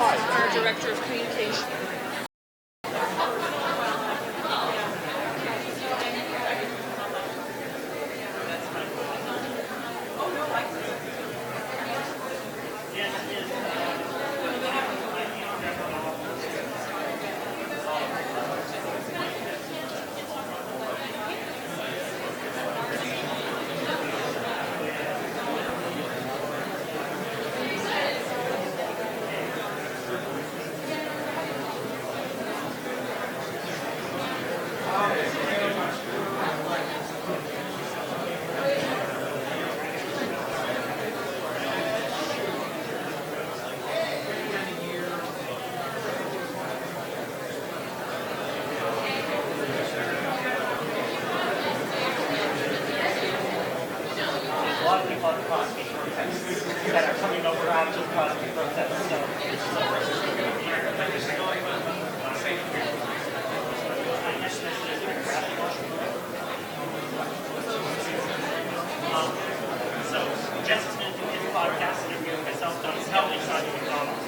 Our Director of Communication. podcast interviewing myself, Donna Skelly, Sonja MacDonald,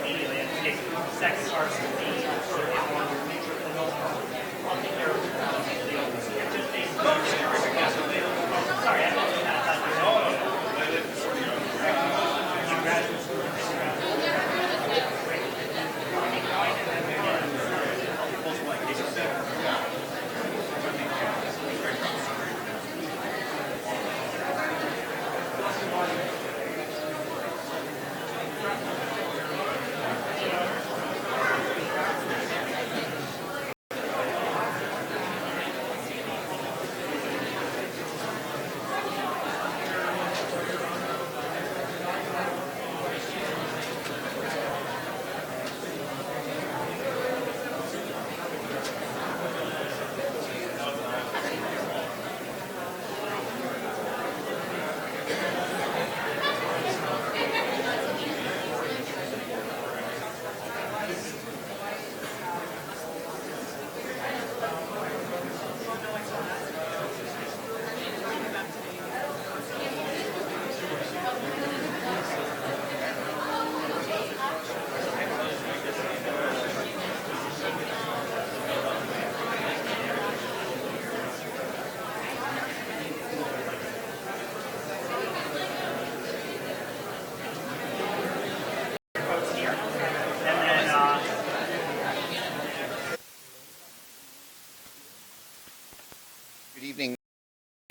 media landscape, sex, arts, and media, sort of more nature and I'll take care of sorry, I don't think that's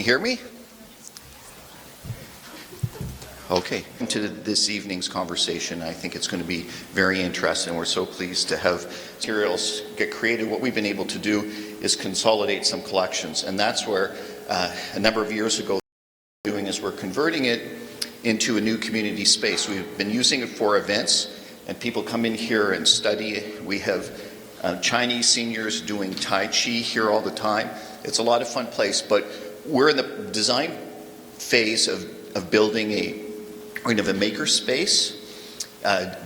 Hear me? Okay. To this evening's conversation, I think it's going to be very interesting. We're so pleased to have materials get created. What we've been able to do is consolidate some collections, and that's where a number of years ago what we're doing is we're converting it into a new community space. We've been using it for events, and people come in here and study. We have Chinese seniors doing Tai Chi here all the time. It's a lot of fun place, but we're in the design phase of building a kind of a maker space,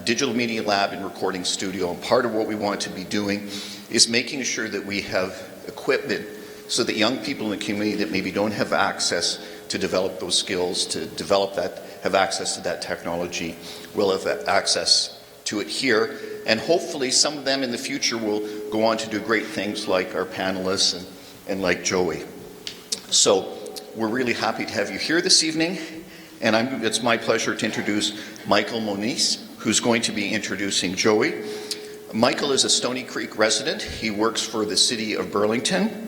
digital media lab and recording studio. And part of what we want to be doing is making sure that we have equipment so that young people in the community that maybe don't have access to develop those skills, to develop that, have access to that technology, will have access to it here. And hopefully some of them in the future will go on to do great things like our panelists and like Joey. So we're really happy to have you here this evening. And it's my pleasure to introduce Michael Moniz, who's going to be introducing Joey. Michael is a Stony Creek resident. He works for the City of Burlington.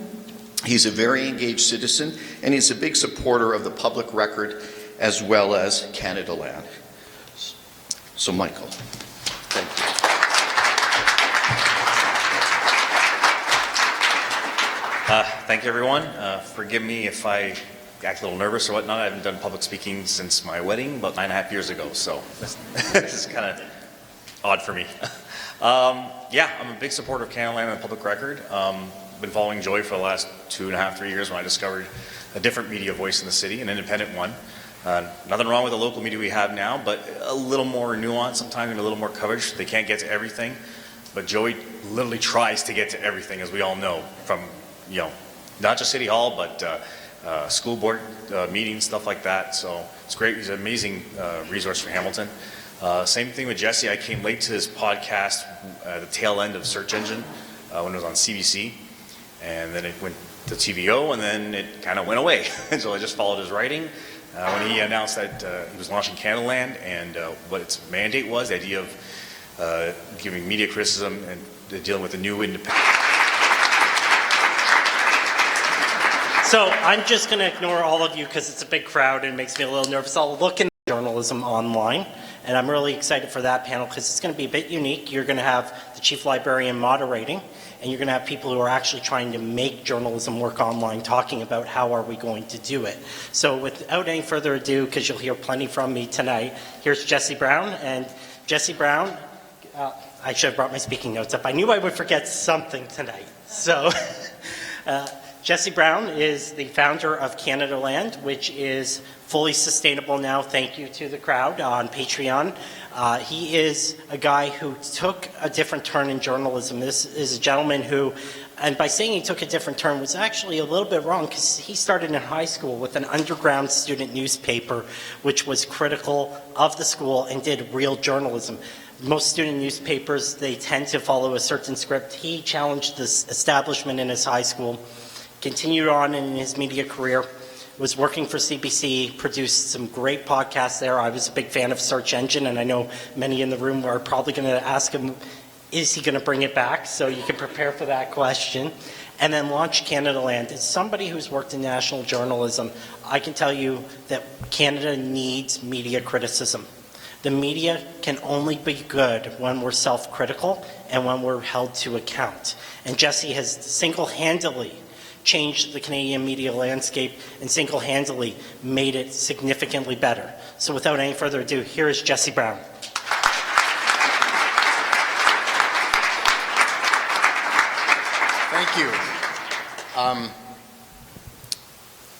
He's a very engaged citizen, and he's a big supporter of the public record as well as CANADALAND. So Michael, thank you. Thank you, everyone. Forgive me if I act a little nervous or whatnot. I haven't done public speaking since my wedding about 9.5 years ago, so this is kind of odd for me. Yeah, I'm a big supporter of CANADALAND and the Public Record. Been following Joey for the last 2.5, 3 years when I discovered a different media voice in the city, an independent one. Nothing wrong with the local media we have now, but a little more nuance sometimes and a little more coverage. They can't get to everything, but Joey literally tries to get to everything, as we all know, from, you know, not just City Hall, but school board meetings, stuff like that. So it's great. He's an amazing resource for Hamilton. Same thing with Jesse. I came late to his podcast at the tail end of Search Engine when it was on CBC. And then it went to TVO, and then it kind of went away. And so I just followed his writing. When he announced that he was launching CANADALAND and what its mandate was, the idea of giving media criticism and dealing with the new independent. So I'm just going to ignore all of you because it's a big crowd and it makes me a little nervous. I'll look in journalism online, and I'm really excited for that panel because it's going to be a bit unique. You're going to have the chief librarian moderating, and you're going to have people who are actually trying to make journalism work online, talking about how are we going to do it. So without any further ado, because you'll hear plenty from me tonight, here's Jesse Brown. And Jesse Brown, I should have brought my speaking notes up. I knew I would forget something tonight. So Jesse Brown is the founder of CANADALAND, which is fully sustainable now. Thank you to the crowd on Patreon. He is a guy who took a different turn in journalism. This is a gentleman who, and by saying he took a different turn was actually a little bit wrong, because he started in high school with an underground student newspaper which was critical of the school and did real journalism. Most student newspapers, they tend to follow a certain script. He challenged this establishment in his high school, continued on in his media career, was working for CBC, produced some great podcasts there. I was a big fan of Search Engine, and I know many in the room are probably going to ask him, is he going to bring it back? So you can prepare for that question. And then launched CANADALAND. As somebody who's worked in national journalism, I can tell you that Canada needs media criticism. The media can only be good when we're self-critical and when we're held to account. And Jesse has single-handedly changed the Canadian media landscape and single-handedly made it significantly better. So without any further ado, here is Jesse Brown. Thank you.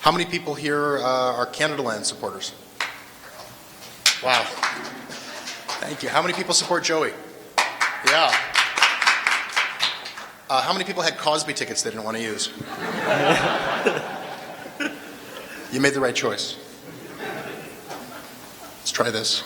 How many people here are CANADALAND supporters? Wow. Thank you. How many people support Joey? Yeah. How many people had Cosby tickets they didn't want to use? You made the right choice. Let's try this.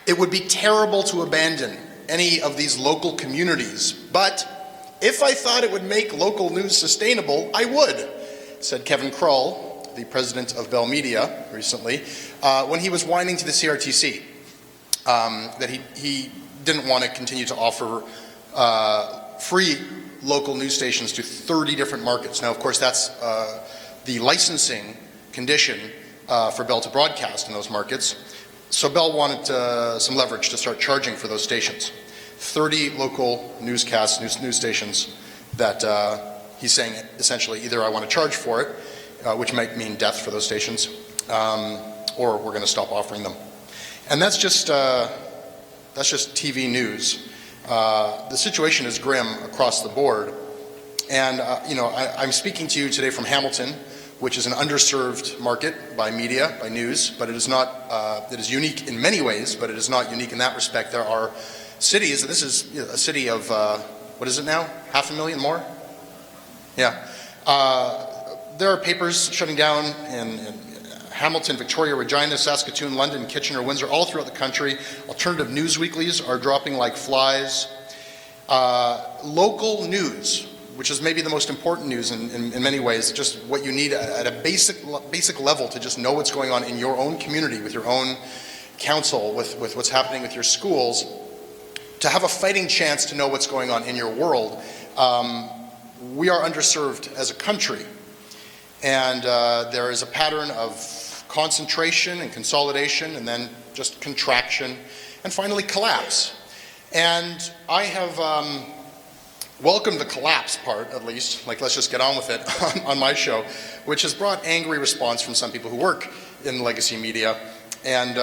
It would be terrible to abandon any of these local communities, but if I thought it would make local news sustainable, I would, said Kevin Krull, the president of Bell Media, recently, when he was whining to the CRTC that he didn't want to continue to offer free local news stations to 30 different markets. Now, of course, that's the licensing condition for Bell to broadcast in those markets. So Bell wanted some leverage to start charging for those stations. 30 local newscasts, news stations that he's saying essentially either I want to charge for it, which might mean death for those stations, or we're going to stop offering them. And that's just TV news. The situation is grim across the board. And, I'm speaking to you today from Hamilton, which is an underserved market by media, by news, but it is not, it is unique in many ways, but it is not unique in that respect. There are cities, this is a city of, what is it now? 500,000 more? Yeah. There are papers shutting down in Hamilton, Victoria, Regina, Saskatoon, London, Kitchener, Windsor, all throughout the country. Alternative news weeklies are dropping like flies. Local news, which is maybe the most important news in many ways, just what you need at a basic level to just know what's going on in your own community, with your own council, with what's happening with your schools, to have a fighting chance to know what's going on in your world. We are underserved as a country, and there is a pattern of concentration and consolidation, and then just contraction, and finally collapse. And I have welcomed the collapse part, at least, like let's just get on with it, on my show, which has brought angry response from some people who work in legacy media. And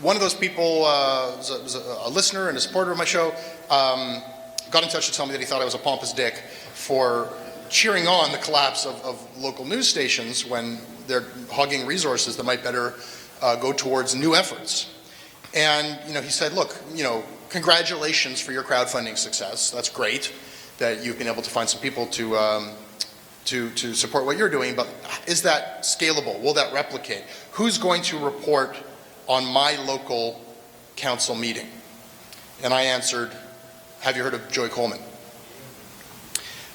one of those people was a listener and a supporter of my show, got in touch to tell me that he thought I was a pompous dick for cheering on the collapse of local news stations when they're hogging resources that might better go towards new efforts. And he said, look, congratulations for your crowdfunding success. That's great that you've been able to find some people to support what you're doing, but is that scalable? Will that replicate? Who's going to report on my local council meeting? And I answered, have you heard of Joey Coleman?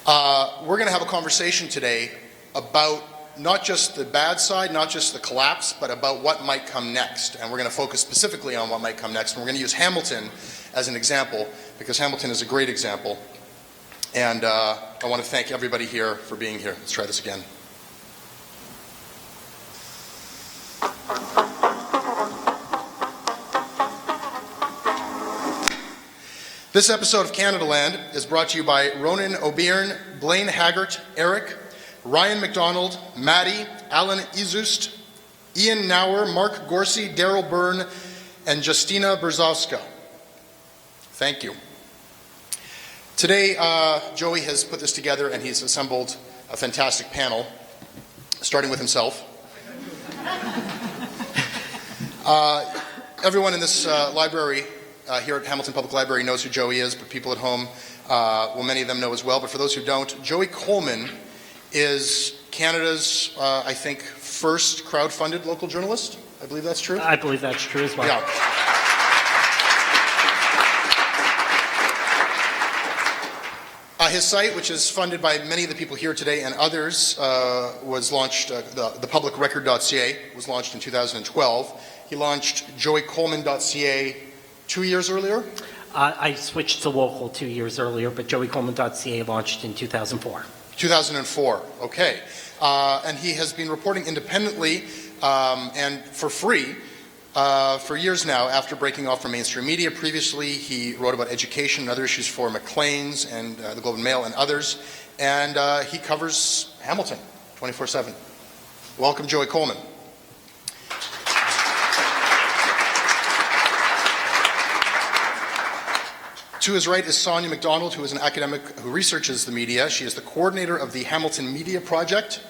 We're going to have a conversation today about not just the bad side, not just the collapse, but about what might come next. And we're going to focus specifically on what might come next. And we're going to use Hamilton as an example, because Hamilton is a great example. And I want to thank everybody here for being here. Let's try this again. This episode of CANADALAND is brought to you by Ronan O'Byrne, Blaine Haggart, Eric, Ryan MacDonald, Maddie, Alan Izust, Ian Nauer, Mark Gorsey, Daryl Byrne, and Justina Berzowska. Thank you. Today, Joey has put this together and he's assembled a fantastic panel, starting with himself. Everyone in this library here at Hamilton Public Library knows who Joey is, but people at home, many of them know as well. But for those who don't, Joey Coleman is Canada's, I think, first crowd-funded local journalist. I believe that's true. I believe that's true as well. Yeah. His site, which is funded by many of the people here today and others, was launched, ThePublicRecord.ca was launched in 2012. He launched joeycoleman.ca 2 years earlier? I switched to local 2 years earlier, but joeycoleman.ca launched in 2004. 2004, okay. And he has been reporting independently and for free for years now after breaking off from mainstream media. Previously, he wrote about education and other issues for Maclean's and the Globe and Mail and others. And he covers Hamilton 24/7. Welcome, Joey Coleman. To his right is Sonja MacDonald, who is an academic who researches the media. She is the coordinator of the Hamilton Media Project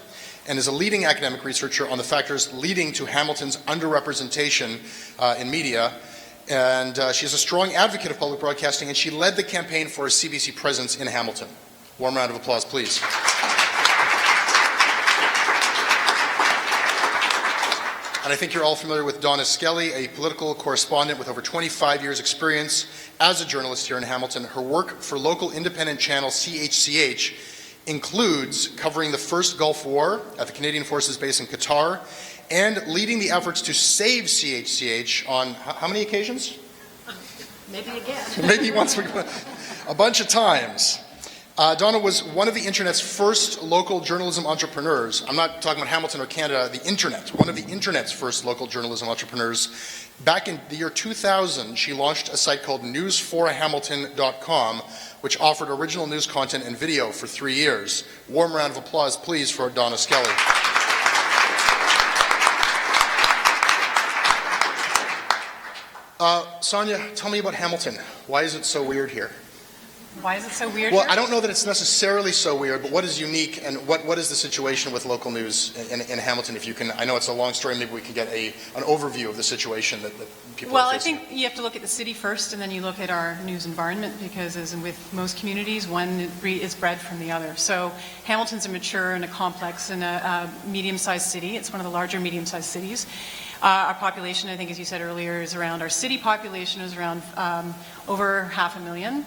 and is a leading academic researcher on the factors leading to Hamilton's underrepresentation in media. And she is a strong advocate of public broadcasting, and she led the campaign for a CBC presence in Hamilton. Warm round of applause, please. And I think you're all familiar with Donna Skelly, a political correspondent with over 25 years' experience as a journalist here in Hamilton. Her work for local independent channel CHCH includes covering the first Gulf War at the Canadian Forces Base in Qatar and leading the efforts to save CHCH on how many occasions? Maybe again. Maybe once, a bunch of times. Donna was one of the internet's first local journalism entrepreneurs. I'm not talking about Hamilton or Canada, the internet. One of the internet's first local journalism entrepreneurs. Back in the year 2000, she launched a site called newsforhamilton.com, which offered original news content and video for 3 years. Warm round of applause, please, for Donna Skelly. Sonja, tell me about Hamilton. Why is it so weird here? Why is it so weird Well, here? I don't know that it's necessarily so weird, but what is unique and what is the situation with local news in Hamilton? If you can, I know it's a long story, maybe we can get an overview of the situation that people Well, are I facing. think you have to look at the city first, and then you look at our news environment, because as with most communities, one is bred from the other. So Hamilton's a mature and a complex and a medium-sized city. It's one of the larger medium-sized cities. Our population, I think, as you said earlier, is around, our city population is around over 500,000.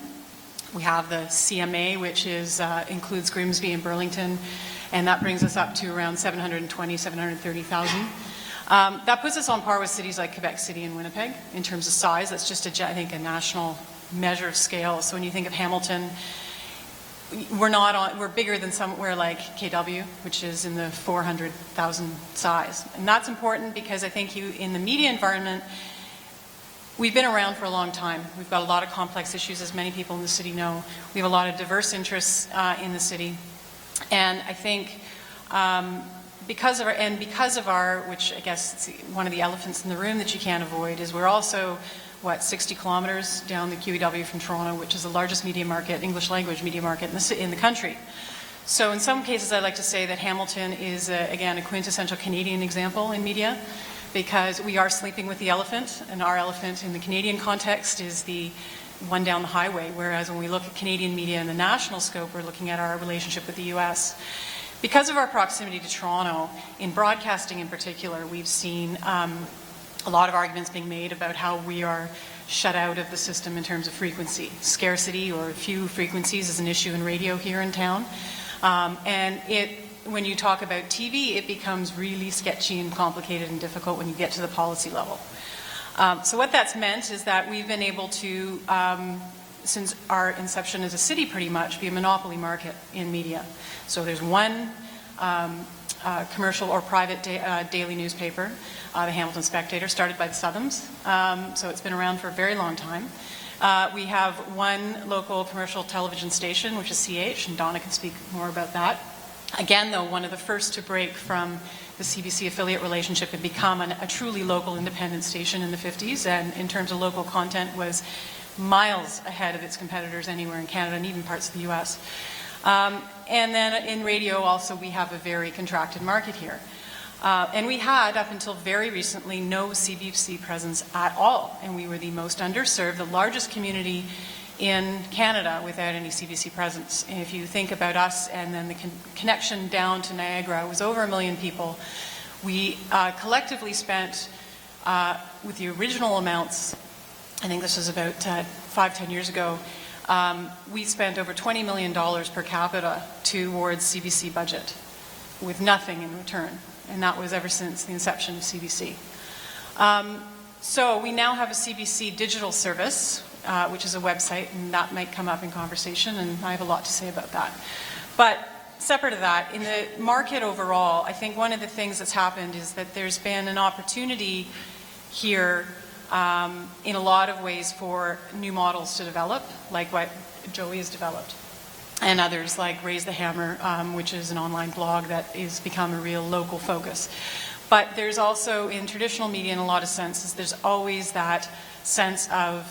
We have the CMA, which includes Grimsby and Burlington, and that brings us up to around 720,000, 730,000. That puts us on par with cities like Quebec City and Winnipeg in terms of size. That's just, I think, a national measure of scale. So when you think of Hamilton, we're bigger than somewhere like KW, which is in the 400,000 size. And that's important because I think in the media environment, we've been around for a long time. We've got a lot of complex issues, as many people in the city know. We have a lot of diverse interests in the city. And I think because of our, which I guess it's one of the elephants in the room that you can't avoid, is we're also, 60 kilometers down the QEW from Toronto, which is the largest media market, English language media market in the country. So in some cases, I like to say that Hamilton is, again, a quintessential Canadian example in media, because we are sleeping with the elephant, and our elephant in the Canadian context is the one down the highway, whereas when we look at Canadian media in the national scope, we're looking at our relationship with the US. Because of our proximity to Toronto, in broadcasting in particular, we've seen a lot of arguments being made about how we are shut out of the system in terms of frequency. Scarcity or few frequencies is an issue in radio here in town. When you talk about TV, it becomes really sketchy and complicated and difficult when you get to the policy level. So what that's meant is that we've been able to, since our inception as a city pretty much, be a monopoly market in media. So there's one commercial or private daily newspaper, the Hamilton Spectator, started by the Sothams. So it's been around for a very long time. We have one local commercial television station, which is CH, and Donna can speak more about that. Again, though, one of the first to break from the CBC affiliate relationship and become a truly local independent station in the 50s, and in terms of local content was miles ahead of its competitors anywhere in Canada and even parts of the US. And then in radio also, we have a very contracted market here. And we had, up until very recently, no CBC presence at all, and we were the most underserved, the largest community in Canada without any CBC presence. And if you think about us and then the connection down to Niagara, it was over 1 million people. We collectively spent, with the original amounts, I think this was about 5-10 years ago, we spent over $20 million per capita towards CBC budget with nothing in return. And that was ever since the inception of CBC. So we now have a CBC digital service, which is a website, and that might come up in conversation, and I have a lot to say about that. But separate to that, in the market overall, I think one of the things that's happened is that there's been an opportunity here in a lot of ways for new models to develop, like what Joey has developed, and others like Raise the Hammer, which is an online blog that has become a real local focus. But there's also, in traditional media, in a lot of senses, there's always that sense of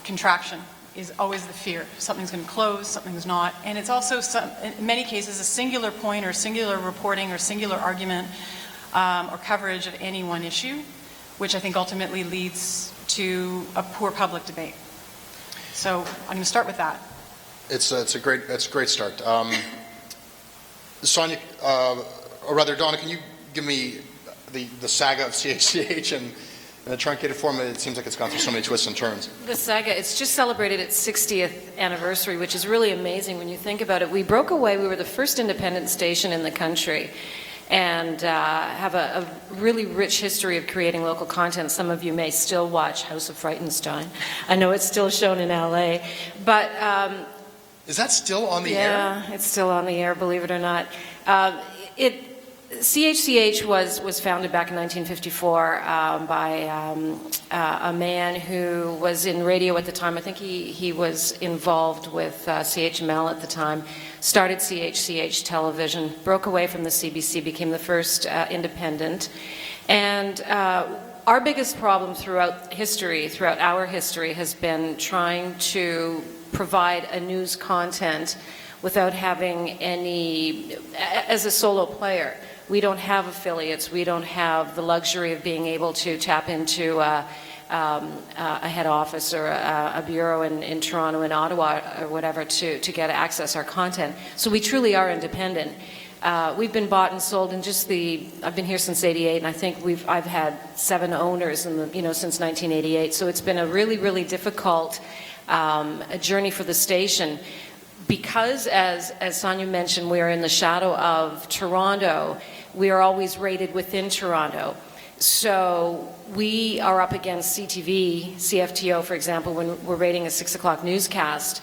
contraction is always the fear. Something's going to close, something's not. And it's also, in many cases, a singular point or singular reporting or singular argument or coverage of any one issue, which I think ultimately leads to a poor public debate. So I'm going to start with that. It's a great start. Sonja, or rather Donna, can you give me the saga of CHCH and in a truncated form? It seems like it's gone through so many twists and turns. The saga, it's just celebrated its 60th anniversary, which is really amazing when you think about it. We broke away, we were the first independent station in the country, and have a really rich history of creating local content. Some of you may still watch House of Frightenstein. I know it's still shown in LA, but is that still on the air? Yeah, it's still on the air, believe it or not. CHCH was founded back in 1954 by a man who was in radio at the time. I think he was involved with CHML at the time, started CHCH television, broke away from the CBC, became the first independent. And our biggest problem throughout history, throughout our history, has been trying to provide a news content without having any, as a solo player. We don't have affiliates. We don't have the luxury of being able to tap into a head office or a bureau in Toronto, in Ottawa, or whatever to get to access our content. So we truly are independent. We've been bought and sold in just I've been here since '88, and I think I've had 7 owners since 1988. So it's been a really, really difficult a journey for the station. Because, as Sonja mentioned, we are in the shadow of Toronto, we are always rated within Toronto. So we are up against CTV, CFTO, for example, when we're rating a 6 o'clock newscast.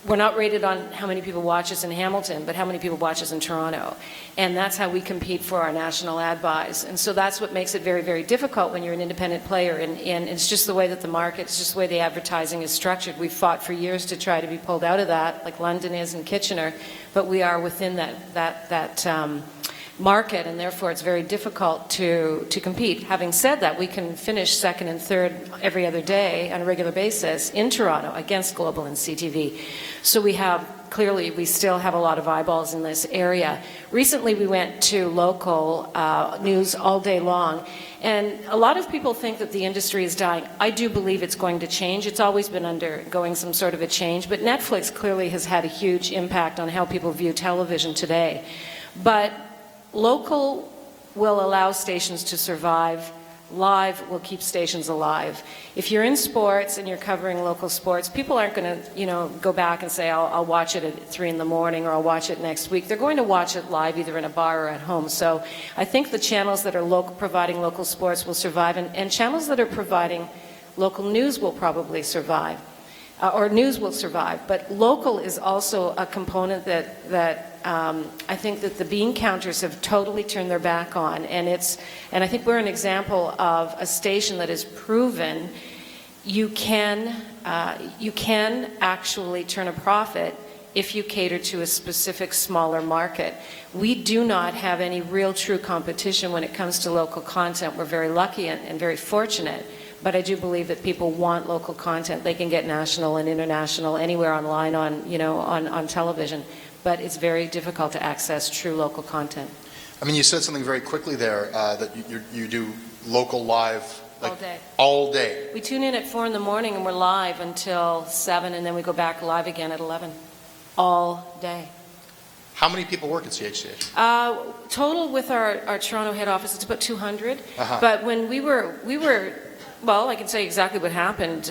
We're not rated on how many people watch us in Hamilton, but how many people watch us in Toronto. And that's how we compete for our national ad buys. And so that's what makes it very, very difficult when you're an independent player. And it's just the way that the market, it's just the way the advertising is structured. We've fought for years to try to be pulled out of that, like London is and Kitchener, but we are within that market, and therefore it's very difficult to compete. Having said that, we can finish second and third every other day on a regular basis in Toronto against Global and CTV. So we still have a lot of eyeballs in this area. Recently we went to local news all day long, and a lot of people think that the industry is dying. I do believe it's going to change. It's always been undergoing some sort of a change, but Netflix clearly has had a huge impact on how people view television today. But local will allow stations to survive. Live will keep stations alive. If you're in sports and you're covering local sports, people aren't going to, go back and say, I'll watch it at 3 in the morning or I'll watch it next week. They're going to watch it live either in a bar or at home. So I think the channels that are providing local sports will survive, and channels that are providing local news will probably survive. Or news will survive, but local is also a component that I think that the bean counters have totally turned their back on, and I think we're an example of a station that has proven you can actually turn a profit if you cater to a specific smaller market. We do not have any real true competition when it comes to local content. We're very lucky and very fortunate. But I do believe that people want local content. They can get national and international anywhere online on television. But it's very difficult to access true local content. I mean, you said something very quickly there, that you do local live all day. All day. We tune in at 4 in the morning and we're live until 7, and then we go back live again at 11. All day. How many people work at CHCH? Total with our Toronto head office, it's about 200. Uh-huh. But when we were well, I can say exactly what happened.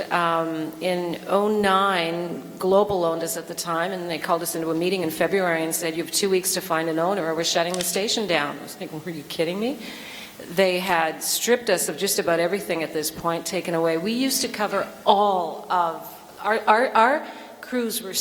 In 2009, Global owned us at the time, and they called us into a meeting in February and said, you have 2 weeks to find an owner or we're shutting the station down. I was thinking, were you kidding me? They had stripped us of just about everything at this point, taken away. We used to cover all of, our crews were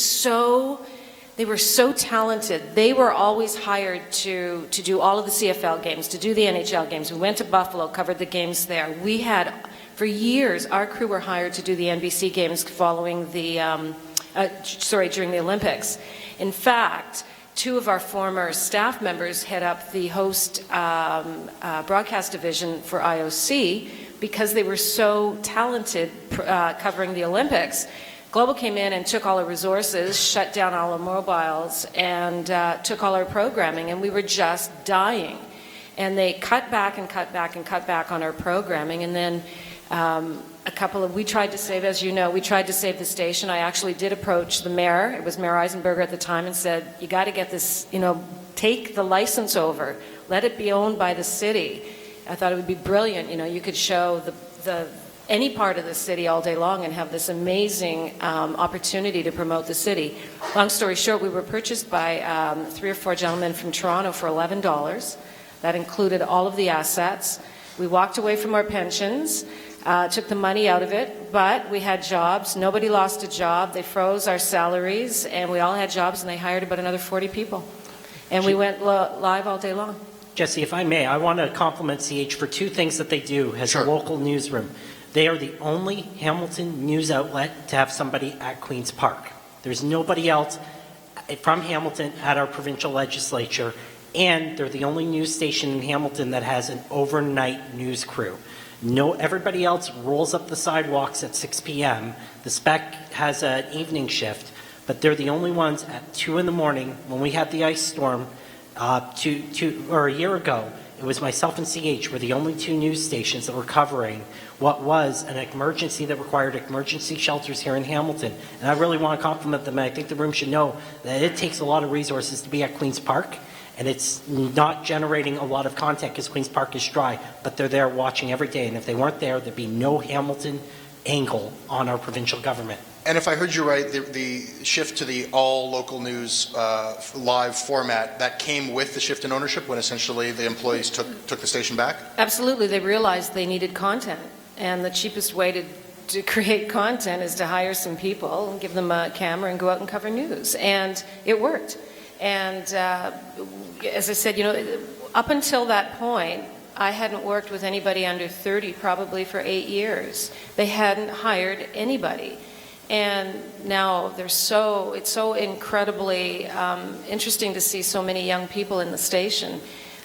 they were so talented. They were always hired to do all of the CFL games, to do the NHL games. We went to Buffalo, covered the games there. We had, for years, our crew were hired to do the NBC games following during the Olympics. In fact, 2 of our former staff members head up the host broadcast division for IOC because they were so talented covering the Olympics. Global came in and took all our resources, shut down all our mobiles, and took all our programming, and we were just dying. And they cut back and cut back and cut back on our programming, and then we tried to save, as you know, we tried to save the station. I actually did approach the mayor, it was Mayor Eisenberger at the time, and said, you got to get this, take the license over, let it be owned by the city. I thought it would be brilliant, you could show any part of the city all day long and have this amazing opportunity to promote the city. Long story short, we were purchased by 3 or 4 gentlemen from Toronto for $11. That included all of the assets. We walked away from our pensions, took the money out of it, but we had jobs. Nobody lost a job. They froze our salaries, and we all had jobs, and they hired about another 40 people. And we went live all day long. Jesse, if I may, I want to compliment CH for 2 things that they do as a local newsroom. They are the only Hamilton news outlet to have somebody at Queen's Park. There's nobody else from Hamilton at our provincial legislature, and they're the only news station in Hamilton that has an overnight news crew. No, everybody else rolls up the sidewalks at 6 p.m. The spec has an evening shift, but they're the only ones at 2 in the morning. When we had the ice storm a year ago, it was myself and CH were the only two news stations that were covering what was an emergency that required emergency shelters here in Hamilton. And I really want to compliment them. And I think the room should know that it takes a lot of resources to be at Queen's Park. And it's not generating a lot of content because Queen's Park is dry, but they're there watching every day. And if they weren't there, there'd be no Hamilton angle on our provincial government. And if I heard you right, the shift to the all local news live format, that came with the shift in ownership when essentially the employees took the station back? Absolutely. They realized they needed content. And the cheapest way to create content is to hire some people and give them a camera and go out and cover news. And it worked. And as I said, up until that point, I hadn't worked with anybody under 30 probably for 8 years. They hadn't hired anybody. And now it's so incredibly interesting to see so many young people in the station.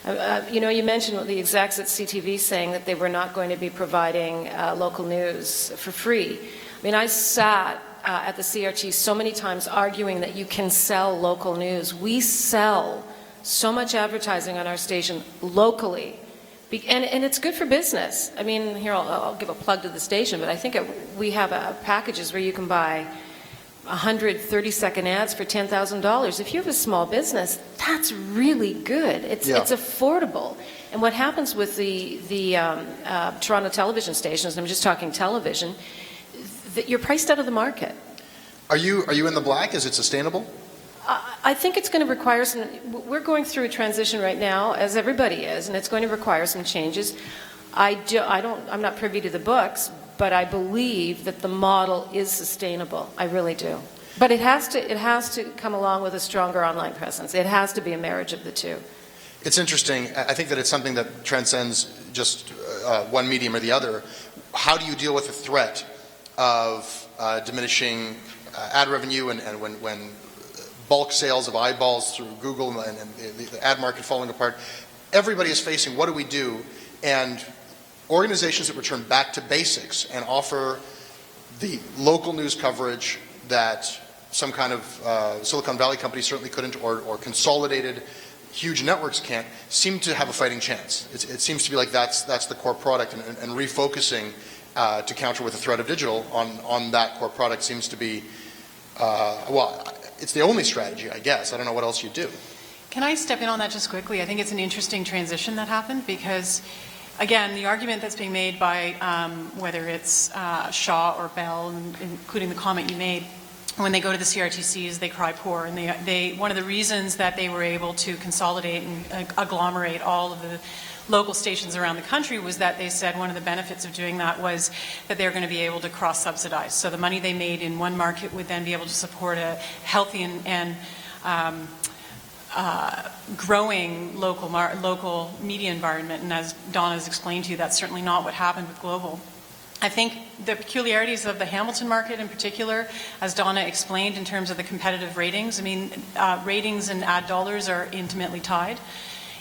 You mentioned the execs at CTV saying that they were not going to be providing local news for free. I mean, I sat at the CRT so many times arguing that you can sell local news. We sell so much advertising on our station locally. And it's good for business. I mean, here, I'll give a plug to the station, but I think we have packages where you can buy 100 30-second ads for $10,000. If you have a small business, that's really good. It's affordable. And what happens with the Toronto television stations, and I'm just talking television, that you're priced out of the market. Are you in the black? Is it sustainable? I think it's going to require some. We're going through a transition right now, as everybody is, and it's going to require some changes. I'm not privy to the books, but I believe that the model is sustainable. I really do. But it has to come along with a stronger online presence. It has to be a marriage of the two. It's interesting. I think that it's something that transcends just one medium or the other. How do you deal with the threat of diminishing ad revenue and when bulk sales of eyeballs through Google and the ad market falling apart? Everybody is facing, what do we do? And organizations that return back to basics and offer the local news coverage that some kind of Silicon Valley company certainly couldn't, or consolidated huge networks can't, seem to have a fighting chance. It seems to be like that's the core product, and refocusing to counter with the threat of digital on that core product seems to be, it's the only strategy, I guess. I don't know what else you do. Can I step in on that just quickly? I think it's an interesting transition that happened because, again, the argument that's being made by whether it's Shaw or Bell, including the comment you made, when they go to the CRTCs, they cry poor. And they one of the reasons that they were able to consolidate and agglomerate all of the local stations around the country was that they said one of the benefits of doing that was that they're going to be able to cross-subsidize. So the money they made in one market would then be able to support a healthy and growing local media environment. And as Donna has explained to you, that's certainly not what happened with Global. I think the peculiarities of the Hamilton market in particular, as Donna explained in terms of the competitive ratings, I mean, ratings and ad dollars are intimately tied.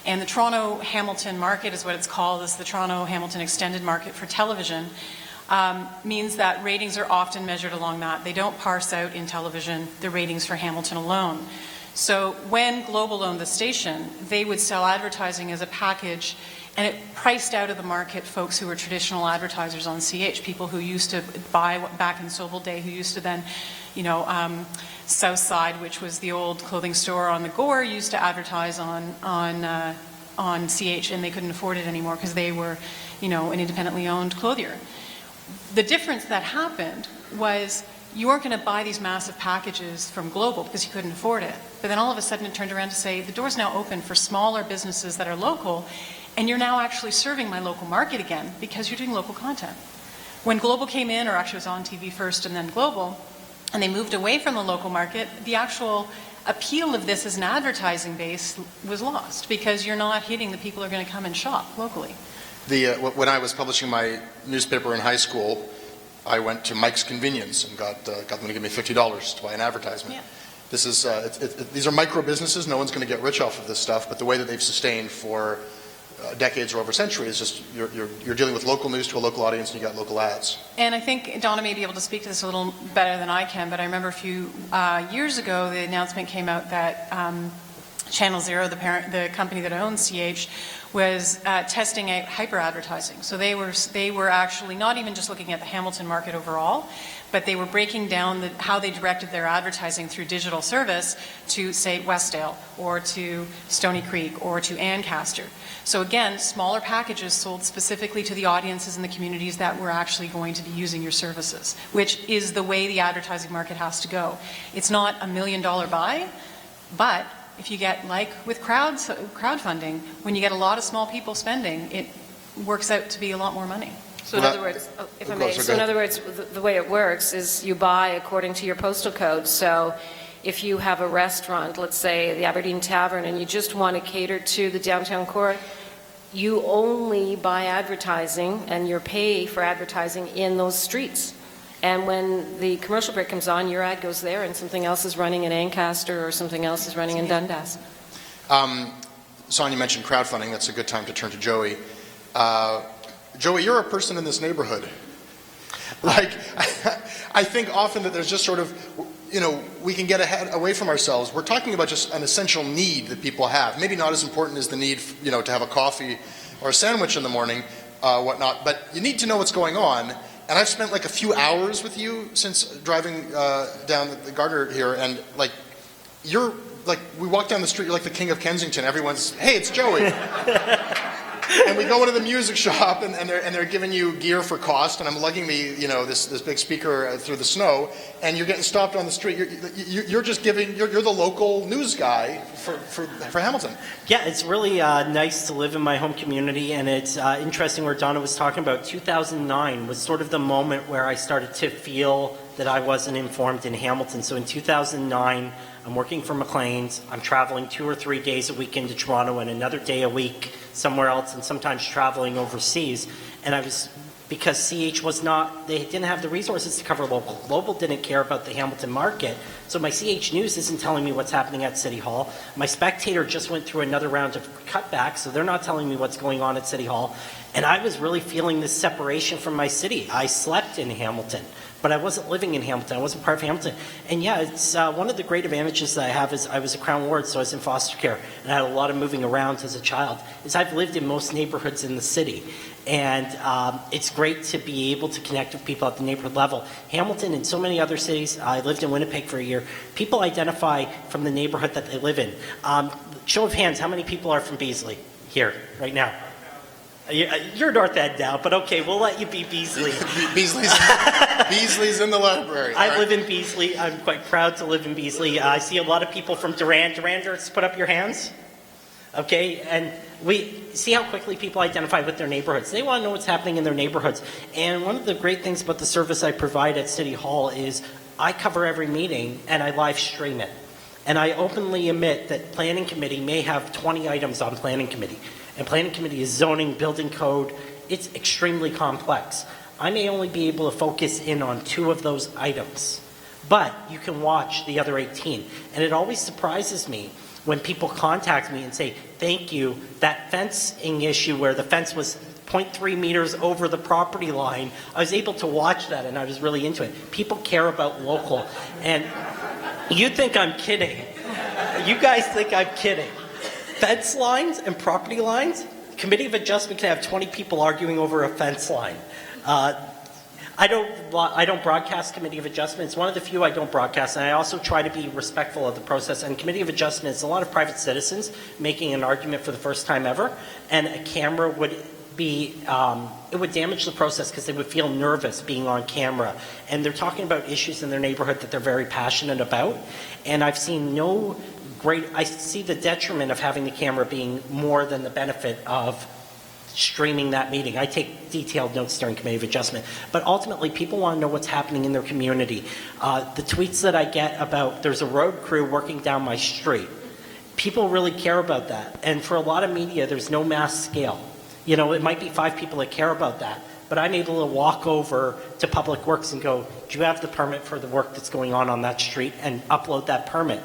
And the Toronto-Hamilton market is what it's called, is the Toronto-Hamilton extended market for television, means that ratings are often measured along that. They don't parse out in television the ratings for Hamilton alone. So when Global owned the station, they would sell advertising as a package, and it priced out of the market folks who were traditional advertisers on CH, people who used to buy back in Sobel Day, who used to then, Southside, which was the old clothing store on the Gore, used to advertise on CH, and they couldn't afford it anymore because they were, an independently owned clothier. The difference that happened was you weren't going to buy these massive packages from Global because you couldn't afford it. But then all of a sudden it turned around to say, the door's now open for smaller businesses that are local, and you're now actually serving my local market again because you're doing local content. When Global came in, or actually was on TV first and then Global, and they moved away from the local market, the actual appeal of this as an advertising base was lost because you're not hitting the people who are going to come and shop locally. When I was publishing my newspaper in high school, I went to Mike's Convenience and got them to give me $50 to buy an advertisement. Yeah. This is these are micro businesses. No one's going to get rich off of this stuff, but the way that they've sustained for decades or over centuries. Just you're dealing with local news to a local audience, and you got local ads. And I think Donna may be able to speak to this a little better than I can, but I remember a few years ago the announcement came out that Channel Zero, the company that owns CH, was testing out hyper advertising. So they were actually not even just looking at the Hamilton market overall, but they were breaking down how they directed their advertising through digital service to, say, Westdale or to Stony Creek or to Ancaster. So again, smaller packages sold specifically to the audiences and the communities that were actually going to be using your services, which is the way the advertising market has to go. It's not $1 million buy, but if you get, like with crowdfunding, when you get a lot of small people spending, it works out to be a lot more money. So in other words, if I may, so in other words, the way it works is you buy according to your postal code. So if you have a restaurant, let's say the Aberdeen Tavern, and you just want to cater to the downtown core, you only buy advertising and you pay for advertising in those streets. And when the commercial break comes on, your ad goes there and something else is running in Ancaster or something else is running in Dundas. Sonja mentioned crowdfunding. That's a good time to turn to Joey. Joey, you're a person in this neighborhood. Like, I think often that there's just sort of, we can get away from ourselves. We're talking about just an essential need that people have. Maybe not as important as the need, to have a coffee or a sandwich in the morning, whatnot. But you need to know what's going on. And I've spent like a few hours with you since driving down the Gardner here, and you're like, we walk down the street, you're like the King of Kensington. Everyone's, hey, it's Joey. And we go into the music shop, and they're giving you gear for cost, and I'm lugging this big speaker through the snow, and you're getting stopped on the street. You're just you're the local news guy for Hamilton. Yeah, it's really nice to live in my home community, and it's interesting where Donna was talking about 2009 was sort of the moment where I started to feel that I wasn't informed in Hamilton. So in 2009, I'm working for Maclean's. I'm traveling 2 or 3 days a week into Toronto and another day a week somewhere else, and sometimes traveling overseas. And because CH they didn't have the resources to cover local. Global didn't care about the Hamilton market. So my CH News isn't telling me what's happening at City Hall. My Spectator just went through another round of cutbacks, so they're not telling me what's going on at City Hall. And I was really feeling this separation from my city. I slept in Hamilton, but I wasn't living in Hamilton. I wasn't part of Hamilton. And yeah, it's one of the great advantages that I have is I was a Crown Ward, so I was in foster care, and I had a lot of moving around as a child, is I've lived in most neighborhoods in the city. And it's great to be able to connect with people at the neighborhood level. Hamilton and so many other cities, I lived in Winnipeg for a year, people identify from the neighborhood that they live in. Show of hands, how many people are from Beasley here right now? You're North End now, but okay, we'll let you be Beasley. Beasley's in the library. I live in Beasley. I'm quite proud to live in Beasley. I see a lot of people from Durand. Duranders, put up your hands. Okay, and we see how quickly people identify with their neighborhoods. They want to know what's happening in their neighborhoods. And one of the great things about the service I provide at City Hall is I cover every meeting and I live stream it. And I openly admit that Planning Committee may have 20 items on Planning Committee. And Planning Committee is zoning, building code. It's extremely complex. I may only be able to focus in on 2 of those items, but you can watch the other 18. And it always surprises me when people contact me and say, thank you, that fencing issue where the fence was 0.3 meters over the property line, I was able to watch that and I was really into it. People care about local. And you think I'm kidding. You guys think I'm kidding. Fence lines and property lines, Committee of Adjustment can have 20 people arguing over a fence line. I don't broadcast Committee of Adjustment. It's one of the few I don't broadcast, and I also try to be respectful of the process. And Committee of Adjustment is a lot of private citizens making an argument for the first time ever, and a camera would be, it would damage the process because they would feel nervous being on camera. And they're talking about issues in their neighborhood that they're very passionate about, and I've seen I see the detriment of having the camera being more than the benefit of streaming that meeting. I take detailed notes during Committee of Adjustment, but ultimately people want to know what's happening in their community. The tweets that I get about there's a road crew working down my street, people really care about that. And for a lot of media, there's no mass scale. It might be 5 people that care about that, but I'm able to walk over to Public Works and go, do you have the permit for the work that's going on that street, and upload that permit.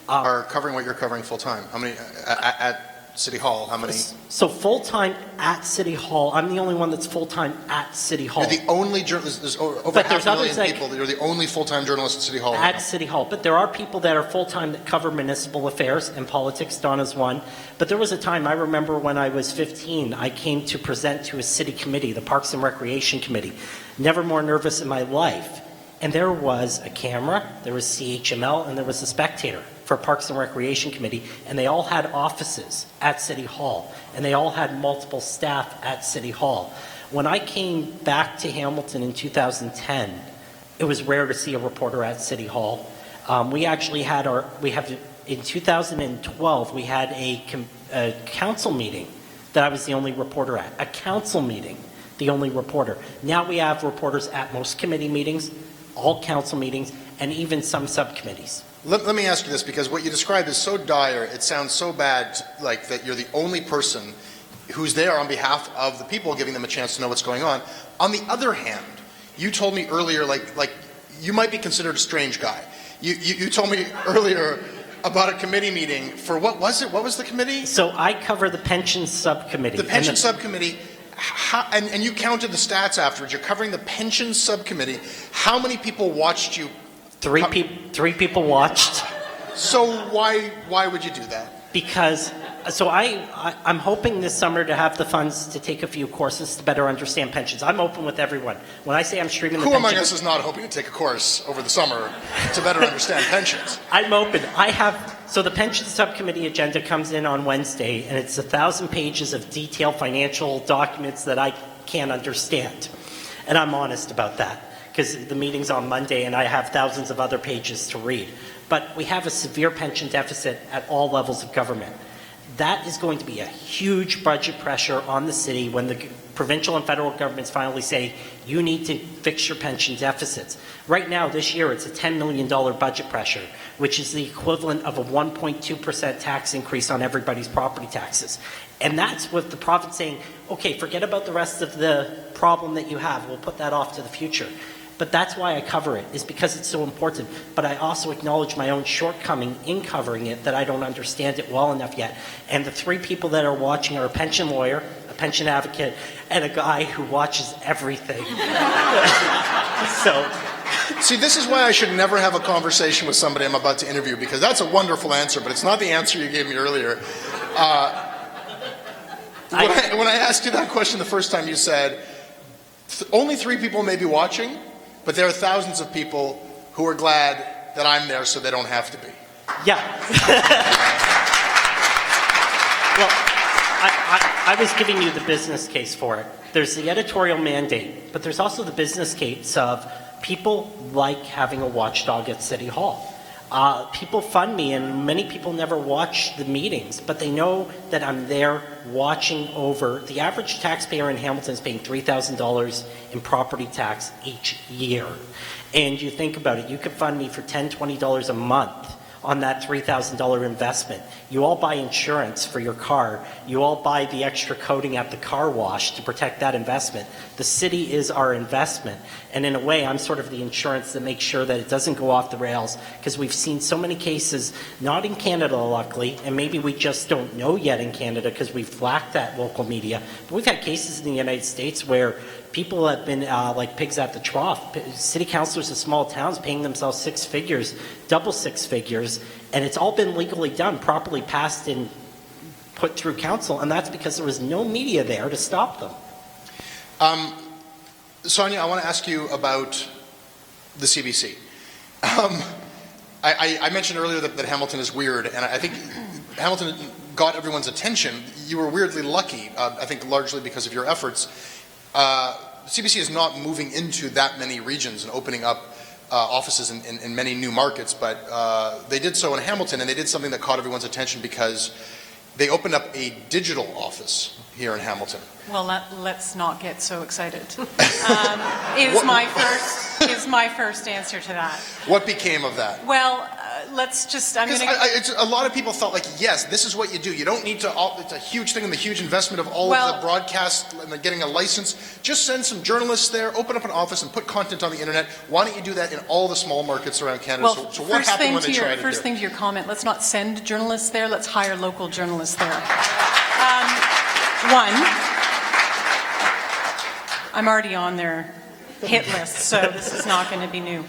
Are covering what you're covering full time? How many at City Hall? How many? So full-time at City Hall, I'm the only one that's full-time at City Hall. You're the only journalist. There's over But half there's a million others like- people. You're the only full-time journalist at City Hall. right At now. City Hall. But there are people that are full-time that cover municipal affairs and politics. Donna's one. But there was a time, I remember when I was 15, I came to present to a city committee, the Parks and Recreation Committee. Never more nervous in my life. And there was a camera, there was CHML, and there was a spectator for Parks and Recreation Committee, and they all had offices at City Hall, and they all had multiple staff at City Hall. When I came back to Hamilton in 2010, it was rare to see a reporter at City Hall. We actually had in 2012, we had a council meeting that I was the only reporter at. A council meeting, the only reporter. Now we have reporters at most committee meetings, all council meetings, and even some subcommittees. Let me ask you this, because what you described is so dire, it sounds so bad, like that you're the only person who's there on behalf of the people, giving them a chance to know what's going on. On the other hand, you told me earlier, like you might be considered a strange guy. You told me earlier about a committee meeting for, what was it? What was the committee? So I cover the pension subcommittee. The pension subcommittee. And you counted the stats afterwards. You're covering the pension subcommittee. How many people watched you? Three people watched. So why would you do that? Because, so I'm hoping this summer to have the funds to take a few courses to better understand pensions. I'm open with everyone. When I say I'm streaming the Who pension... among us is not hoping to take a course over the summer to better understand pensions? I'm open. So the pension subcommittee agenda comes in on Wednesday, and it's 1,000 pages of detailed financial documents that I can't understand. And I'm honest about that, because the meeting's on Monday, and I have thousands of other pages to read. But we have a severe pension deficit at all levels of government. That is going to be a huge budget pressure on the city when the provincial and federal governments finally say, you need to fix your pension deficits. Right now, this year, it's a $10 million budget pressure, which is the equivalent of a 1.2% tax increase on everybody's property taxes. And that's with the province saying, okay, forget about the rest of the problem that you have. We'll put that off to the future. But that's why I cover it, is because it's so important. But I also acknowledge my own shortcoming in covering it, that I don't understand it well enough yet. And the three people that are watching are a pension lawyer, a pension advocate, and a guy who watches everything. So, see, this is why I should never have a conversation with somebody I'm about to interview, because that's a wonderful answer, but it's not the answer you gave me earlier. When I asked you that question the first time, you said, only 3 people may be watching, but there are thousands of people who are glad that I'm there so they don't have to be. yeah. Well, I was giving you the business case for it. There's the editorial mandate, but there's also the business case of people like having a watchdog at City Hall. People fund me, and many people never watch the meetings, but they know that I'm there watching over. The average taxpayer in Hamilton is paying $3,000 in property tax each year. And you think about it, you could fund me for $10, $20 a month on that $3,000 investment. You all buy insurance for your car. You all buy the extra coating at the car wash to protect that investment. The city is our investment. And in a way, I'm sort of the insurance that makes sure that it doesn't go off the rails, because we've seen so many cases, not in Canada, luckily, and maybe we just don't know yet in Canada because we've lacked that local media, but we've had cases in the United States where people have been like pigs at the trough. City councilors of small towns paying themselves 6 figures, double 6 figures, and it's all been legally done, properly passed and put through council, and that's because there was no media there to stop them. Sonja, I want to ask you about the CBC. I mentioned earlier that Hamilton is weird, and I think Hamilton got everyone's attention. You were weirdly lucky, I think largely because of your efforts. CBC is not moving into that many regions and opening up offices in many new markets, but they did so in Hamilton, and they did something that caught everyone's attention because they opened up a digital office here in Hamilton. Well, let's not get so excited. Is my first answer to that. What became of that? Well, let's just, a lot of people felt like, yes, this is what you do. You don't need to, it's a huge thing and the huge investment of all of the broadcast and getting a license. Just send some journalists there, open up an office and put content on the internet. Why don't you do that in all the small markets around Canada? Well, so what happened when they tried to do it? First thing to your comment, let's not send journalists there, let's hire local journalists there. One, I'm already on their hit list, so this is not going to be new.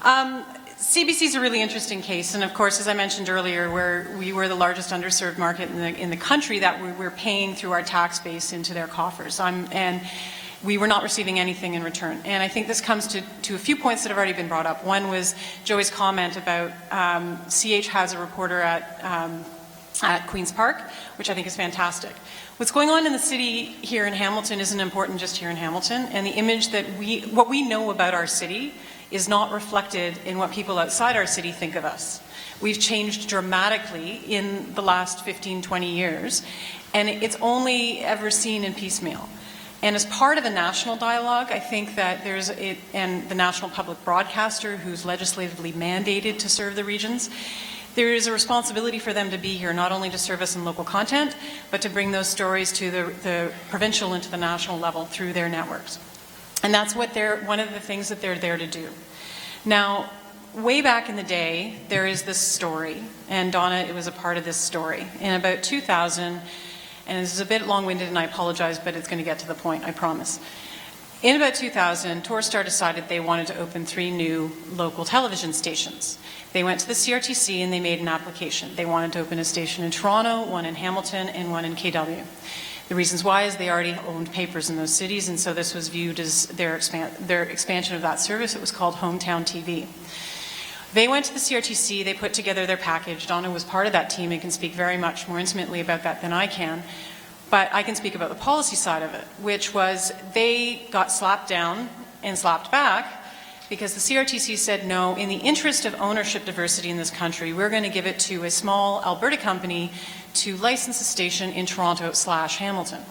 CBC is a really interesting case, and of course, as I mentioned earlier, we were the largest underserved market in the country that we're paying through our tax base into their coffers, and we were not receiving anything in return. And I think this comes to a few points that have already been brought up. One was Joey's comment about CH has a reporter at Queen's Park, which I think is fantastic. What's going on in the city here in Hamilton isn't important just here in Hamilton, and the image that what we know about our city is not reflected in what people outside our city think of us. We've changed dramatically in the last 15, 20 years, and it's only ever seen in piecemeal. And as part of a national dialogue, I think that and the national public broadcaster who's legislatively mandated to serve the regions, there is a responsibility for them to be here, not only to serve us in local content, but to bring those stories to the provincial and to the national level through their networks. And that's what one of the things that they're there to do. Now, way back in the day, there is this story, and Donna, it was a part of this story. In about 2000, and this is a bit long-winded and I apologize, but it's going to get to the point, I promise. In about 2000, Torstar decided they wanted to open 3 new local television stations. They went to the CRTC and they made an application. They wanted to open a station in Toronto, one in Hamilton, and one in KW. The reasons why is they already owned papers in those cities, and so this was viewed as their expansion of that service. It was called Hometown TV. They went to the CRTC, they put together their package. Donna was part of that team and can speak very much more intimately about that than I can. But I can speak about the policy side of it, which was they got slapped down and slapped back because the CRTC said, no, in the interest of ownership diversity in this country, we're going to give it to a small Alberta company to license a station in Toronto/Hamilton.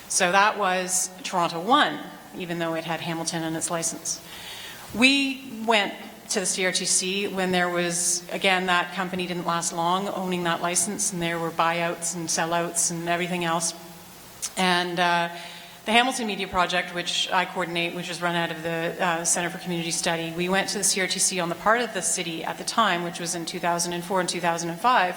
So that was Toronto 1, even though it had Hamilton in its license. We went to the CRTC when there was, again, that company didn't last long owning that license, and there were buyouts and sellouts and everything else. And the Hamilton Media Project, which I coordinate, which is run out of the Centre for Community Study, we went to the CRTC on the part of the city at the time, which was in 2004 and 2005,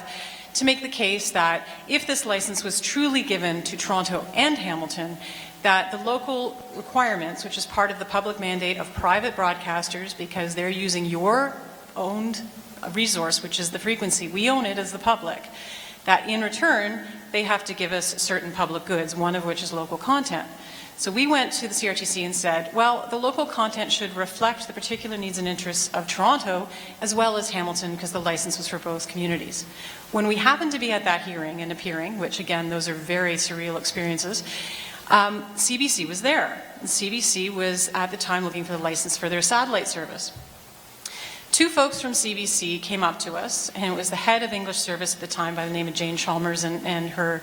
to make the case that if this license was truly given to Toronto and Hamilton, that the local requirements, which is part of the public mandate of private broadcasters, because they're using your owned resource, which is the frequency, we own it as the public, that in return, they have to give us certain public goods, one of which is local content. So we went to the CRTC and said, well, the local content should reflect the particular needs and interests of Toronto as well as Hamilton, because the license was for both communities. When we happened to be at that hearing and appearing, which again, those are very surreal experiences, CBC was there. CBC was at the time looking for the license for their satellite service. 2 folks from CBC came up to us, and it was the head of English service at the time by the name of Jane Chalmers, and her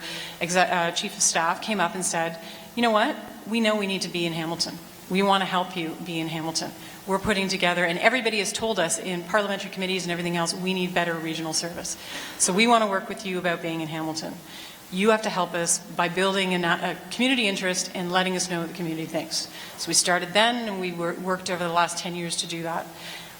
chief of staff came up and said, you know what, we know we need to be in Hamilton. We want to help you be in Hamilton. We're putting together, and everybody has told us in parliamentary committees and everything else, we need better regional service. So we want to work with you about being in Hamilton. You have to help us by building a community interest and letting us know what the community thinks. So we started then, and we worked over the last 10 years to do that.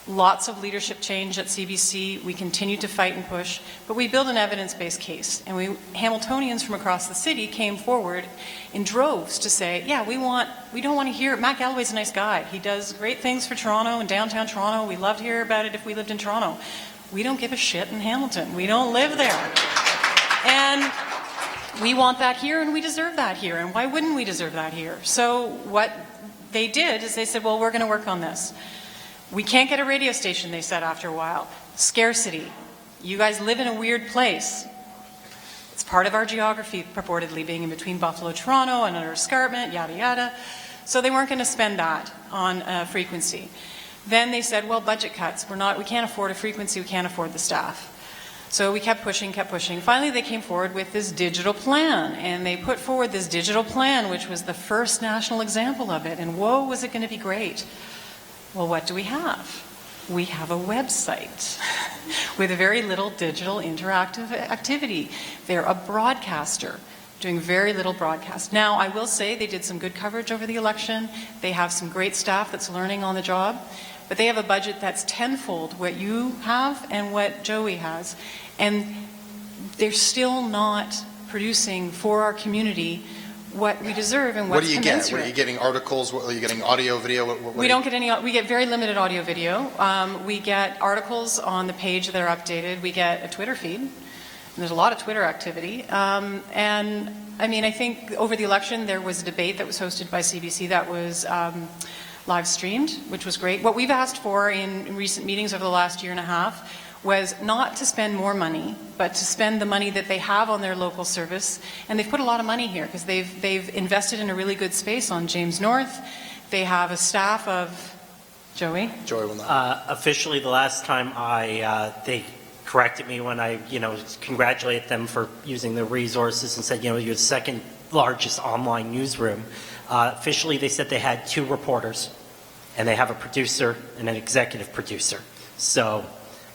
Lots of leadership change at CBC. We continue to fight and push, but we built an evidence-based case. And Hamiltonians from across the city came forward in droves to say, yeah, we don't want to hear, Matt Galloway's a nice guy. He does great things for Toronto and downtown Toronto. We'd love to hear about it if we lived in Toronto. We don't give a shit in Hamilton. We don't live there. And we want that here, and we deserve that here. And why wouldn't we deserve that here? So what they did is they said, well, we're going to work on this. We can't get a radio station, they said after a while. Scarcity. You guys live in a weird place. It's part of our geography, purportedly being in between Buffalo, Toronto, and under escarpment, yada, yada. So they weren't going to spend that on frequency. Then they said, well, budget cuts. We can't afford a frequency, we can't afford the staff. So we kept pushing, kept pushing. Finally, they came forward with this digital plan, and they put forward this digital plan, which was the first national example of it, and whoa, was it going to be great. Well, what do we have? We have a website with very little digital interactive activity. They're a broadcaster doing very little broadcast. Now, I will say they did some good coverage over the election. They have some great staff that's learning on the job, but they have a budget that's tenfold what you have and what Joey has. And they're still not producing for our community what we deserve and What what's do you commensurate. get? What are you getting? Articles? What, are you getting audio, video? We don't get any, we get very limited audio video. We get articles on the page that are updated. We get a Twitter feed. And there's a lot of Twitter activity. And I mean, I think over the election there was a debate that was hosted by CBC that was live streamed, which was great. What we've asked for in recent meetings over the last year and a half was not to spend more money, but to spend the money that they have on their local service. And they've put a lot of money here because they've invested in a really good space on James North. They have a staff of, Joey will know. Officially, the last time they corrected me when I, congratulated them for using their resources and said, you're the second largest online newsroom. Officially, they said they had 2 reporters, and they have a producer and an executive producer. So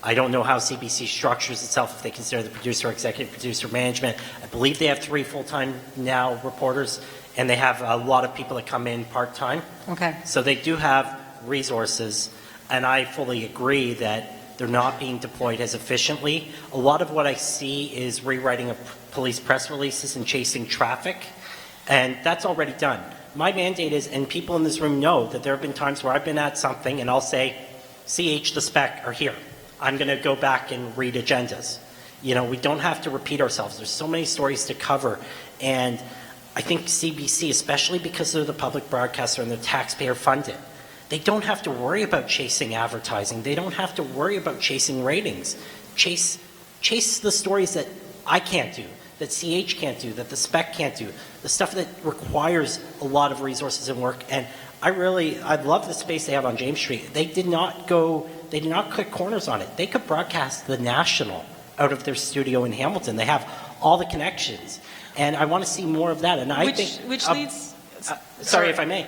I don't know how CBC structures itself, if they consider the producer, executive producer, management. I believe they have 3 full-time now reporters, and they have a lot of people that come in part-time. Okay. So they do have resources, and I fully agree that they're not being deployed as efficiently. A lot of what I see is rewriting of police press releases and chasing traffic, and that's already done. My mandate is, and people in this room know, that there have been times where I've been at something and I'll say, CH, the spec are here. I'm going to go back and read agendas. We don't have to repeat ourselves. There's so many stories to cover. And I think CBC, especially because they're the public broadcaster and they're taxpayer funded, they don't have to worry about chasing advertising. They don't have to worry about chasing ratings. Chase the stories that I can't do, that CH can't do, that the spec can't do, the stuff that requires a lot of resources and work. And I love the space they have on James Street. They did not cut corners on it. They could broadcast the National out of their studio in Hamilton. They have all the connections. And I want to see more of that. And I think... Which leads... sorry if I may.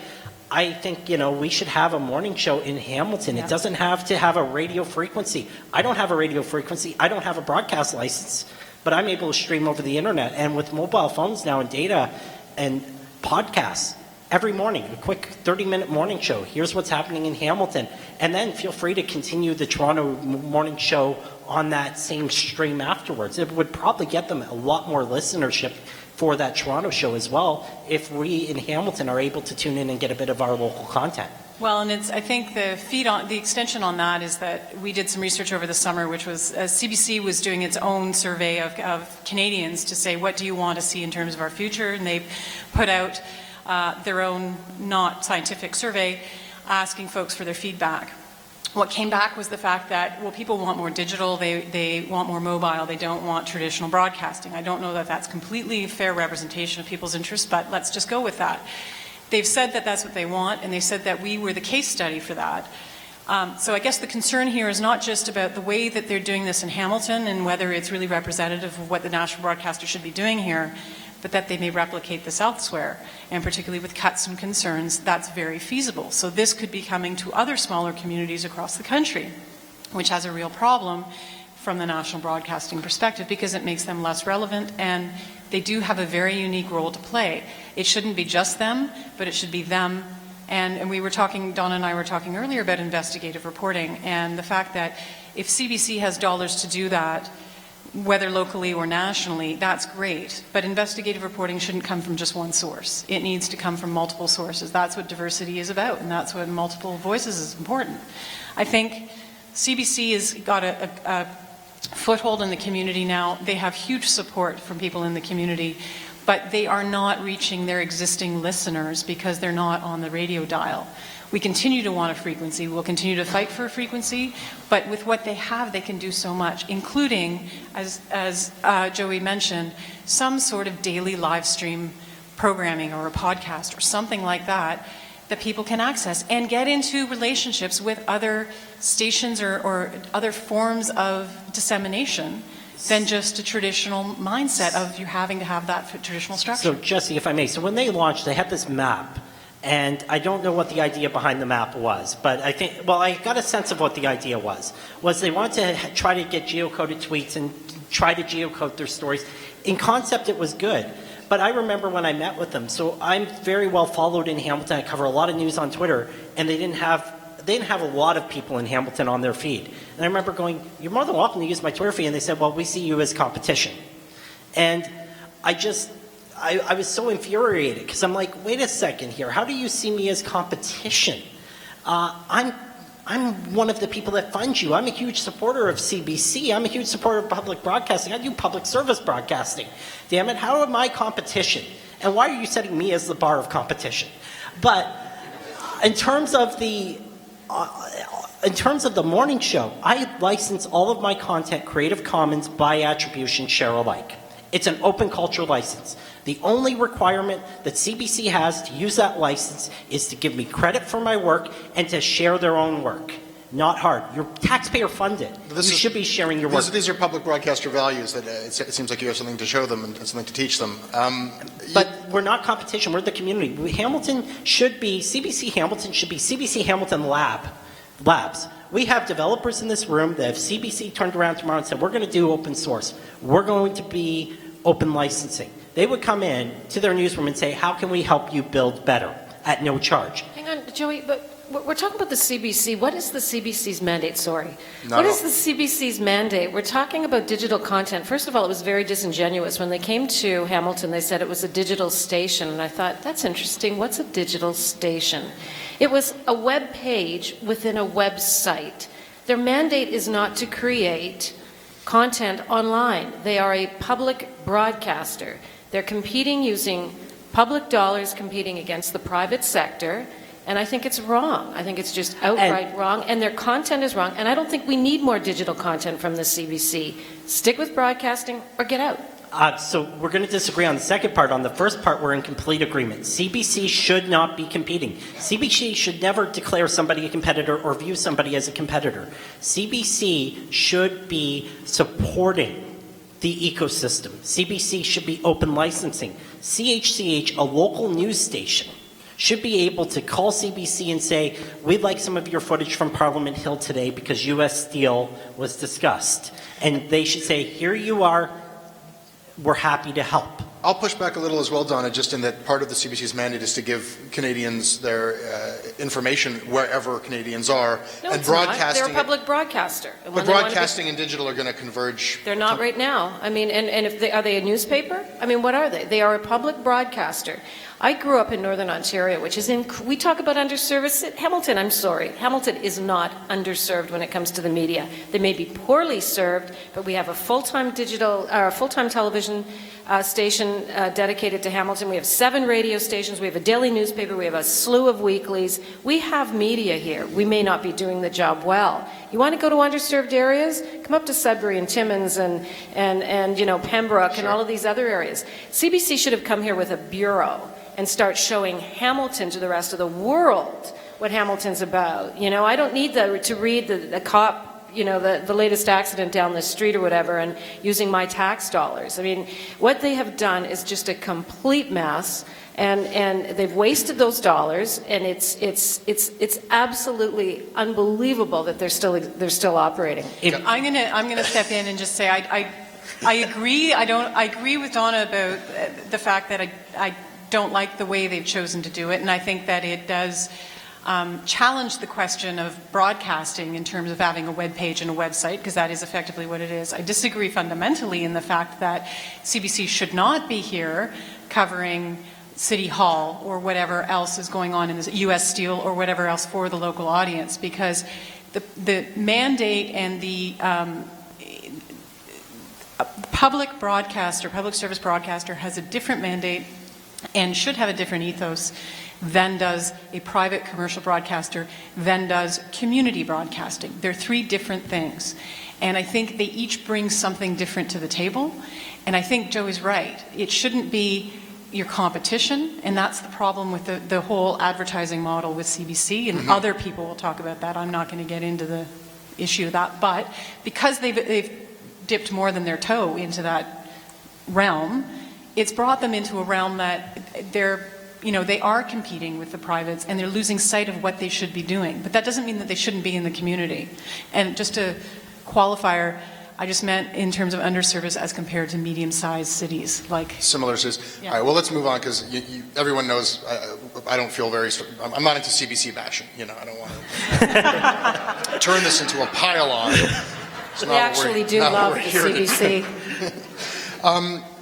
I think, we should have a morning show in Hamilton. Yeah. It doesn't have to have a radio frequency. I don't have a radio frequency. I don't have a broadcast license, but I'm able to stream over the internet. And with mobile phones now and data and podcasts, every morning, a quick 30-minute morning show. Here's what's happening in Hamilton. And then feel free to continue the Toronto morning show on that same stream afterwards. It would probably get them a lot more listenership for that Toronto show as well if we in Hamilton are able to tune in and get a bit of our local content. Well, and I think the extension on that is that we did some research over the summer, which was CBC was doing its own survey of Canadians to say, what do you want to see in terms of our future? And they put out their own not scientific survey asking folks for their feedback. What came back was the fact that, well, people want more digital, they want more mobile, they don't want traditional broadcasting. I don't know that that's completely fair representation of people's interests, but let's just go with that. They've said that that's what they want, and they said that we were the case study for that. So I guess the concern here is not just about the way that they're doing this in Hamilton and whether it's really representative of what the national broadcaster should be doing here, but that they may replicate this elsewhere, and particularly with cuts and concerns, that's very feasible. So this could be coming to other smaller communities across the country, which has a real problem from the national broadcasting perspective because it makes them less relevant, and they do have a very unique role to play. It shouldn't be just them, but it should be them. And we were talking, Donna and I were talking earlier about investigative reporting, and the fact that if CBC has dollars to do that, whether locally or nationally, that's great. But investigative reporting shouldn't come from just one source. It needs to come from multiple sources. That's what diversity is about, and that's what multiple voices is important. I think CBC has got a foothold in the community now. They have huge support from people in the community, but they are not reaching their existing listeners because they're not on the radio dial. We continue to want a frequency. We'll continue to fight for a frequency, but with what they have, they can do so much, including, as Joey mentioned, some sort of daily live stream programming or a podcast or something like that that people can access and get into relationships with other stations or other forms of dissemination than just a traditional mindset of you having to have that traditional structure. So, Jesse, if I may, so when they launched, they had this map. And I don't know what the idea behind the map was, but I think, well, I got a sense of what the idea was they wanted to try to get geocoded tweets and try to geocode their stories. In concept, it was good, but I remember when I met with them, so I'm very well followed in Hamilton. I cover a lot of news on Twitter, and they didn't have a lot of people in Hamilton on their feed. And I remember going, you're more than welcome to use my Twitter feed, and they said, well, we see you as competition. And I was so infuriated because I'm like, wait a second here. How do you see me as competition? I'm one of the people that funds you. I'm a huge supporter of CBC. I'm a huge supporter of public broadcasting. I do public service broadcasting. Damn it, how am I competition? And why are you setting me as the bar of competition? But in terms of the morning show, I license all of my content Creative Commons by attribution, share alike. It's an open culture license. The only requirement that CBC has to use that license is to give me credit for my work and to share their own work. Not hard. You're taxpayer funded. You should be sharing your work. These are public broadcaster values that it seems like you have something to show them and something to teach them. But we're not competition. We're the community. CBC Hamilton should be CBC Hamilton Labs. We have developers in this room that if CBC turned around tomorrow and said, we're going to do open source, we're going to be open licensing, they would come in to their newsroom and say, how can we help you build better at no charge? Hang on, Joey, but we're talking about the CBC. What is the CBC's mandate? Sorry. What is the CBC's mandate? We're talking about digital content. First of all, it was very disingenuous. When they came to Hamilton, they said it was a digital station, and I thought, that's interesting. What's a digital station? It was a web page within a website. Their mandate is not to create content online. They are a public broadcaster. They're competing using public dollars, competing against the private sector, and I think it's wrong. I think it's just outright wrong, and their content is wrong, and I don't think we need more digital content from the CBC. Stick with broadcasting or get out. So we're going to disagree on the second part. On the first part, we're in complete agreement. CBC should not be competing. CBC should never declare somebody a competitor or view somebody as a competitor. CBC should be supporting the ecosystem. CBC should be open licensing. CHCH, a local news station, should be able to call CBC and say, we'd like some of your footage from Parliament Hill today because U.S. Steel was discussed. And they should say, here you are, we're happy to help. I'll push back a little as well, Donna, just in that part of the CBC's mandate is to give Canadians their information wherever Canadians are. No, and it's not. broadcasting. They're a public broadcaster. And But broadcasting and digital are going to converge. They're not right now. I mean, and if are they a newspaper? I mean, what are they? They are a public broadcaster. I grew up in Northern Ontario, which is we talk about underserviced. Hamilton, I'm sorry. Hamilton is not underserved when it comes to the media. They may be poorly served, but we have a full-time television station dedicated to Hamilton. We have 7 radio stations. We have a daily newspaper. We have a slew of weeklies. We have media here. We may not be doing the job well. You want to go to underserved areas? Come up to Sudbury and Timmins and Pembroke and all of these other areas. CBC should have come here with a bureau and start showing Hamilton to the rest of the world what Hamilton's about. You know, I don't need to read the cop, the latest accident down the street or whatever and using my tax dollars. I mean, what they have done is just a complete mess, and they've wasted those dollars, and it's absolutely unbelievable that they're still operating. I'm gonna step in and just say I agree. I agree with Donna about the fact that I don't like the way they've chosen to do it, and I think that it does challenge the question of broadcasting in terms of having a web page and a website, because that is effectively what it is. I disagree fundamentally in the fact that CBC should not be here covering City Hall or whatever else is going on in the U.S. Steel or whatever else for the local audience, because the mandate and the public broadcaster, public service broadcaster has a different mandate and should have a different ethos than does a private commercial broadcaster, than does community broadcasting. They're 3 different things. And I think they each bring something different to the table. And I think Joe is right. It shouldn't be your competition, and that's the problem with the whole advertising model with CBC, and other people will talk about that. I'm not going to get into the issue of that. But because they've dipped more than their toe into that realm, it's brought them into a realm that they are competing with the privates, and they're losing sight of what they should be doing. But that doesn't mean that they shouldn't be in the community. And just a qualifier, I just meant in terms of underserviced as compared to medium-sized cities. Like similar cities. Yeah. All right, well, let's move on, because everyone knows I don't feel I'm not into CBC bashing. I don't want to turn this into a pile-on. They actually do love the CBC.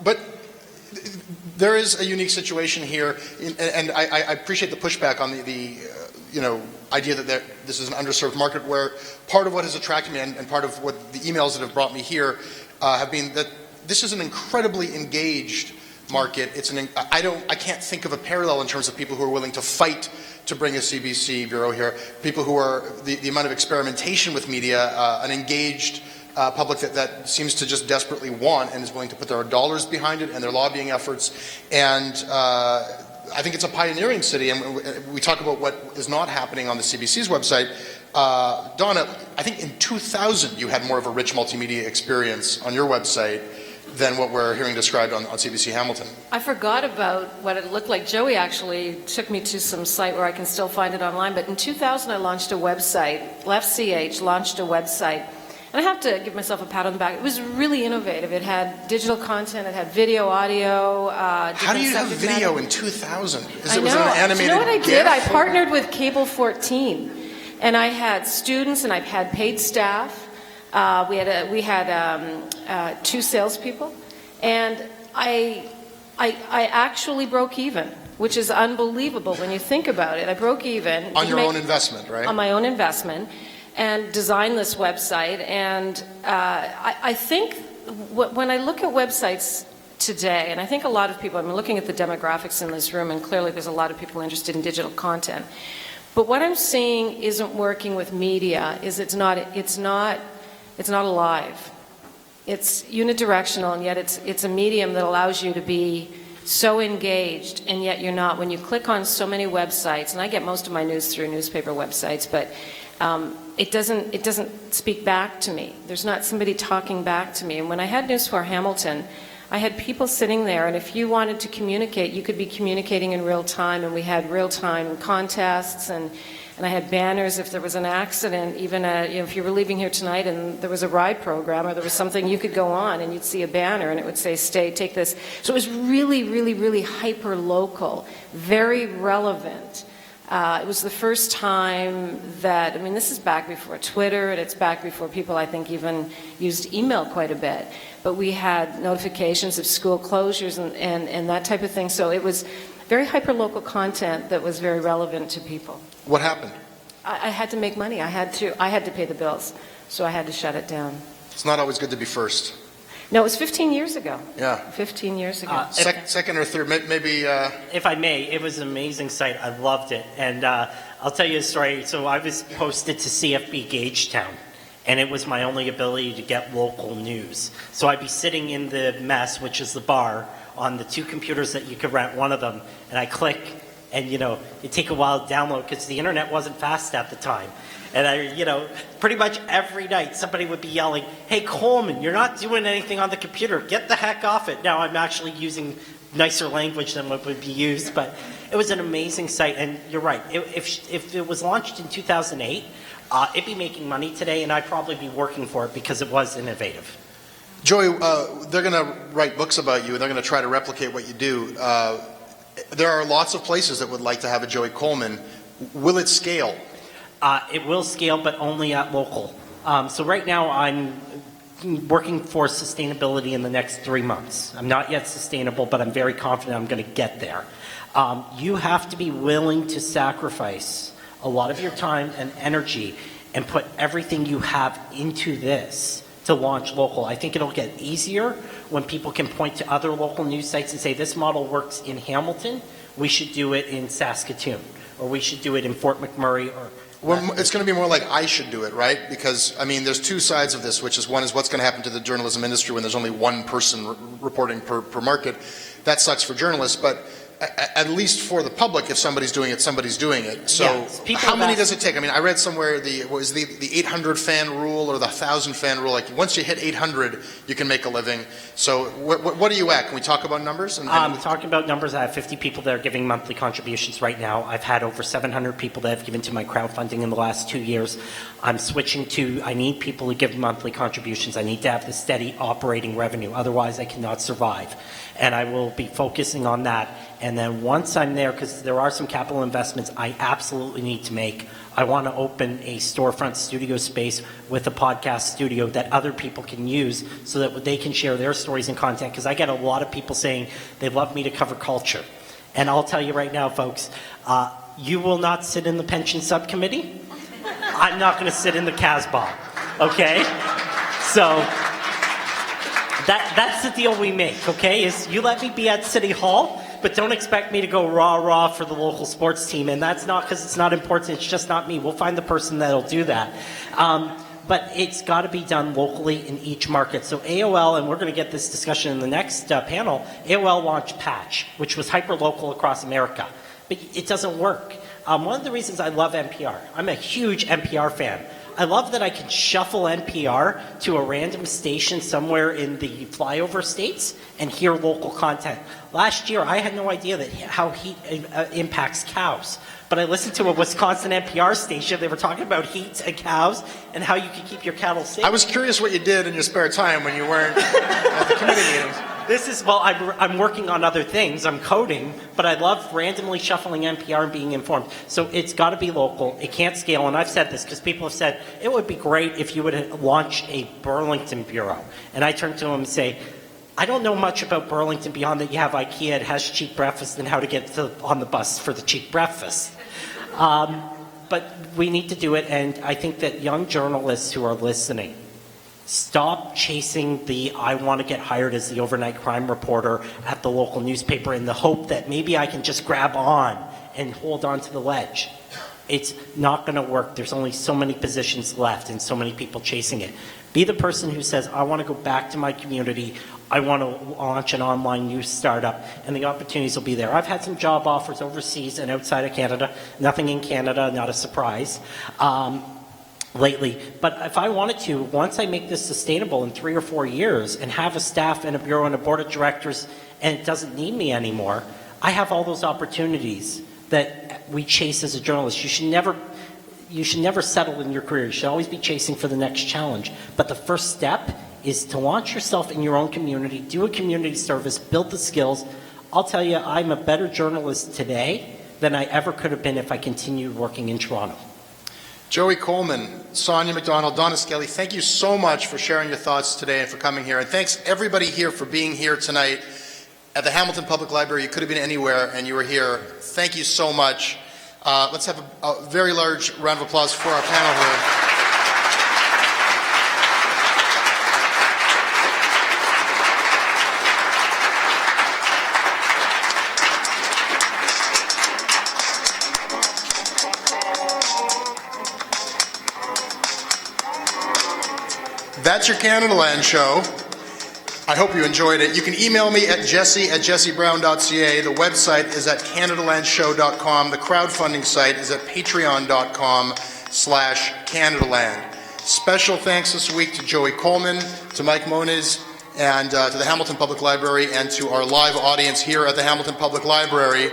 But There is a unique situation here, and I appreciate the pushback on the idea that this is an underserved market, where part of what has attracted me and part of what the emails that have brought me here have been that this is an incredibly engaged market. I can't think of a parallel in terms of people who are willing to fight to bring a CBC bureau here, people who are, the amount of experimentation with media, an engaged public that seems to just desperately want and is willing to put their dollars behind it and their lobbying efforts. And I think it's a pioneering city, and we talk about what is not happening on the CBC's website. Donna, I think in 2000 you had more of a rich multimedia experience on your website than what we're hearing described on CBC Hamilton. I forgot about what it looked like. Joey actually took me to some site where I can still find it online, but in 2000 I launched a website, LeftCH launched a website, and I have to give myself a pat on the back. It was really innovative. It had digital content, it had video, audio. How do you have video in 2000? I know. Was it an animated Do you know what I GIF? did? I partnered with Cable 14, and I had students and I had paid staff. We had 2 salespeople, and I actually broke even, which is unbelievable when you think about it. I broke even on your own investment, right? On my own investment, and designed this website. And I think when I look at websites today, and I think a lot of people, I'm looking at the demographics in this room, and clearly there's a lot of people interested in digital content. But what I'm seeing isn't working with media. It's not alive. It's unidirectional, and yet it's a medium that allows you to be so engaged, and yet you're not. When you click on so many websites, and I get most of my news through newspaper websites, but it doesn't speak back to me. There's not somebody talking back to me. And when I had News for Hamilton, I had people sitting there, and if you wanted to communicate, you could be communicating in real time, and we had real-time contests, and I had banners if there was an accident, even if you were leaving here tonight and there was a ride program or there was something, you could go on and you'd see a banner and it would say, stay, take this. So it was really, really, really hyper-local, very relevant. It was the first time that, this is back before Twitter, and it's back before people, I think, even used email quite a bit. But we had notifications of school closures and that type of thing. So it was very hyper-local content that was very relevant to people. What happened? I had to make money. I had to pay the bills, so I had to shut it down. It's not always good to be first. No, it was 15 years ago. Yeah. 15 years ago. Second or third, maybe... If I may, it was an amazing site. I loved it. And I'll tell you a story. So I was posted to CFB Gagetown, and it was my only ability to get local news. So I'd be sitting in the mess, which is the bar, on the 2 computers that you could rent one of them, and I click, and it'd take a while to download because the internet wasn't fast at the time. And pretty much every night somebody would be yelling, "Hey Coleman, you're not doing anything on the computer. Get the heck off it." Now I'm actually using nicer language than what would be used, but it was an amazing site. And you're right. If it was launched in 2008, it'd be making money today, and I'd probably be working for it because it was innovative. Joey, they're going to write books about you, and they're going to try to replicate what you do. There are lots of places that would like to have a Joey Coleman. Will it scale? It will scale, but only at local. So right now I'm working for sustainability in the next 3 months. I'm not yet sustainable, but I'm very confident I'm going to get there. You have to be willing to sacrifice a lot of your time and energy and put everything you have into this to launch local. I think it'll get easier when people can point to other local news sites and say, this model works in Hamilton, we should do it in Saskatoon, or we should do it in Fort McMurray. Well, it's going to be more like I should do it, right? Because, there's 2 sides of this, which is one is what's going to happen to the journalism industry when there's only one person reporting per market. That sucks for journalists, but at least for the public, if somebody's doing it, somebody's doing it. So yes, how many does it take? I read somewhere the 800 fan rule or the 1,000 fan rule. Like once you hit 800, you can make a living. So what are you at? Can we talk about numbers? Talking about numbers, I have 50 people that are giving monthly contributions right now. I've had over 700 people that have given to my crowdfunding in the last 2 years. I'm switching to, I need people to give monthly contributions. I need to have the steady operating revenue. Otherwise, I cannot survive. And I will be focusing on that. And And then once I'm there, because there are some capital investments I absolutely need to make, I want to open a storefront studio space with a podcast studio that other people can use so that they can share their stories and content, because I get a lot of people saying they love me to cover culture. And I'll tell you right now, folks, you will not sit in the pension subcommittee. I'm not going to sit in the CASBA, okay? So that's the deal we make, okay? Is you let me be at City Hall, but don't expect me to go rah-rah for the local sports team. And that's not because it's not important, it's just not me. We'll find the person that'll do that. But it's got to be done locally in each market. So AOL, and we're going to get this discussion in the next panel, AOL launched Patch, which was hyper-local across America. But it doesn't work. One of the reasons I love NPR, I'm a huge NPR fan. I love that I can shuffle NPR to a random station somewhere in the flyover states and hear local content. Last year, I had no idea that how heat impacts cows. But I listened to a Wisconsin NPR station. They were talking about heat and cows and how you can keep your cattle safe. I was curious what you did in your spare time when you weren't at the committee meetings. This is, well, I'm working on other things. I'm coding, but I love randomly shuffling NPR and being informed. So it's got to be local. It can't scale. And I've said this because people have said, it would be great if you would launch a Burlington bureau. And I turn to them and say, I don't know much about Burlington beyond that you have IKEA, it has cheap breakfast, and how to get on the bus for the cheap breakfast. But we need to do it, and I think that young journalists who are listening, stop chasing the I want to get hired as the overnight crime reporter at the local newspaper in the hope that maybe I can just grab on and hold on to the ledge. It's not going to work. There's only so many positions left and so many people chasing it. Be the person who says, I want to go back to my community. I want to launch an online news startup, and the opportunities will be there. I've had some job offers overseas and outside of Canada. Nothing in Canada, not a surprise. Lately. But if I wanted to, once I make this sustainable in 3 or 4 years and have a staff and a bureau and a board of directors and it doesn't need me anymore, I have all those opportunities that we chase as a journalist. You should never settle in your career. You should always be chasing for the next challenge. But the first step is to launch yourself in your own community, do a community service, build the skills. I'll tell you, I'm a better journalist today than I ever could have been if I continued working in Toronto. Joey Coleman, Sonja MacDonald, Donna Skelly, thank you so much for sharing your thoughts today and for coming here. And thanks everybody here for being here tonight at the Hamilton Public Library. You could have been anywhere and you were here. Thank you so much. Let's have a very large round of applause for our panel here. That's your CanadaLand show. I hope you enjoyed it. You can email me at jesse@jessebrown.ca. The website is at CanadaLandShow.com. The crowdfunding site is at patreon.com/CanadaLand. Special thanks this week to Joey Coleman, to Mike Moniz, and to the Hamilton Public Library, and to our live audience here at the Hamilton Public Library.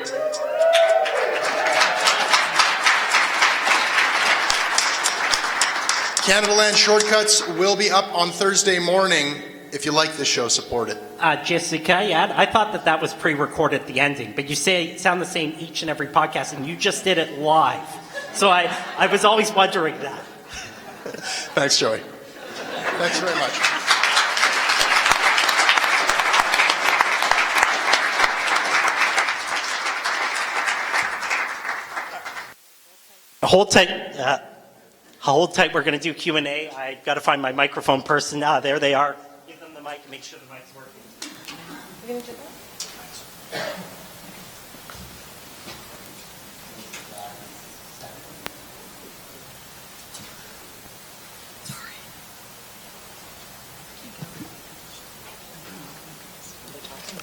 CanadaLand Shortcuts will be up on Thursday morning. If you like this show, support it. Jessica, I thought that was pre-recorded at the ending, but you sound the same each and every podcast, and you just did it live. So I was always wondering that. Thanks, Joey. Thanks very much. Hold tight. We're going to do Q&A. I've got to find my microphone person. There they are. Give them the mic and make sure the mic's working. You gonna do that?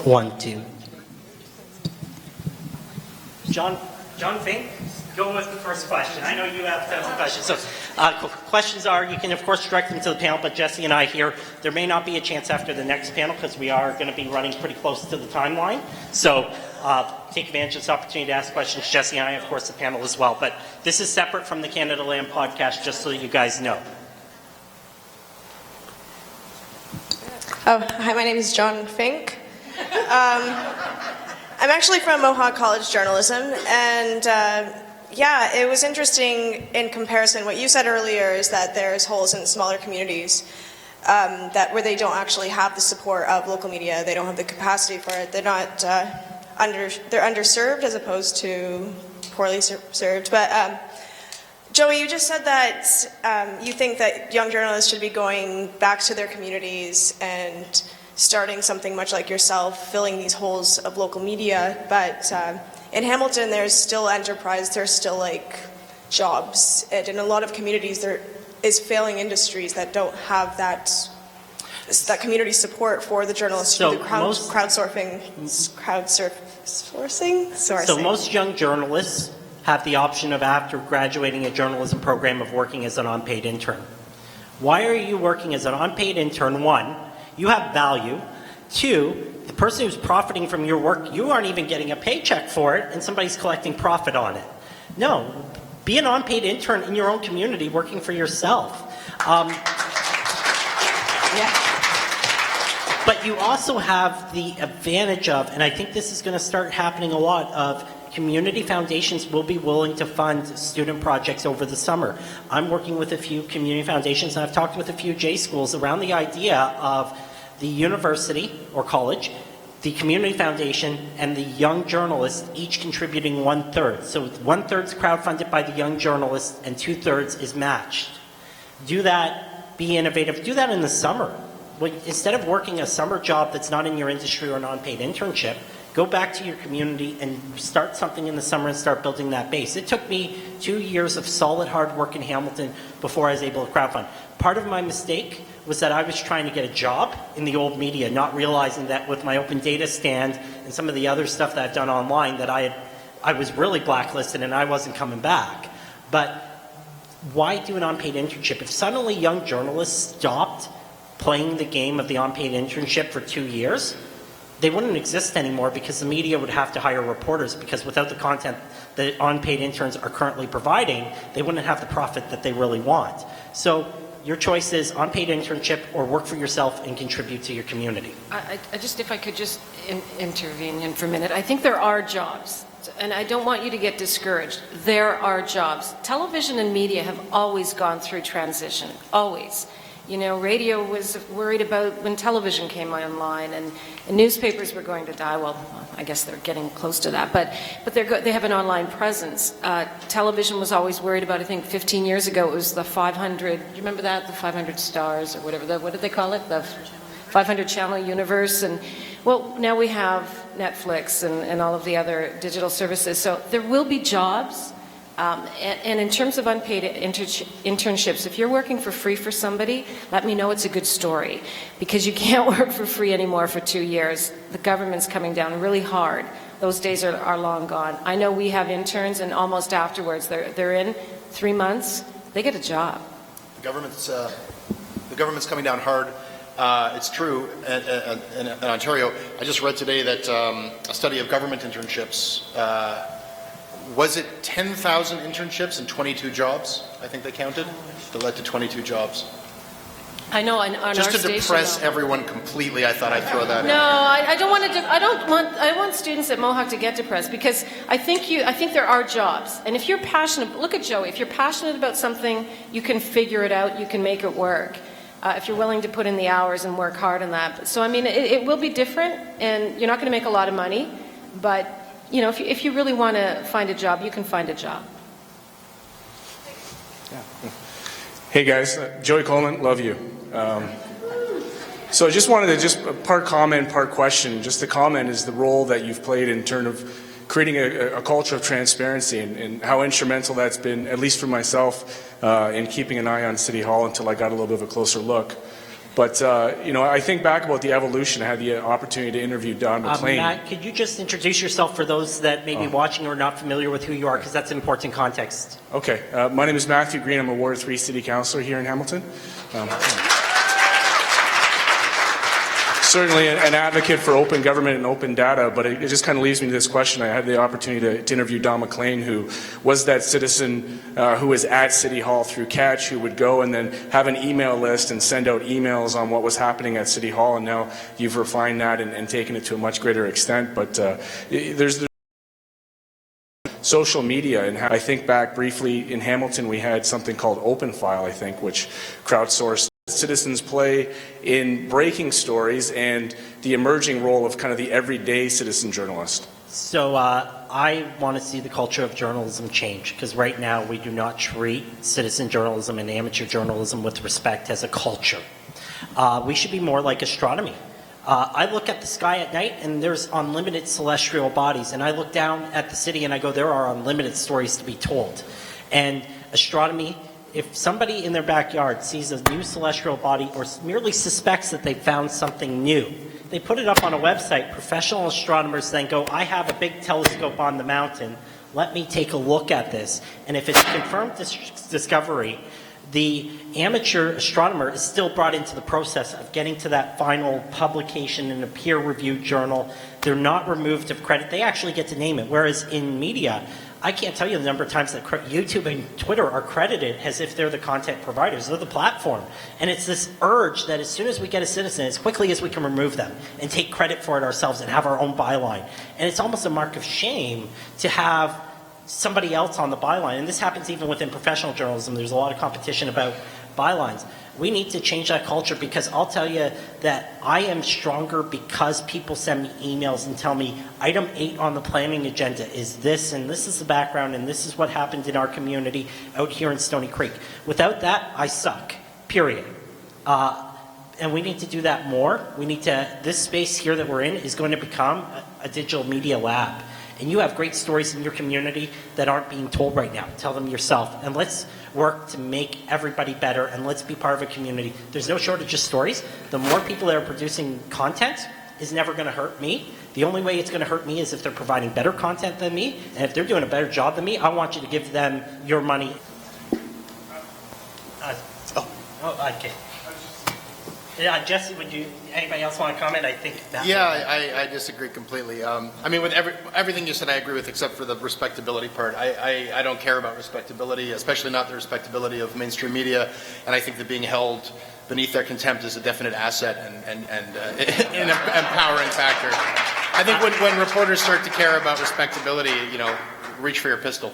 One, two. John Fink, go with the first question. I know you have tons of questions. So questions are, you can of course direct them to the panel, but Jesse and I here, there may not be a chance after the next panel because we are going to be running pretty close to the timeline. So take advantage of this opportunity to ask questions. Jesse and I, of course, the panel as well. But this is separate from the CanadaLand podcast, just so that you guys know. Oh, hi, my name is John Fink. I'm actually from Mohawk College Journalism, and yeah, it was interesting in comparison. What you said earlier is that there's holes in smaller communities where they don't actually have the support of local media. They don't have the capacity for it. They're not they're underserved as opposed to poorly served. But Joey, you just said that you think that young journalists should be going back to their communities and starting something much like yourself, filling these holes of local media. But in Hamilton, there's still enterprise, there's still like jobs. And in a lot of communities, there is failing industries that don't have that community support for the journalists So through the crowdsourcing. Sorry. So most young journalists have the option of, after graduating a journalism program, of working as an unpaid intern. Why are you working as an unpaid intern? One, you have value. Two, the person who's profiting from your work, you aren't even getting a paycheck for it, and somebody's collecting profit on it. No, be an unpaid intern in your own community working for yourself. But you also have the advantage of, and I think this is going to start happening a lot, of community foundations will be willing to fund student projects over the summer. I'm working with a few community foundations, and I've talked with a few J schools around the idea of the university or college, the community foundation, and the young journalists each contributing 1/3. So 1/3 is crowdfunded by the young journalists and 2/3 is matched. Do that, be innovative, do that in the summer. Instead of working a summer job that's not in your industry or an unpaid internship, go back to your community and start something in the summer and start building that base. It took me 2 years of solid hard work in Hamilton before I was able to crowdfund. Part of my mistake was that I was trying to get a job in the old media, not realizing that with my open data stand and some of the other stuff that I've done online that I was really blacklisted and I wasn't coming back. But why do an unpaid internship? If suddenly young journalists stopped playing the game of the unpaid internship for 2 years, they wouldn't exist anymore because the media would have to hire reporters, because without the content that unpaid interns are currently providing, they wouldn't have the profit that they really want. So your choice is unpaid internship or work for yourself and contribute to your community. I just, if I could just intervene in for a minute. I think there are jobs, and I don't want you to get discouraged. There are jobs. Television and media have always gone through transition, always. You know, radio was worried about when television came online, and newspapers were going to die. Well, I guess they're getting close to that, but they have an online presence. Television was always worried about, I think 15 years ago, it was the 500, do you remember that? The 500 stars or whatever, what did they call it? The 500 channel universe. And well, now we have Netflix and all of the other digital services. So there will be jobs. And in terms of unpaid internships, if you're working for free for somebody, let me know it's a good story, because you can't work for free anymore for 2 years. The government's coming down really hard. Those days are long gone. I know we have interns, and almost afterwards, they're in 3 months, they get a job. The government's coming down hard. It's true in Ontario. I just read today that a study of government internships, was it 10,000 internships and 22 jobs, I think they counted, that led to 22 jobs. I know, on our just to station, depress though. Everyone completely, I thought I'd throw that in. No, I don't want to. I want students at Mohawk to get depressed, because I think there are jobs, and if you're passionate, look at Joey. If you're passionate about something, you can figure it out. You can make it work. If you're willing to put in the hours and work hard on that. So I mean, it will be different, and you're not going to make a lot of money, but you know, if you really want to find a job, you can find a job. Yeah. Hey guys, Joey Coleman, love you. So I just wanted to part comment, part question. Just the comment is the role that you've played in terms of creating a culture of transparency, and how instrumental that's been, at least for myself, in keeping an eye on City Hall until I got a little bit of a closer look. But, you know, I think back about the evolution. I had the opportunity to interview Don McLean. Matt, could you just introduce yourself for those that may be watching or are not familiar with who you are, because that's important context. Okay. My name is Mathew Green. I'm a Ward 3 City Councillor here in Hamilton. certainly an advocate for open government and open data, but it just kind of leaves me to this question. I had the opportunity to interview Don McLean, who was that citizen who was at City Hall through Catch, who would go and then have an email list and send out emails on what was happening at City Hall, and now you've refined that and taken it to a much greater extent. But there's social media, and I think back briefly in Hamilton we had something called Open File, I think, which crowdsourced citizens play in breaking stories and the emerging role of kind of the everyday citizen journalist. So I want to see the culture of journalism change, because right now we do not treat citizen journalism and amateur journalism with respect as a culture. We should be more like astronomy. I look at the sky at night and there's unlimited celestial bodies, and I look down at the city and I go, there are unlimited stories to be told. And astronomy, if somebody in their backyard sees a new celestial body or merely suspects that they found something new, they put it up on a website. Professional astronomers then go, I have a big telescope on the mountain, let me take a look at this. And if it's a confirmed discovery, the amateur astronomer is still brought into the process of getting to that final publication in a peer-reviewed journal. They're not removed of credit. They actually get to name it. Whereas in media, I can't tell you the number of times that YouTube and Twitter are credited as if they're the content providers. They're the platform. And it's this urge that as soon as we get a citizen, as quickly as we can remove them and take credit for it ourselves and have our own byline. And it's almost a mark of shame to have somebody else on the byline. And this happens even within professional journalism. There's a lot of competition about bylines. We need to change that culture, because I'll tell you that I am stronger because people send me emails and tell me item 8 on the planning agenda is this, and this is the background, and this is what happened in our community out here in Stony Creek. Without that, I suck, period. And we need to do that more. We need to, this space here that we're in is going to become a digital media lab. And you have great stories in your community that aren't being told right now. Tell them yourself. And let's work to make everybody better, and let's be part of a community. There's no shortage of stories. The more people that are producing content is never going to hurt me. The only way it's going to hurt me is if they're providing better content than me. And if they're doing a better job than me, I want you to give them your money. Okay. Yeah, Jesse, would you, anybody else want to comment? I think that. Yeah, I disagree completely. I mean, with everything you said, I agree with, except for the respectability part. I don't care about respectability, especially not the respectability of mainstream media, and I think that being held beneath their contempt is a definite asset and an empowering factor. I think when reporters start to care about respectability, you know, reach for your pistol.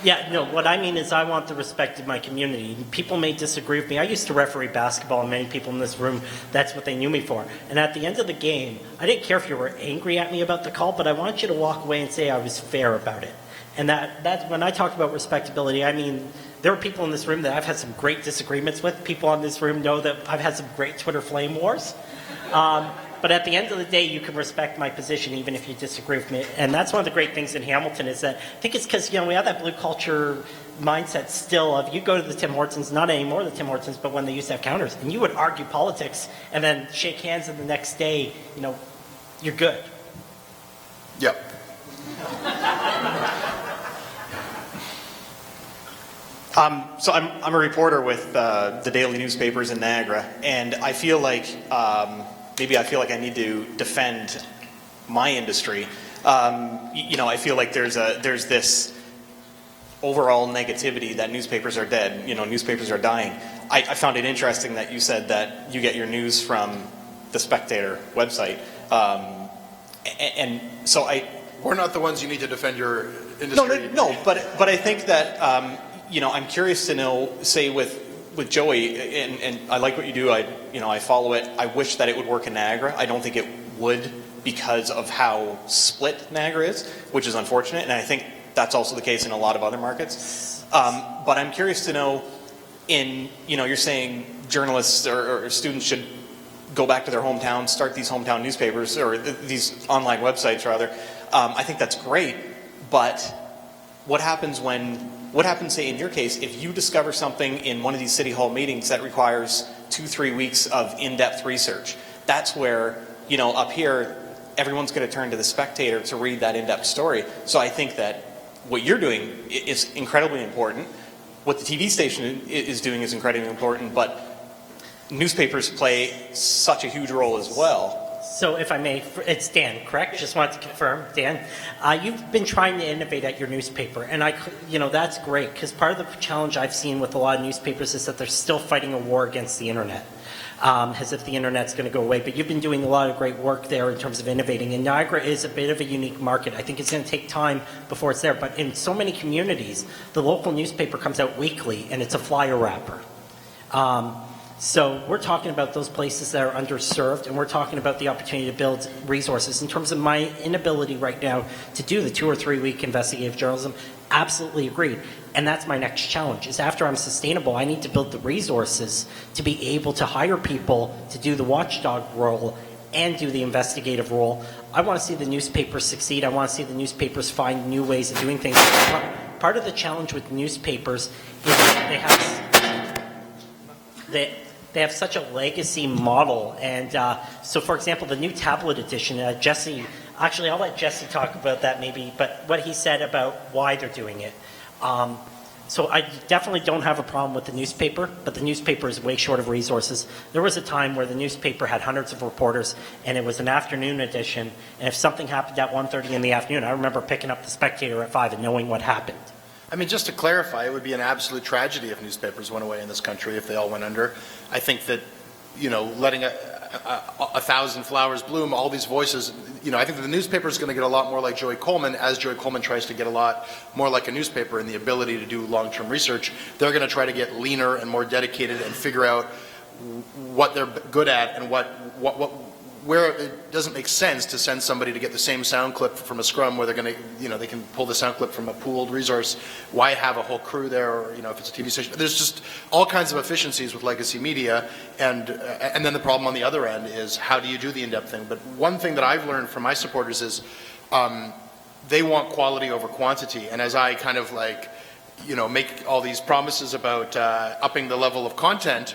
Yeah, no, what I mean is I want the respect of my community. People may disagree with me. I used to referee basketball, and many people in this room, that's what they knew me for. And at the end of the game, I didn't care if you were angry at me about the call, but I want you to walk away and say I was fair about it. And that's when I talk about respectability, I mean, there are people in this room that I've had some great disagreements with. People in this room know that I've had some great Twitter flame wars. But at the end of the day, you can respect my position even if you disagree with me. And that's one of the great things in Hamilton is that I think it's because, you know, we have that blue culture mindset still of you go to the Tim Hortons, not anymore the Tim Hortons, but when they used to have counters, and you would argue politics and then shake hands, and the next day, you know, you're good. Yep. So I'm a reporter with the daily newspapers in Niagara, and I feel like maybe I feel like I need to defend my industry. You know, I feel like there's this overall negativity that newspapers are dead. You know, newspapers are dying. I found it interesting that you said that you get your news from the Spectator website, and so We're not the ones you need to defend your industry. No, but I think that you know, I'm curious to know, say with Joey, and I like what you do. I follow it. I wish that it would work in Niagara. I don't think it would because of how split Niagara is, which is unfortunate, and I think that's also the case in a lot of other markets. But I'm curious to know, you're saying journalists or students should go back to their hometown, start these hometown newspapers, or these online websites rather. I think that's great, but what happens, say in your case, if you discover something in one of these city hall meetings that requires 2-3 weeks of in-depth research? That's where, you know, up here, everyone's going to turn to the Spectator to read that in-depth story. So I think that what you're doing is incredibly important. What the TV station is doing is incredibly important, but newspapers play such a huge role as well. So if I may, it's Dan, correct? Just wanted to confirm, Dan. You've been trying to innovate at your newspaper, and that's great, because part of the challenge I've seen with a lot of newspapers is that they're still fighting a war against the internet, as if the internet's going to go away. But you've been doing a lot of great work there in terms of innovating, and Niagara is a bit of a unique market. I think it's going to take time before it's there, but in so many communities, the local newspaper comes out weekly, and it's a flyer wrapper. So we're talking about those places that are underserved, and we're talking about the opportunity to build resources. In terms of my inability right now to do the 2 or 3 week investigative journalism, absolutely agreed. And that's my next challenge, is after I'm sustainable, I need to build the resources to be able to hire people to do the watchdog role and do the investigative role. I want to see the newspapers succeed. I want to see the newspapers find new ways of doing things. Part of the challenge with newspapers is that they have such a legacy model. And so, for example, the new tablet edition, Jesse, actually, I'll let Jesse talk about that maybe, but what he said about why they're doing it. So I definitely don't have a problem with the newspaper, but the newspaper is way short of resources. There was a time where the newspaper had hundreds of reporters, and it was an afternoon edition, and if something happened at 1:30 in the afternoon, I remember picking up the Spectator at 5 and knowing what happened. I mean, just to clarify, it would be an absolute tragedy if newspapers went away in this country, if they all went under. I think that, letting a thousand flowers bloom, all these voices, I think that the newspaper is going to get a lot more like Joey Coleman, as Joey Coleman tries to get a lot more like a newspaper in the ability to do long-term research. They're going to try to get leaner and more dedicated and figure out what they're good at and where it doesn't make sense to send somebody to get the same sound clip from a scrum where they're going to, they can pull the sound clip from a pooled resource. Why have a whole crew there, or, if it's a TV station? There's just all kinds of efficiencies with legacy media, and then the problem on the other end is how do you do the in-depth thing? But one thing that I've learned from my supporters is they want quality over quantity, and as I kind of make all these promises about upping the level of content,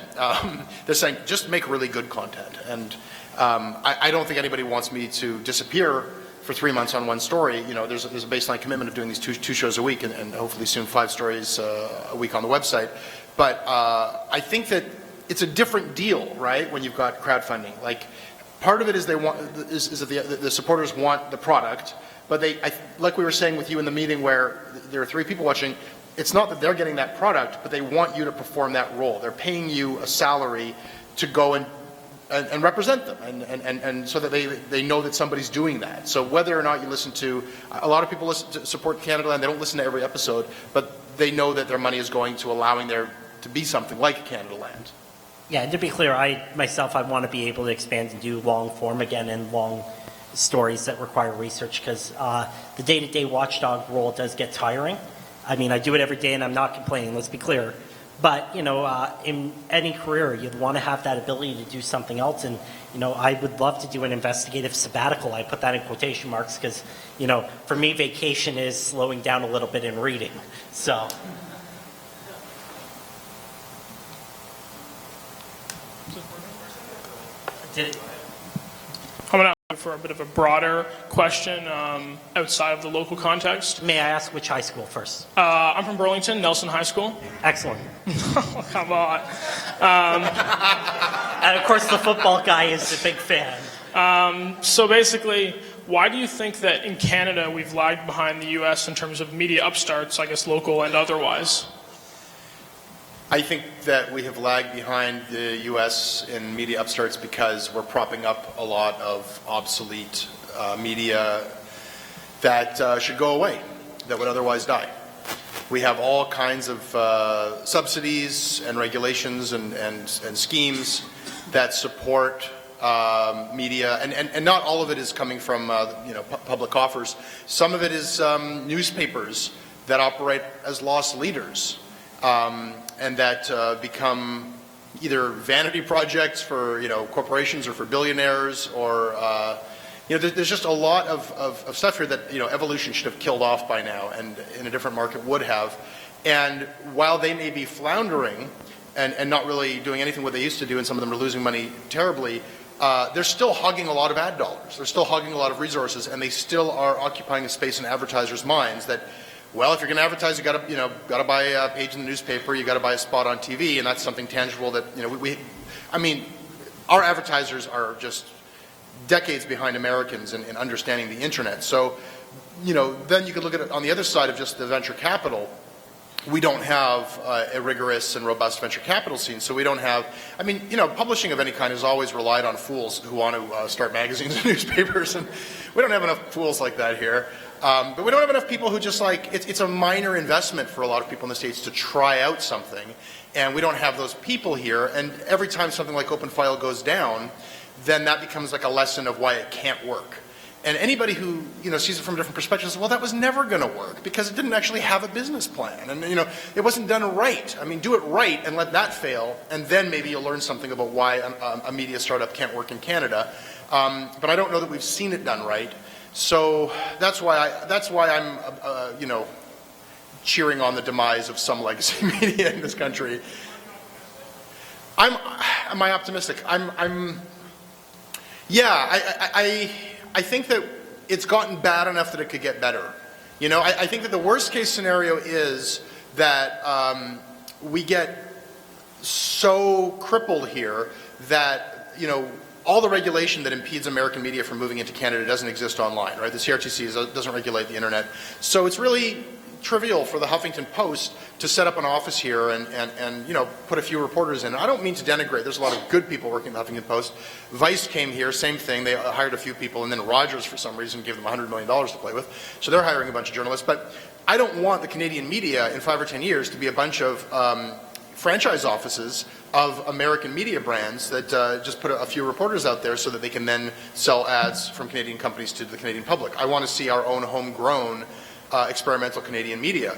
they're saying just make really good content. And I don't think anybody wants me to disappear for 3 months on one story. There's a baseline commitment of doing these two shows a week, and hopefully soon 5 stories a week on the website. But I think that it's a different deal, right? When you've got crowdfunding, part of it is is that the supporters want the product, but like we were saying with you in the meeting where there are 3 people watching. It's not that they're getting that product, but they want you to perform that role. They're paying you a salary to go and represent them, and so that they know that somebody's doing that. So whether or not you listen to, a lot of people support CANADALAND, they don't listen to every episode, but they know that their money is going to allowing there to be something like CANADALAND. Yeah, and to be clear, I want to be able to expand and do long form again and long stories that require research, because the day-to-day watchdog role does get tiring. I mean, I do it every day and I'm not complaining, let's be clear. But, in any career, you'd want to have that ability to do something else. And, I would love to do an investigative sabbatical. I put that in quotation marks because, for me, vacation is slowing down a little bit in reading. So. I'm going to ask for a bit of a broader question outside of the local context. May I ask which high school first? I'm from Burlington, Nelson High School. Excellent. Come on. And of course the football guy is a big fan. So basically, why do you think that in Canada we've lagged behind the U.S. in terms of media upstarts, I guess local and otherwise? I think that we have lagged behind the U.S. in media upstarts because we're propping up a lot of obsolete media that should go away, that would otherwise die. We have all kinds of subsidies and regulations and schemes that support media, and not all of it is coming from public offers. Some of it is newspapers that operate as lost leaders. And that become either vanity projects for corporations or for billionaires, or there's just a lot of stuff here that evolution should have killed off by now, and in a different market would have. And while they may be floundering and not really doing anything what they used to do, and some of them are losing money terribly, they're still hogging a lot of ad dollars. They're still hogging a lot of resources, and they still are occupying a space in advertisers' minds that, well, if you're going to advertise, you got to buy a page in the newspaper, you got to buy a spot on TV, and that's something tangible that I mean, our advertisers are just decades behind Americans in understanding the internet. So, you know, then you could look at it on the other side of just the venture capital. We don't have a rigorous and robust venture capital scene, so we don't have, I mean, you know, publishing of any kind has always relied on fools who want to start magazines and newspapers, and we don't have enough fools like that here. But we don't have enough people who just like, it's a minor investment for a lot of people in the States to try out something, and we don't have those people here, and every time something like Open File goes down, then that becomes like a lesson of why it can't work. And anybody who, you know, sees it from a different perspective says, well, that was never going to work because it didn't actually have a business plan. And, you know, it wasn't done right. I mean, do it right and let that fail, and then maybe you'll learn something about why a media startup can't work in Canada. But I don't know that we've seen it done right. So that's why I'm, you know, cheering on the demise of some legacy media in this country. Am I optimistic? Yeah, I think that it's gotten bad enough that it could get better. You know, I think that the worst case scenario is that we get so crippled here that, you know, all the regulation that impedes American media from moving into Canada doesn't exist online, right? The CRTC doesn't regulate the internet. So it's really trivial for the Huffington Post to set up an office here and you know, put a few reporters in. I don't mean to denigrate. There's a lot of good people working at the Huffington Post. Vice came here, same thing. They hired a few people, and then Rogers, for some reason, gave them $100 million to play with. So they're hiring a bunch of journalists. But I don't want the Canadian media in 5 or 10 years to be a bunch of franchise offices of American media brands that just put a few reporters out there so that they can then sell ads from Canadian companies to the Canadian public. I want to see our own homegrown experimental Canadian media.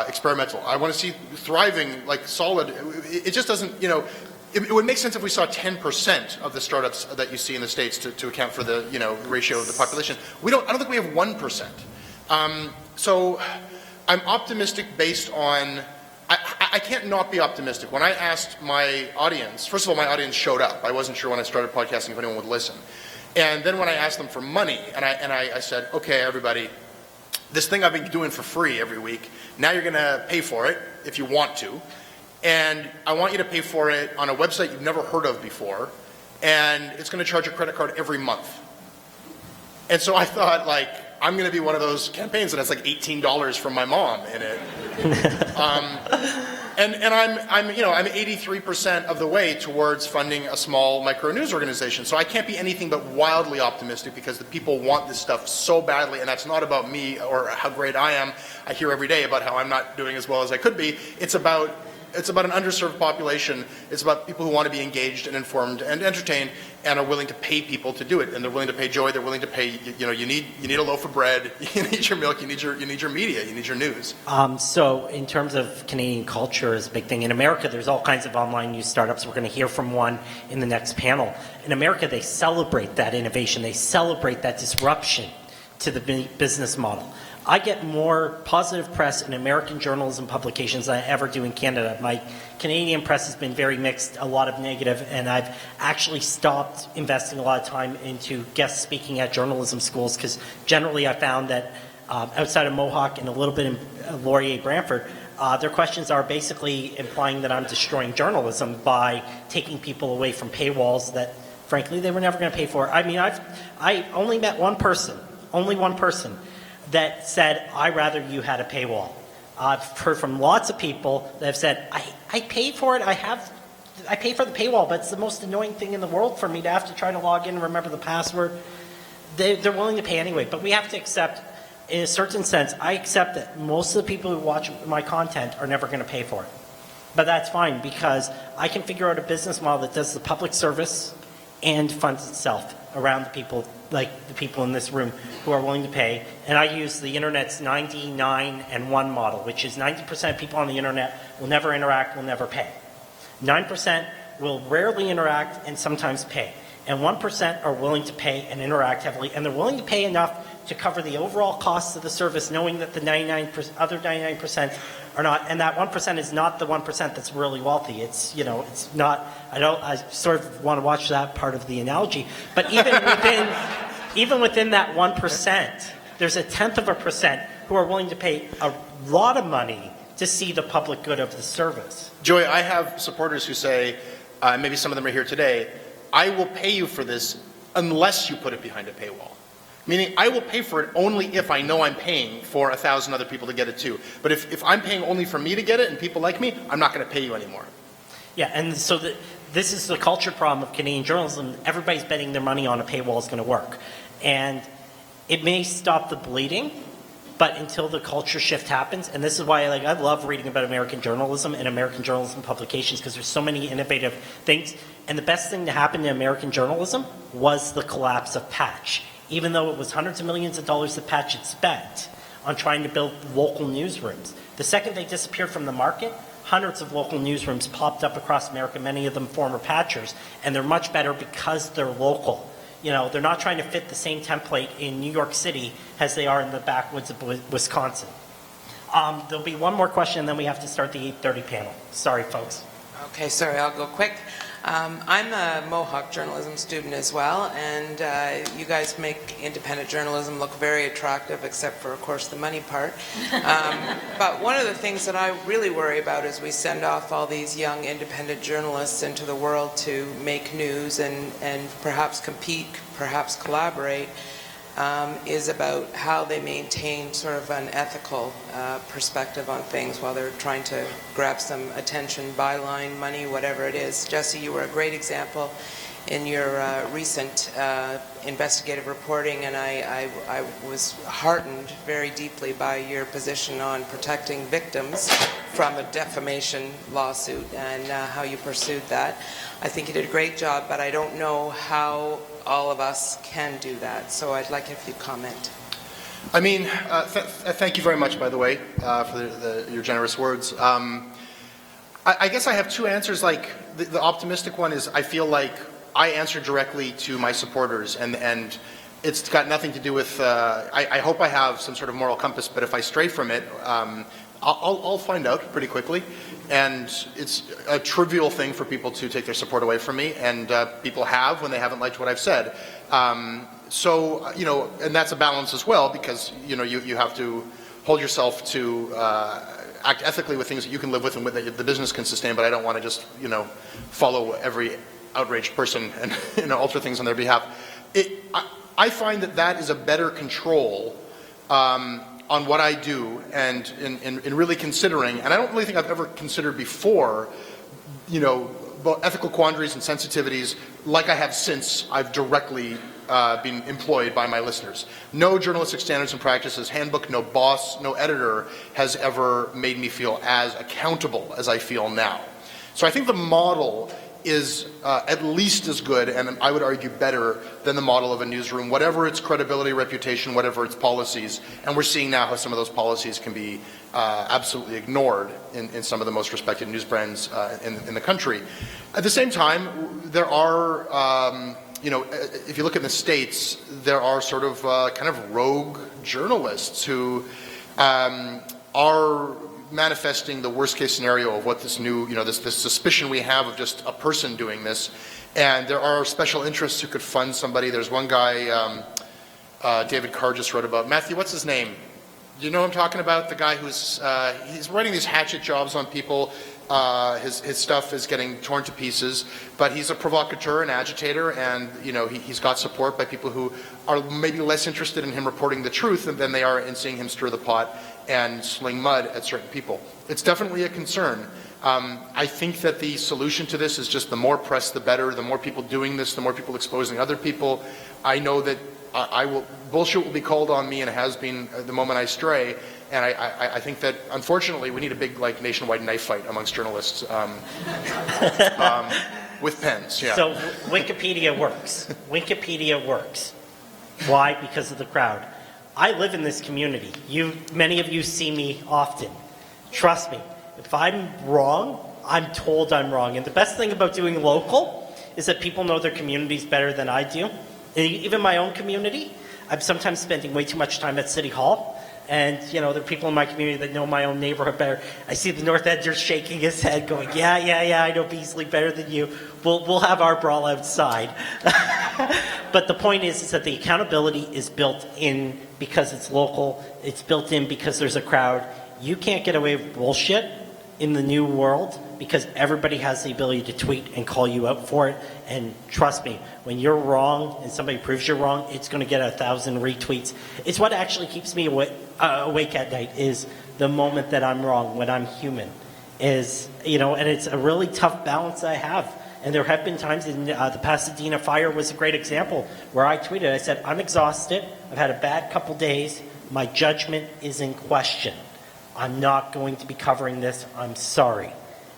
Experimental. I want to see thriving, like solid. It just doesn't, you know, it would make sense if we saw 10% of the startups that you see in the States to account for the, you know, ratio of the population. I don't think we have 1%. So I'm optimistic based on, I can't not be optimistic. When I asked my audience, first of all, my audience showed up. I wasn't sure when I started podcasting if anyone would listen. And then when I asked them for money, and I said, okay, everybody, this thing I've been doing for free every week, now you're going to pay for it if you want to. And I want you to pay for it on a website you've never heard of before. And it's going to charge your credit card every month. And so I thought, like, I'm going to be one of those campaigns that has like $18 from my mom in it. And I'm 83% of the way towards funding a small micro news organization. So I can't be anything but wildly optimistic because the people want this stuff so badly, and that's not about me or how great I am. I hear every day about how I'm not doing as well as I could be. It's about an underserved population. It's about people who want to be engaged and informed and entertained and are willing to pay people to do it. And they're willing to pay Joy. They're willing to pay, you know, you need a loaf of bread. You need your milk. You need your media. You need your news. So in terms of Canadian culture is a big thing. In America, there's all kinds of online news startups. We're going to hear from one in the next panel. In America, they celebrate that innovation. They celebrate that disruption to the business model. I get more positive press in American journalism publications than I ever do in Canada. My Canadian press has been very mixed, a lot of negative, and I've actually stopped investing a lot of time into guest speaking at journalism schools because generally I found that outside of Mohawk and a little bit in Laurier Brantford, their questions are basically implying that I'm destroying journalism by taking people away from paywalls that, frankly, they were never going to pay for. I mean, I only met one person that said, I'd rather you had a paywall. I've heard from lots of people that have said, I pay for it, I pay for the paywall, but it's the most annoying thing in the world for me to have to try to log in and remember the password. They're willing to pay anyway, but we have to accept, in a certain sense, I accept that most of the people who watch my content are never going to pay for it. But that's fine because I can figure out a business model that does the public service and funds itself around the people, like the people in this room who are willing to pay. And I use the internet's 99 and 1 model, which is 90% of people on the internet will never interact, will never pay. 9% will rarely interact and sometimes pay. And 1% are willing to pay and interact heavily, and they're willing to pay enough to cover the overall costs of the service, knowing that the other 99% are not, and that 1% is not the 1% that's really wealthy. It's, you know, it's not, I sort of want to watch that part of the analogy, but even within that 1%, there's 0.1% who are willing to pay a lot of money to see the public good of the service. Joy, I have supporters who say, maybe some of them are here today, I will pay you for this unless you put it behind a paywall. Meaning, I will pay for it only if I know I'm paying for 1,000 other people to get it too. But if I'm paying only for me to get it and people like me, I'm not going to pay you anymore. Yeah, and so this is the culture problem of Canadian journalism. Everybody's betting their money on a paywall is going to work. And it may stop the bleeding, but until the culture shift happens, and this is why I love reading about American journalism and American journalism publications, because there's so many innovative things. And the best thing to happen to American journalism was the collapse of Patch. Even though it was hundreds of millions of dollars that Patch had spent on trying to build local newsrooms. The second they disappeared from the market, hundreds of local newsrooms popped up across America, many of them former Patchers, and they're much better because they're local. You know, they're not trying to fit the same template in New York City as they are in the backwoods of Wisconsin. There'll be one more question, and then we have to start the 8:30 panel. Sorry, folks. Okay, sorry, I'll go quick. I'm a Mohawk journalism student as well, and you guys make independent journalism look very attractive, except for, of course, the money part. But one of the things that I really worry about is we send off all these young independent journalists into the world to make news and perhaps compete, perhaps collaborate, is about how they maintain sort of an ethical perspective on things while they're trying to grab some attention, byline, money, whatever it is. Jesse, you were a great example in your recent investigative reporting, and I was heartened very deeply by your position on protecting victims from a defamation lawsuit and how you pursued that. I think you did a great job, but I don't know how all of us can do that. So I'd like if you comment. I mean, thank you very much, by the way, for your generous words. I guess I have two answers. Like the optimistic one is I feel like I answer directly to my supporters, and it's got nothing to do with. I hope I have some sort of moral compass, but if I stray from it, I'll find out pretty quickly. And it's a trivial thing for people to take their support away from me, and people have when they haven't liked what I've said. So, you know, and that's a balance as well, because, you know, you have to hold yourself to act ethically with things that you can live with and that the business can sustain, but I don't want to just, you know, follow every outraged person and, you know, alter things on their behalf. I find that is a better control on what I do, and in really considering, and I don't really think I've ever considered before, you know, both ethical quandaries and sensitivities like I have since I've directly been employed by my listeners. No journalistic standards and practices handbook, no boss, no editor has ever made me feel as accountable as I feel now. So I think the model is at least as good, and I would argue better, than the model of a newsroom, whatever its credibility, reputation, whatever its policies. And we're seeing now how some of those policies can be absolutely ignored in some of the most respected news brands in the country. At the same time, there are, you know, if you look in the States, there are sort of kind of rogue journalists who are manifesting the worst case scenario of what this new, you know, this suspicion we have of just a person doing this. And there are special interests who could fund somebody. There's one guy, David Carr just wrote about. Mathew, what's his name? Do you know what I'm talking about? The guy who's, he's writing these hatchet jobs on people. His stuff is getting torn to pieces, but he's a provocateur, an agitator, and, you know, he's got support by people who are maybe less interested in him reporting the truth than they are in seeing him stir the pot and sling mud at certain people. It's definitely a concern. I think that the solution to this is just the more press, the better. The more people doing this, the more people exposing other people. I know that bullshit will be called on me, and it has been the moment I stray. And I think that, unfortunately, we need a big, like, nationwide knife fight amongst journalists with pens. Yeah. So Wikipedia works. Wikipedia works. Why? Because of the crowd. I live in this community. Many of you see me often. Trust me, if I'm wrong, I'm told I'm wrong. And the best thing about doing local is that people know their communities better than I do. And even my own community, I'm sometimes spending way too much time at City Hall. And, you know, there are people in my community that know my own neighborhood better. I see the North Ender shaking his head going, yeah, I know Beasley better than you. We'll have our brawl outside. But the point is that the accountability is built in because it's local. It's built in because there's a crowd. You can't get away with bullshit in the new world because everybody has the ability to tweet and call you out for it. And trust me, when you're wrong and somebody proves you're wrong, it's going to get 1,000 retweets. It's what actually keeps me awake at night is the moment that I'm wrong, when I'm human. Is, you know, and it's a really tough balance I have. And there have been times in the Pasadena fire was a great example where I tweeted, I said, I'm exhausted, I've had a bad couple days, my judgment is in question. I'm not going to be covering this, I'm sorry.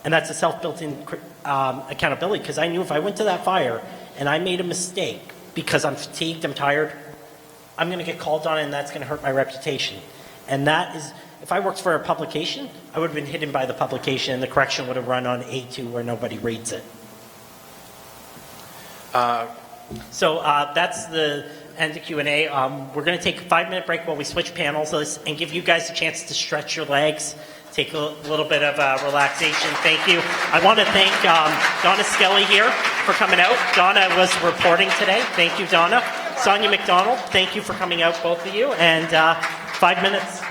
And that's a self-built-in accountability, because I knew if I went to that fire and I made a mistake because I'm fatigued, I'm tired, I'm going to get called on it and that's going to hurt my reputation. And that is, if I worked for a publication, I would have been hidden by the publication and the correction would have run on A2 where nobody reads it. So that's the end of Q&A. We're going to take a 5-minute break while we switch panels and give you guys a chance to stretch your legs, take a little bit of relaxation. Thank you. I want to thank Donna Skelly here for coming out. Donna was reporting today. Thank you, Donna. Sonja MacDonald, thank you for coming out, both of you. And 5 minutes.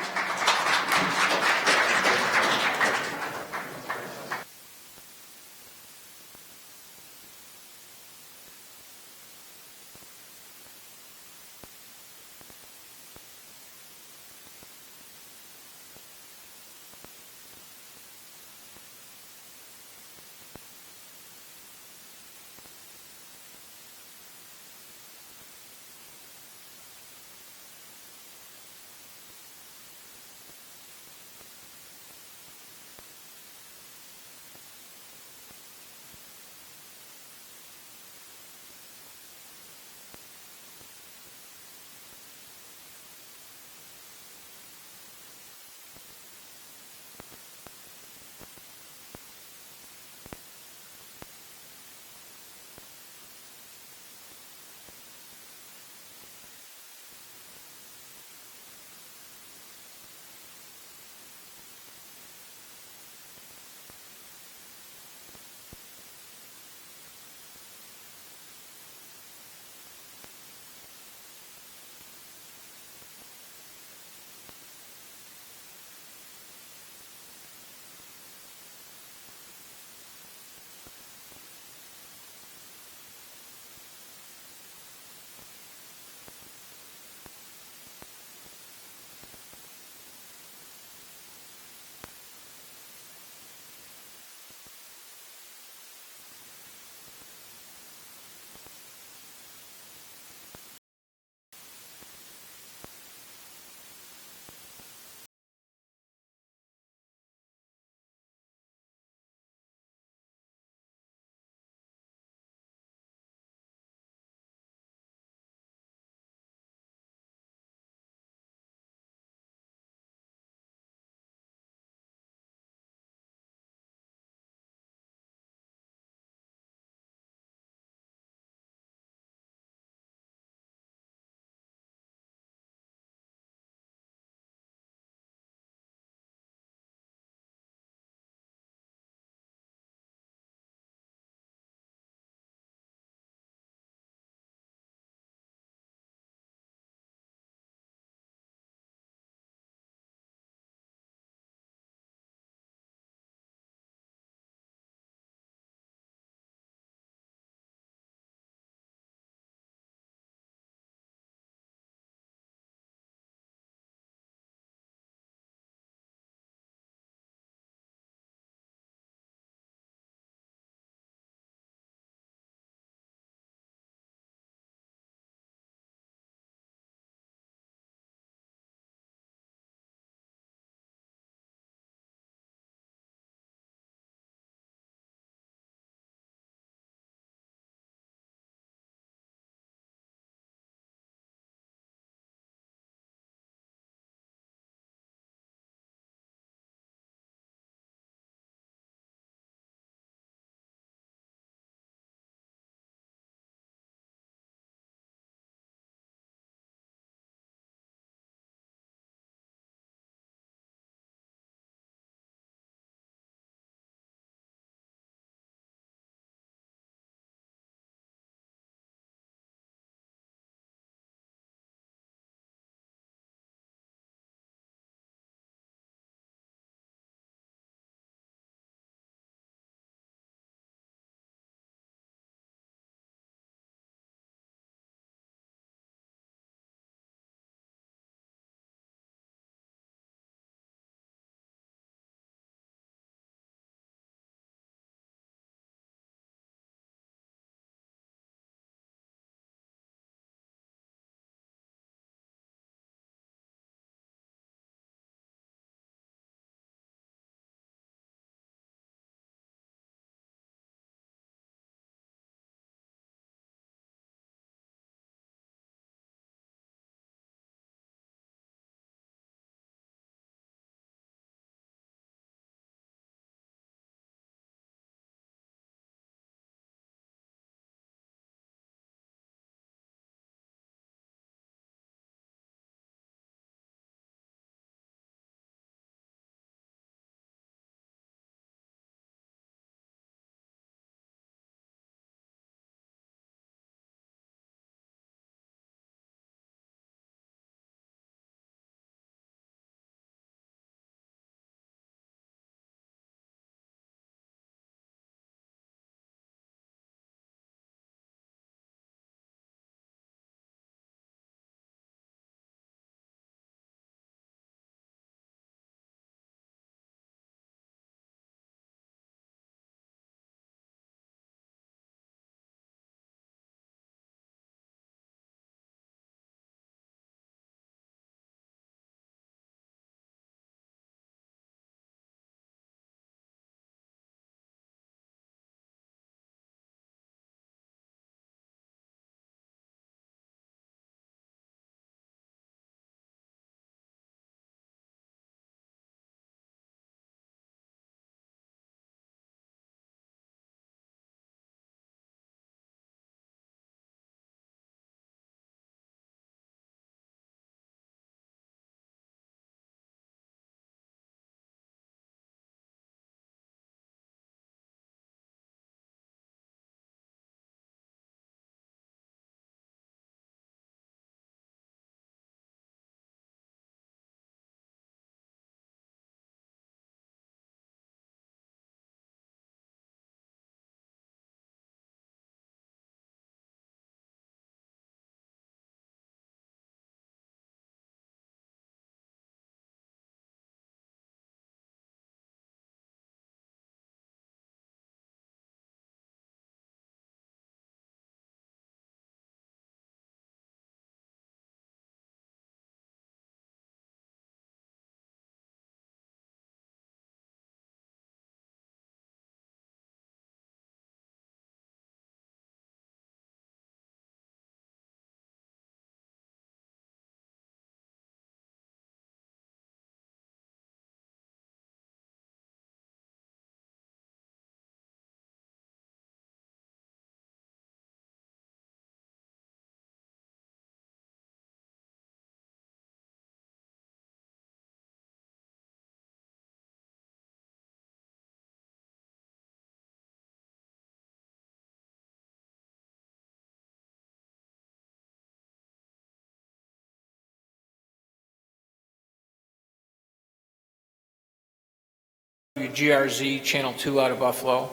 GRZ Channel 2 out of Buffalo.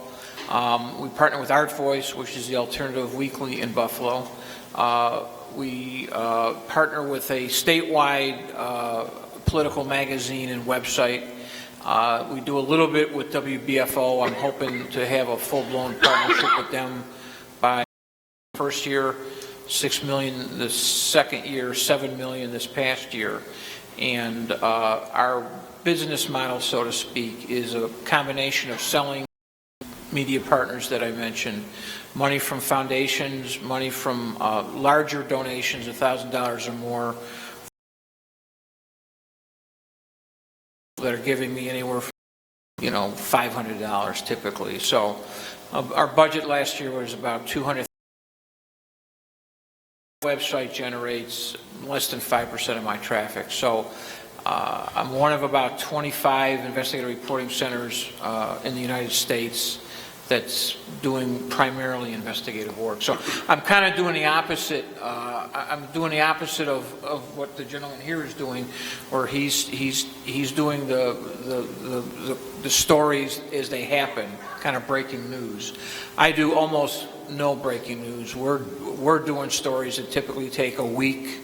We partner with Art Voice, which is the alternative weekly in Buffalo. We partner with a statewide political magazine and website. We do a little bit with WBFO. I'm hoping to have a full-blown partnership with them by the first year, $6 million, the second year, $7 million this past year. And our business model, so to speak, is a combination of selling media partners that I mentioned, money from foundations, money from larger donations, $1,000 or more, that are giving me anywhere from, $500 typically. So our budget last year was about $200,000. Website generates less than 5% of my traffic. So I'm one of about 25 investigative reporting centers in the United States that's doing primarily investigative work. So I'm kind of doing the opposite. I'm doing the opposite of what the gentleman here is doing, where he's doing the stories as they happen, kind of breaking news. I do almost no breaking news. We're doing stories that typically take a week.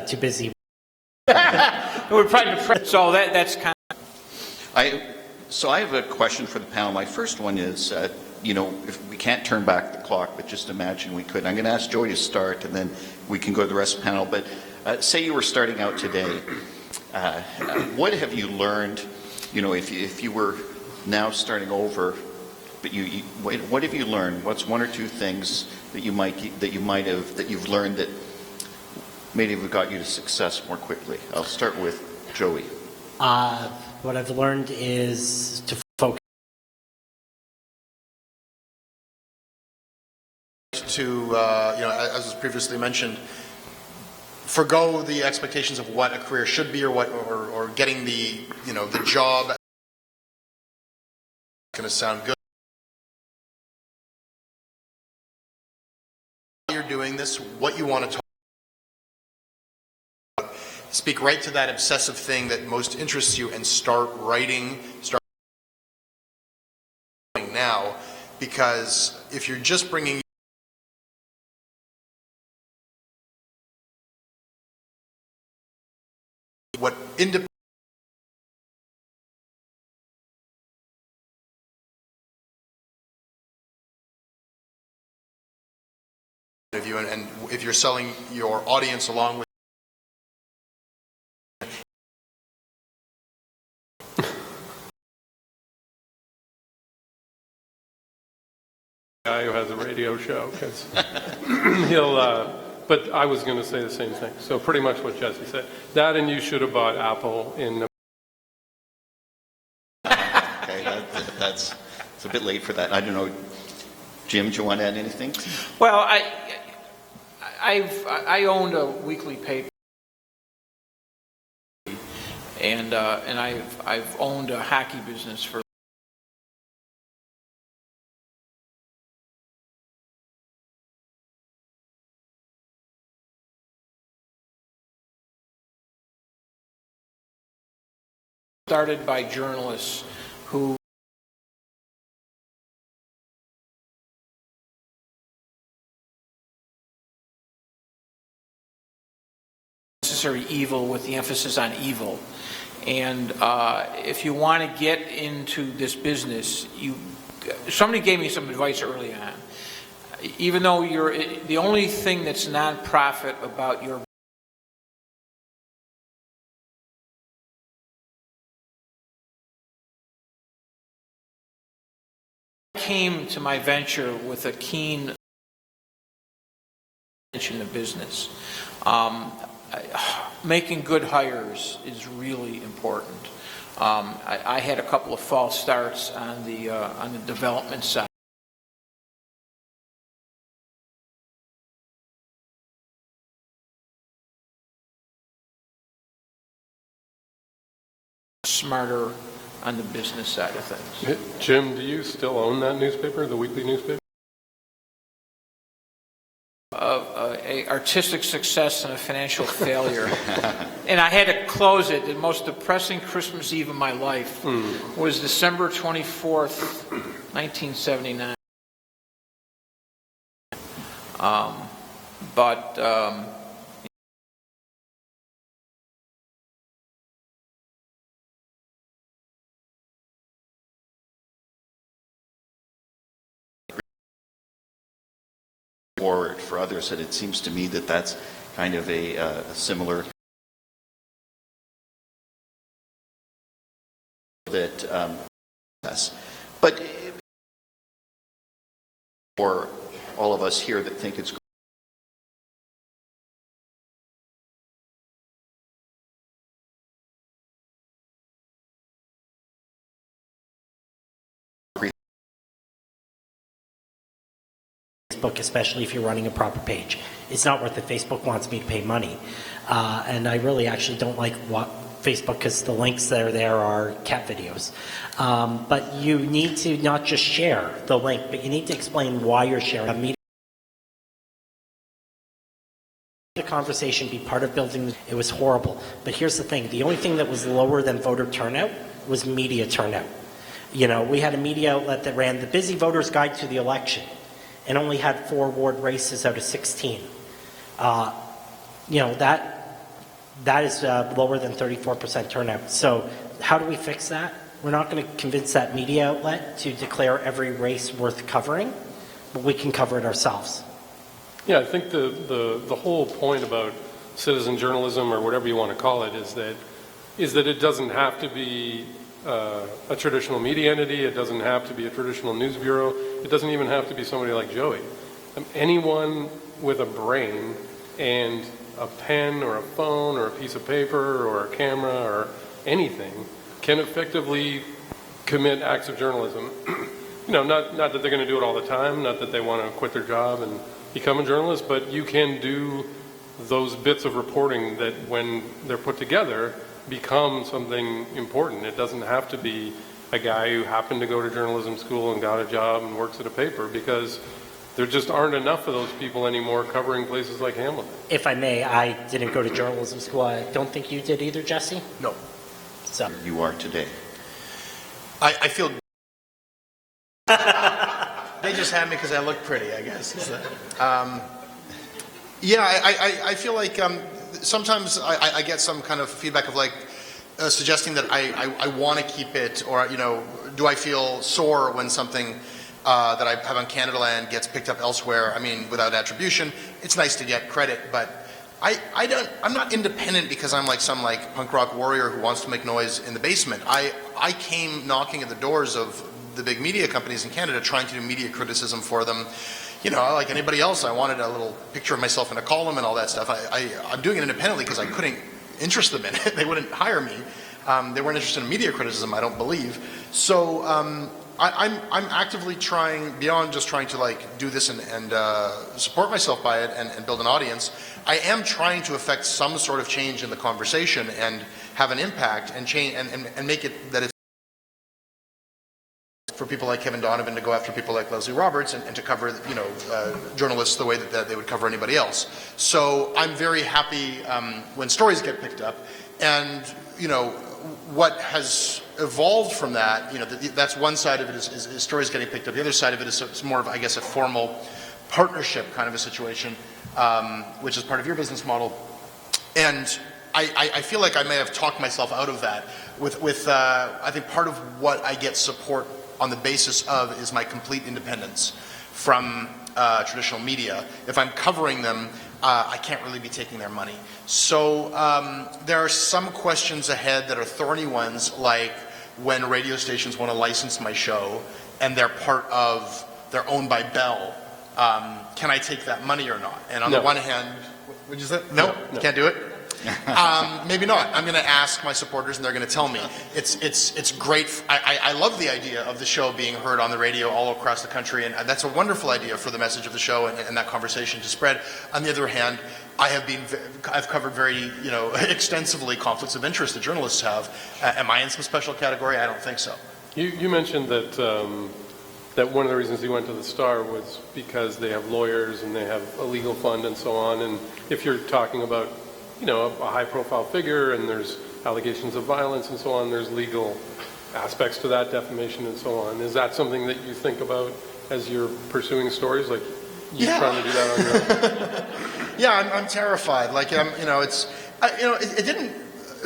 Too busy. We're trying to. So that's kind of. So I have a question for the panel. My first one is, if we can't turn back the clock, but just imagine we could. I'm going to ask Joy to start, and then we can go to the rest of the panel. But say you were starting out today, what have you learned? If you were now starting over, but what have you learned? What's one or two things that you've learned that maybe have got you to success more quickly? I'll start with Joey. What I've learned is to focus. As was previously mentioned, forgo the expectations of what a career should be or getting the job. It's going to sound good. You're doing this, what you want to talk. Speak right to that obsessive thing that most interests you and start writing now, because if you're just bringing what independent of you, and if you're selling your audience along with guy who has a radio show, because but I was going to say the same thing. So pretty much what Jesse said. That, and you should have bought Apple in. Okay, it's a bit late for that. I don't know. Jim, do you want to add anything? Well, I owned a weekly paper, and I've owned a hockey business for. Started by journalists who necessary evil with the emphasis on evil. And if you want to get into this business, somebody gave me some advice early on. Even though the only thing that's non-profit about your came to my venture with a keen attention to business. Making good hires is really important. I had a couple of false starts on the development side. Smarter on the business side of things. Jim, do you still own that newspaper, the weekly newspaper? a artistic success and a financial failure. And I had to close it. The most depressing Christmas Eve of my life was December 24th, 1979. Forward for others, and it seems to me that that's kind of a similar that but for all of us here that think it's especially if you're running a proper page. It's not worth it. Facebook wants me to pay money. And I really actually don't like Facebook because the links that are there are cat videos. But you need to not just share the link, but you need to explain why you're sharing. The conversation, be part of building. It was horrible. But here's the thing. The only thing that was lower than voter turnout was media turnout. You know, we had a media outlet that ran the Busy Voter's Guide to the Election and only had 4 ward races out of 16. You know, that is lower than 34% turnout. So how do we fix that? We're not going to convince that media outlet to declare every race worth covering, but we can cover it ourselves. Yeah, I think the whole point about citizen journalism, or whatever you want to call it, is that it doesn't have to be a traditional media entity. It doesn't have to be a traditional news bureau. It doesn't even have to be somebody like Joey. Anyone with a brain and a pen or a phone or a piece of paper or a camera or anything can effectively commit acts of journalism. You know, not that they're going to do it all the time, not that they want to quit their job and become a journalist, but you can do those bits of reporting that, when they're put together, become something important. It doesn't have to be a guy who happened to go to journalism school and got a job and works at a paper, because there just aren't enough of those people anymore covering places like Hamilton. If I may, I didn't go to journalism school. I don't think you did either, Jesse? No. So you are today. I feel they just had me because I look pretty, I guess. Yeah, I feel like sometimes I get some kind of feedback of like suggesting that I want to keep it, or, you know, do I feel sore when something that I have on CANADALAND gets picked up elsewhere? I mean, without attribution, it's nice to get credit, but I'm not independent because I'm like some like punk rock warrior who wants to make noise in the basement. I came knocking at the doors of the big media companies in Canada trying to do media criticism for them. You know, like anybody else, I wanted a little picture of myself in a column and all that stuff. I'm doing it independently because I couldn't interest them in it. They wouldn't hire me. They weren't interested in media criticism, I don't believe. So I'm actively trying, beyond just trying to like do this and support myself by it and build an audience, I am trying to affect some sort of change in the conversation and have an impact and change and make it that it's for people like Kevin Donovan to go after people like Leslie Roberts and to cover, you know, journalists the way that they would cover anybody else. So I'm very happy when stories get picked up, and, you know, what has evolved from that, you know, that's one side of it is stories getting picked up. The other side of it is more of, I guess, a formal partnership kind of a situation, which is part of your business model. And I feel like I may have talked myself out of that with I think part of what I get support on the basis of is my complete independence from traditional media. If I'm covering them, I can't really be taking their money. So there are some questions ahead that are thorny ones, like when radio stations want to license my show and they're owned by Bell. Can I take that money or not? And on the one hand, would you say? No, you can't do it? Maybe not. I'm going to ask my supporters, and they're going to tell me. It's great. I love the idea of the show being heard on the radio all across the country, and that's a wonderful idea for the message of the show and that conversation to spread. On the other hand, I've covered very, you know, extensively conflicts of interest that journalists have. Am I in some special category? I don't think so. You mentioned that that one of the reasons he went to the Star was because they have lawyers and they have a legal fund and so on. And if you're talking about, you know, a high-profile figure and there's allegations of violence and so on, there's legal aspects to that, defamation and so on. Is that something that you think about as you're pursuing stories? Like, you trying to do that on your own? Yeah, I'm terrified. Like, you know, it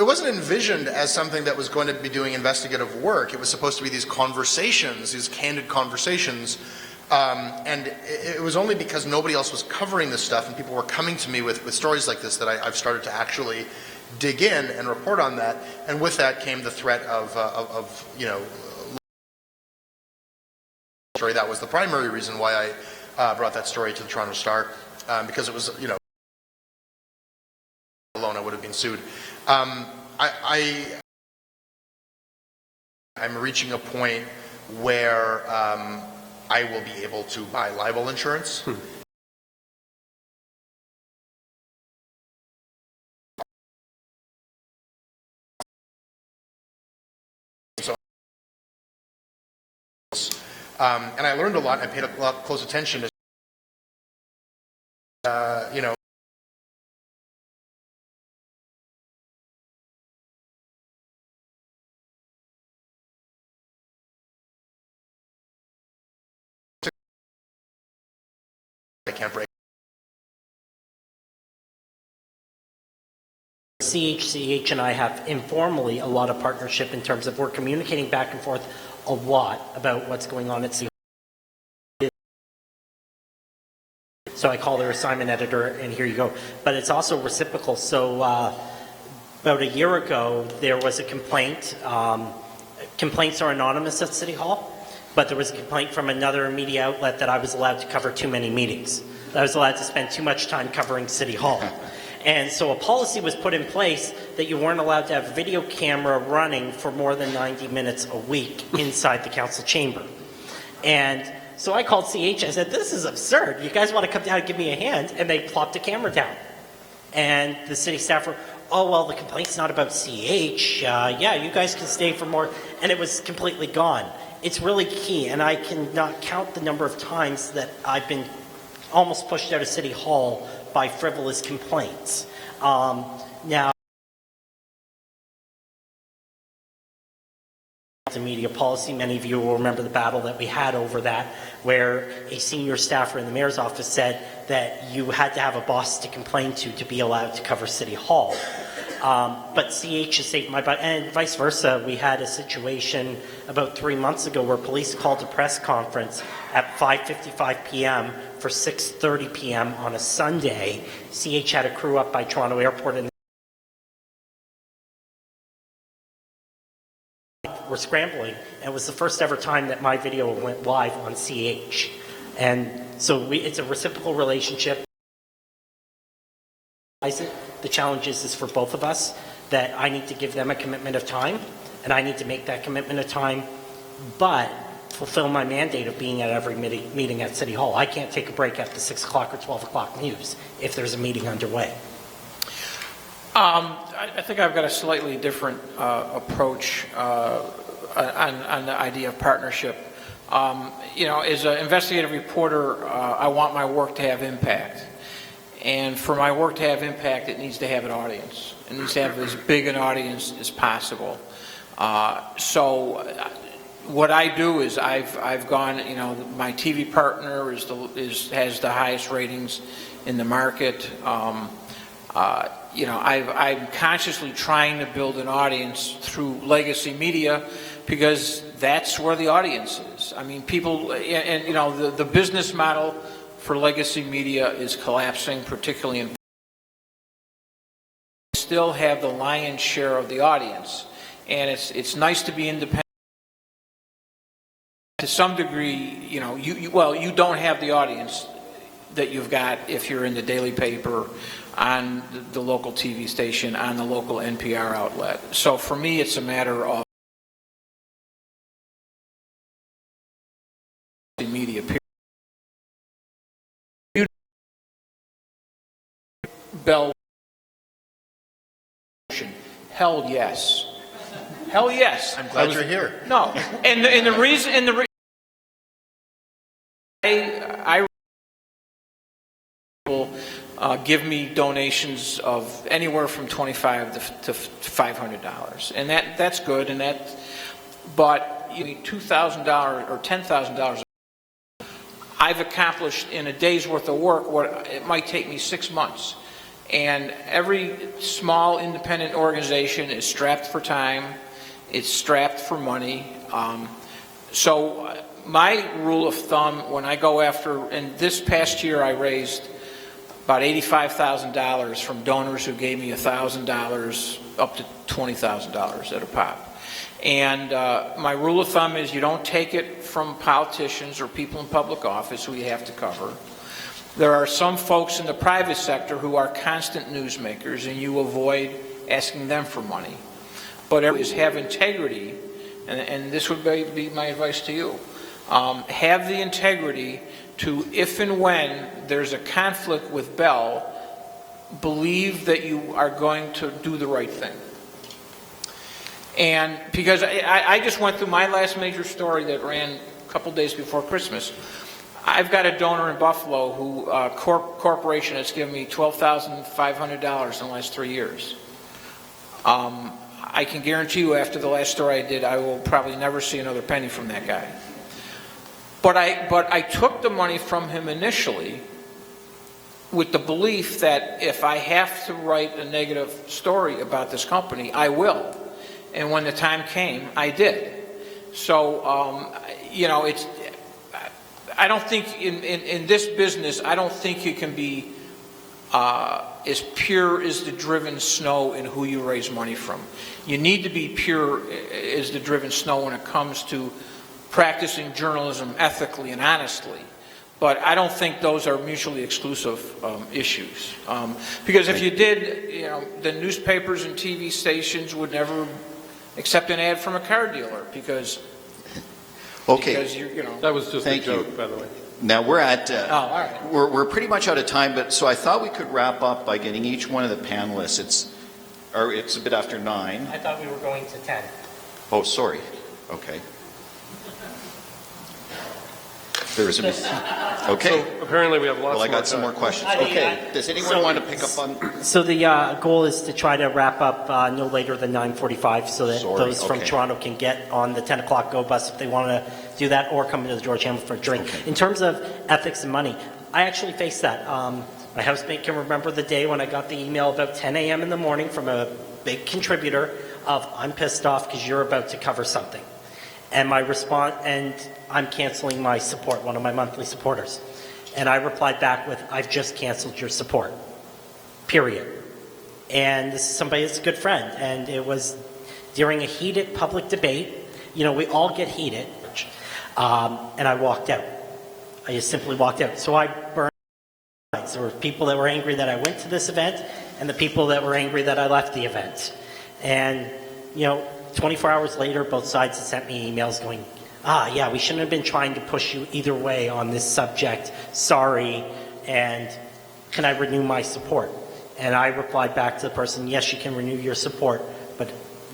wasn't envisioned as something that was going to be doing investigative work. It was supposed to be these conversations, these candid conversations. And it was only because nobody else was covering this stuff and people were coming to me with stories like this that I've started to actually dig in and report on that. And with that came the threat of you know, story. That was the primary reason why I brought that story to the Toronto Star, because it was, you know, alone I would have been sued. I'm reaching a point where I will be able to buy libel insurance. And I learned a lot. I paid a lot close attention to, you know, I can't break. CHCH and I have informally a lot of partnership in terms of we're communicating back and forth a lot about what's going on at City Hall. So I call their assignment editor and here you go. But it's also reciprocal. So about a year ago there was a complaint. Complaints are anonymous at City Hall, but there was a complaint from another media outlet that I was allowed to cover too many meetings. I was allowed to spend too much time covering City Hall. And so a policy was put in place that you weren't allowed to have a video camera running for more than 90 minutes a week inside the council chamber. And so I called CH, I said, this is absurd. You guys want to come down and give me a hand? And they plopped a camera down. And the city staff were, oh, well, the complaint's not about CH. Yeah, you guys can stay for more. And it was completely gone. It's really key. And I cannot count the number of times that I've been almost pushed out of City Hall by frivolous complaints. Now, the media policy, many of you will remember the battle that we had over that, where a senior staffer in the mayor's office said that you had to have a boss to complain to be allowed to cover City Hall. But CH has saved my butt, and vice versa. We had a situation about 3 months ago where police called a press conference at 5:55 p.m. for 6:30 p.m. on a Sunday. CH had a crew up by Toronto Airport and were scrambling. And it was the first ever time that my video went live on CH. And so it's a reciprocal relationship. The challenge is for both of us that I need to give them a commitment of time and I need to make that commitment of time, but fulfill my mandate of being at every meeting at City Hall. I can't take a break after 6 o'clock or 12 o'clock news if there's a meeting underway. I think I've got a slightly different approach on the idea of partnership. You know, as an investigative reporter, I want my work to have impact. And for my work to have impact, it needs to have an audience. It needs to have as big an audience as possible. So what I do is I've gone, you know, my TV partner has the highest ratings in the market. You know, I'm consciously trying to build an audience through legacy media because that's where the audience is. I mean, people, and you know, the business model for legacy media is collapsing, particularly in still have the lion's share of the audience, and it's nice to be independent. To some degree, you know, you don't have the audience that you've got if you're in the daily paper, on the local TV station, on the local NPR outlet. So for me, it's a matter of media. Bell. Hell yes. Hell yes. I'm glad you're here. No, and the reason people give me donations of anywhere from $25 to $500, and that's good, and but you need $2,000 or $10,000. I've accomplished in a day's worth of work what it might take me 6 months. And every small independent organization is strapped for time, it's strapped for money. So my rule of thumb when I go after, and this past year I raised about $85,000 from donors who gave me $1,000 up to $20,000 at a pop. And my rule of thumb is you don't take it from politicians or people in public office who you have to cover. There are some folks in the private sector who are constant newsmakers, and you avoid asking them for money. But always have integrity, and this would be my advice to you. Have the integrity to, if and when there's a conflict with Bell, believe that you are going to do the right thing. And because I just went through my last major story that ran a couple days before Christmas. I've got a donor in Buffalo who corporation has given me $12,500 in the last 3 years. I can guarantee you after the last story I did, I will probably never see another penny from that guy. But I took the money from him initially with the belief that if I have to write a negative story about this company, I will. And when the time came, I did. So, you know, I don't think in this business, I don't think you can be as pure as the driven snow in who you raise money from. You need to be pure as the driven snow when it comes to practicing journalism ethically and honestly. But I don't think those are mutually exclusive issues. Because if you did, you know, the newspapers and TV stations would never accept an ad from a car dealer because you know. That was just Thank a joke, you. by the way. Now we're at, all right. we're pretty much out of time, but so I thought we could wrap up by getting each one of the panelists. It's a bit after 9. I thought we were going to 10. Oh, sorry. Okay. There is a okay. So apparently we have lots. Well, I got some more questions. Okay. Does anyone want to pick up on? So the goal is to try to wrap up no later than 9:45, so that those from Toronto can get on the 10 o'clock go bus if they want to do that, or come into the George Hamilton for a drink. Okay. In terms of ethics and money, I actually faced that. My housemate can remember the day when I got the email about 10 a.m. in the morning from a big contributor of, "I'm pissed off because you're about to cover something." And my response, and I'm canceling my support, one of my monthly supporters. And I replied back with, "I've just canceled your support, period." And this is somebody that's a good friend. And it was during a heated public debate. You know, we all get heated. And I walked out. I just simply walked out. So I burned. There were people that were angry that I went to this event, and the people that were angry that I left the event. And, you know, 24 hours later, both sides had sent me emails going, yeah, we shouldn't have been trying to push you either way on this subject. Sorry, and can I renew my support? And I replied back to the person, yes, you can renew your support, but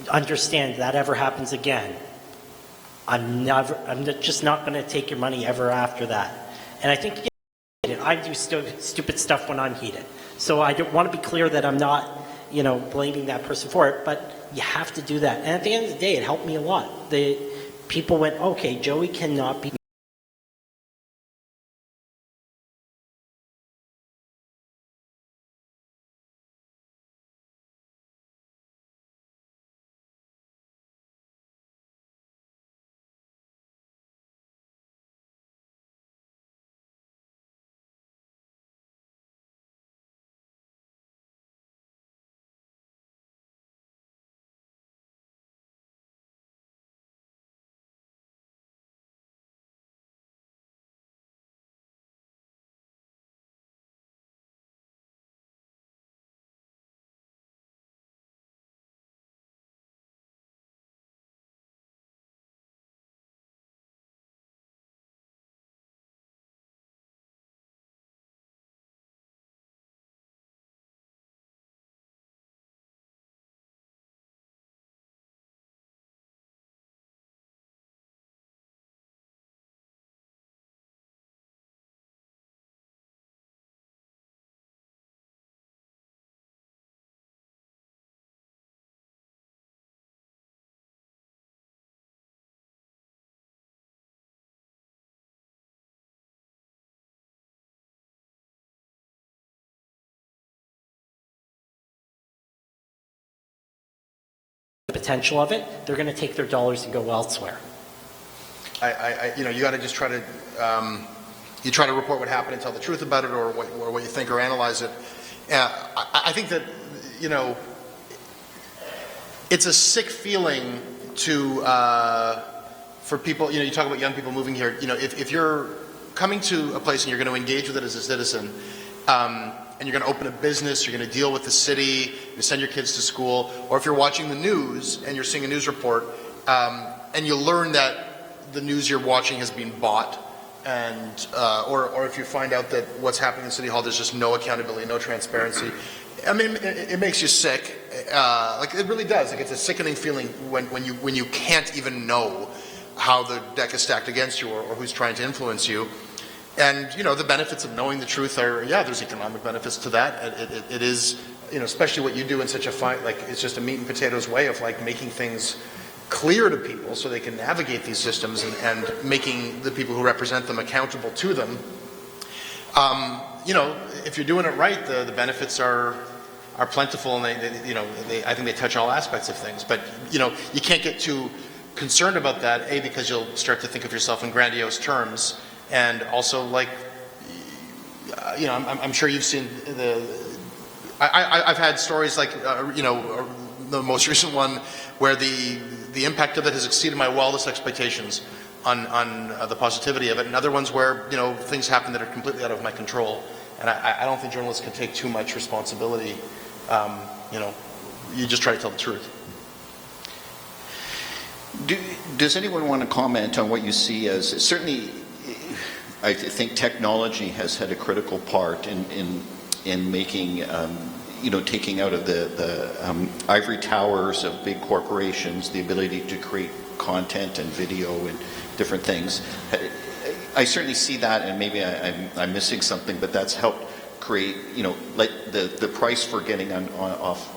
understand if that ever happens again, I'm just not going to take your money ever after that. And I think I do stupid stuff when I'm heated. So I don't want to be clear that I'm not, you know, blaming that person for it, but you have to do that. And at the end of the day, it helped me a lot. The people went, okay, Joey cannot be potential of it, they're going to take their dollars and go elsewhere. You got to just try to, you try to report what happened and tell the truth about it, or what you think, or analyze it. I think that, it's a sick feeling to, for people, you talk about young people moving here, if you're coming to a place and you're going to engage with it as a citizen, and you're going to open a business, you're going to deal with the city, you send your kids to school, or if you're watching the news and you're seeing a news report, and you learn that the news you're watching has been bought, and or if you find out that what's happening in City Hall, there's just no accountability, no transparency. I mean, it makes you sick. Like it really does. Like it's a sickening feeling when you can't even know how the deck is stacked against you, or who's trying to influence you. And the benefits of knowing the truth are, there's economic benefits to that. It is, especially what you do in such a it's just a meat and potatoes way of making things clear to people so they can navigate these systems, and making the people who represent them accountable to them. If you're doing it right, the benefits are plentiful, and I think they touch all aspects of things. But you can't get too concerned about that, because you'll start to think of yourself in grandiose terms, and also I'm sure you've seen I've had stories the most recent one where the impact of it has exceeded my wildest expectations on the positivity of it, and other ones where things happen that are completely out of my control, and I don't think journalists can take too much responsibility. You just try to tell the truth. Does anyone want to comment on what you see as, certainly I think technology has had a critical part in making taking out of the ivory towers of big corporations the ability to create content and video and different things. I certainly see that, and maybe I'm missing something, but that's helped create, the price for getting off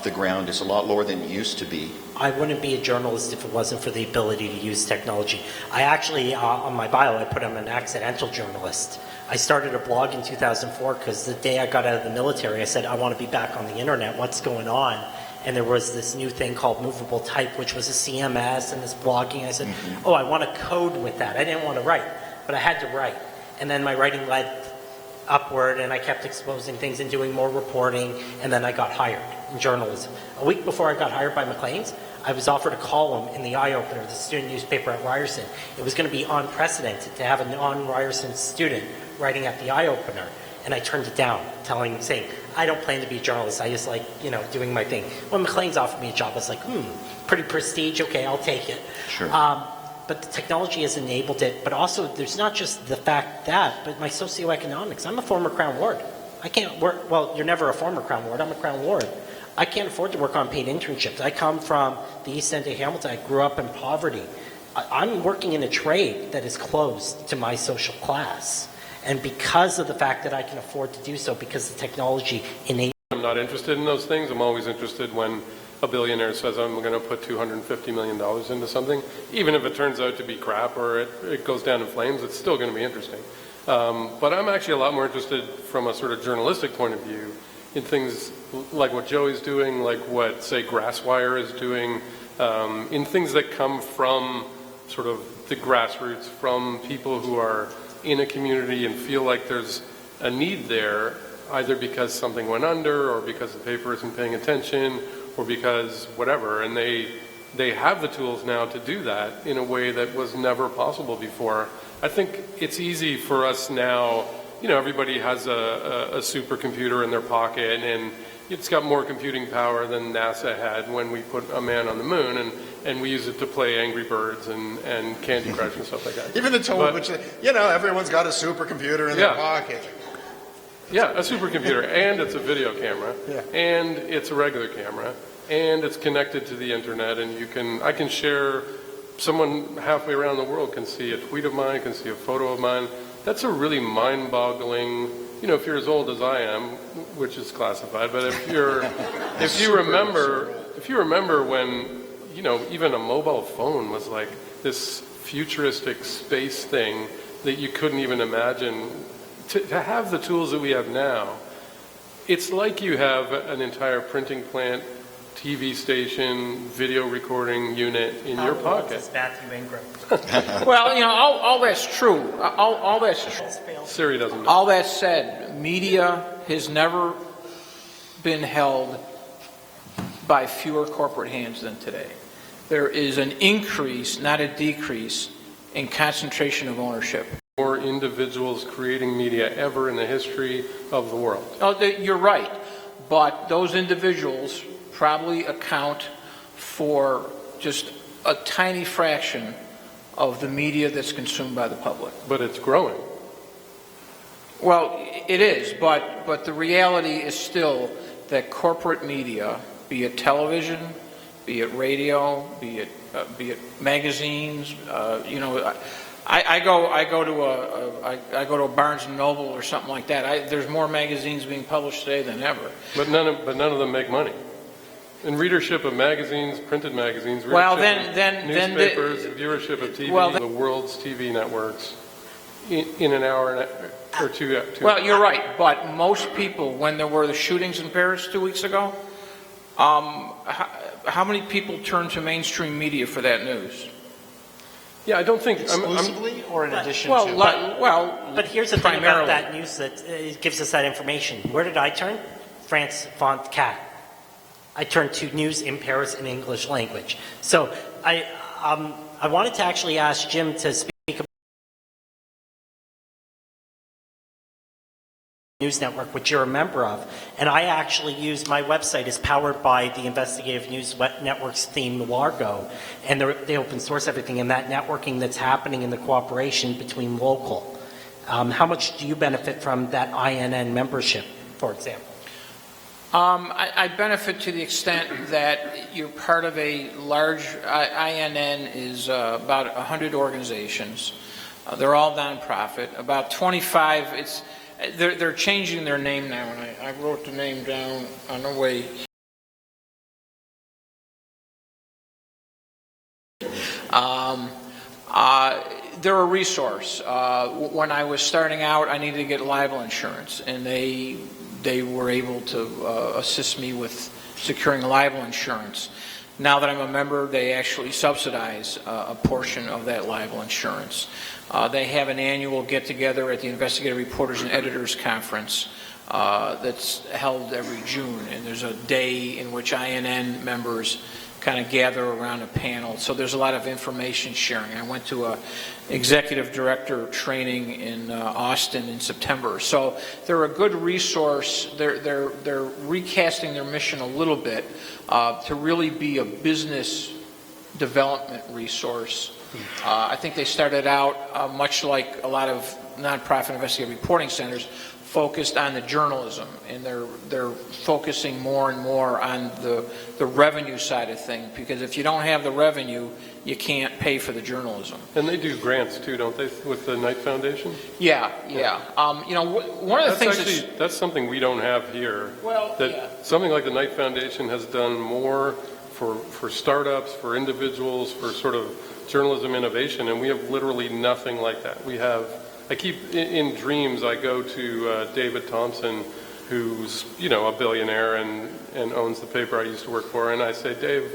the ground is a lot lower than it used to be. I wouldn't be a journalist if it wasn't for the ability to use technology. I actually, on my bio, I put I'm an accidental journalist. I started a blog in 2004 because the day I got out of the military, I said, I want to be back on the internet. What's going on? And there was this new thing called movable type, which was a CMS, and this blogging. I said, oh, I want to code with that. I didn't want to write, but I had to write. And then my writing led upward, and I kept exposing things and doing more reporting, and then I got hired in journalism. A week before I got hired by Maclean's, I was offered a column in the Eye Opener, the student newspaper at Ryerson. It was going to be unprecedented to have a non-Ryerson student writing at the Eye Opener, and I turned it down, saying, I don't plan to be a journalist. I just like, doing my thing. When Maclean's offered me a job, I was like, pretty prestige, okay, I'll take it. Sure. But the technology has enabled it, but also there's not just the fact but my socioeconomics. I'm a former Crown Ward. I can't work, well, you're never a former Crown Ward, I'm a Crown Ward. I can't afford to work on paid internships. I come from the East End of Hamilton. I grew up in poverty. I'm working in a trade that is closed to my social class. And because of the fact that I can afford to do so, because the technology enables. I'm not interested in those things. I'm always interested when a billionaire says I'm going to put $250 million into something. Even if it turns out to be crap or it goes down in flames, it's still going to be interesting. But I'm actually a lot more interested from a sort of journalistic point of view in things like what Joey's doing, like what, say, Grasswire is doing, in things that come from sort of the grassroots, from people who are in a community and feel like there's a need there, either because something went under or because the paper isn't paying attention or because whatever, and they have the tools now to do that in a way that was never possible before. I think it's easy for us now, everybody has a supercomputer in their pocket, and it's got more computing power than NASA had when we put a man on the moon, and we use it to play Angry Birds and Candy Crush and stuff like that. Even the tone, which, everyone's got a supercomputer in their pocket. Yeah, a supercomputer, and it's a video camera, and it's a regular camera, and it's connected to the internet, and I can share, someone halfway around the world can see a tweet of mine, can see a photo of mine. That's a really mind-boggling, if you're as old as I am, which is classified, but if you remember when, even a mobile phone was like this futuristic space thing that you couldn't even imagine. To have the tools that we have now, it's like you have an entire printing plant TV station, video recording unit in your pocket. Mathew Ingram. Well, you know, all that's true. All that's true. Siri doesn't know. All that said, media has never been held by fewer corporate hands than today. There is an increase, not a decrease, in concentration of ownership. More individuals creating media ever in the history of the world. Oh, you're right, but those individuals probably account for just a tiny fraction of the media that's consumed by the public. But it's growing. Well, it is, but the reality is still that corporate media, be it television, be it radio, be it magazines, you know, I go to a Barnes and Noble or something like that. There's more magazines being published today than ever. But none of them make money. In readership of magazines, printed magazines, well, then newspapers, viewership of TV, well, the world's TV networks, in an hour or two. Well, you're right, but most people, when there were the shootings in Paris 2 weeks ago, how many people turned to mainstream media for that news? Yeah, I don't think exclusively or in addition to. But here's the thing about that news that gives us that information. Where did I turn? France Font Cat. I turned to news in Paris in English language. So I wanted to actually ask Jim to speak about the news network, which you're a member of. And I actually use, my website is powered by the Investigative News Network's theme, Largo. And they open source everything. And that networking that's happening in the cooperation between local. How much do you benefit from that INN membership, for example? I benefit to the extent that you're part of a large, INN is about 100 organizations. They're all nonprofit. About 25, they're changing their name now, and I wrote the name down on the way. They're a resource. When I was starting out, I needed to get libel insurance, and they were able to assist me with securing libel insurance. Now that I'm a member, they actually subsidize a portion of that libel insurance. They have an annual get-together at the Investigative Reporters and Editors Conference that's held every June, and there's a day in which INN members kind of gather around a panel. So there's a lot of information sharing. I went to a executive director training in Austin in September. So they're a good resource. They're recasting their mission a little bit to really be a business development resource. I think they started out much like a lot of nonprofit investigative reporting centers, focused on the journalism, and they're focusing more and more on the revenue side of things, because if you don't have the revenue, you can't pay for the journalism. And they do grants too, don't they, with the Knight Foundation? Yeah. You know, one of the things that's something we don't have here. Well, something like the Knight Foundation has done more for startups, for individuals, for sort of journalism innovation, and we have literally nothing like that. We have. I keep, in dreams, I go to David Thompson, who's, you know, a billionaire and owns the paper I used to work for, and I say, Dave,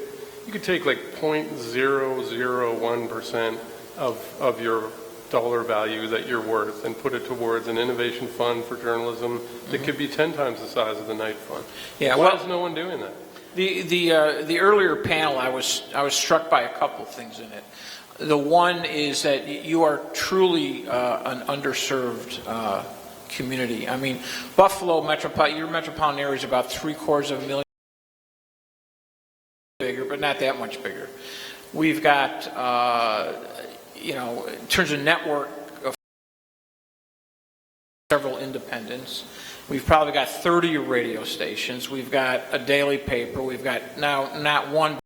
you could take like 0.001% of your dollar value that you're worth and put it towards an innovation fund for journalism that could be 10 times the size of the Knight Fund. Yeah, why is no one doing that? The earlier panel, I was struck by a couple things in it. The one is that you are truly an underserved community. I mean, Buffalo your metropolitan area is about 750,000 bigger, but not that much bigger. We've got, you know, in terms of network of several independents, we've probably got 30 radio stations. We've got a daily paper. We've got now not one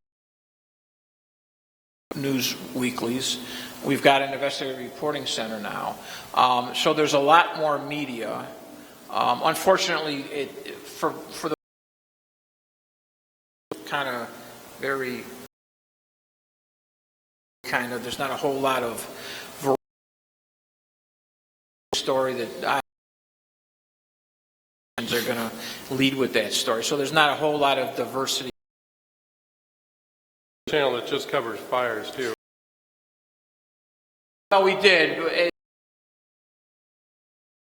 news weeklies. We've got an investigative reporting center now. So there's a lot more media. Unfortunately, for the kind of very there's not a whole lot of story that are going to lead with that story. So there's not a whole lot of diversity channel that just covers fires too. No, we did.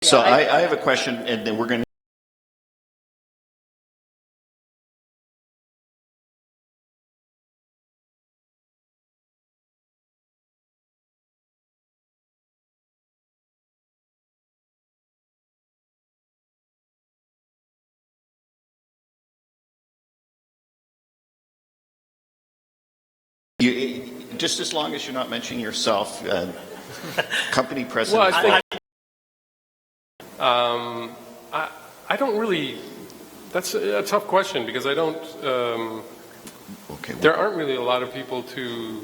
So I have a question, and then we're going to. Just as long as you're not mentioning yourself, company president. Well, I don't really. That's a tough question because I don't. Okay. There aren't really a lot of people to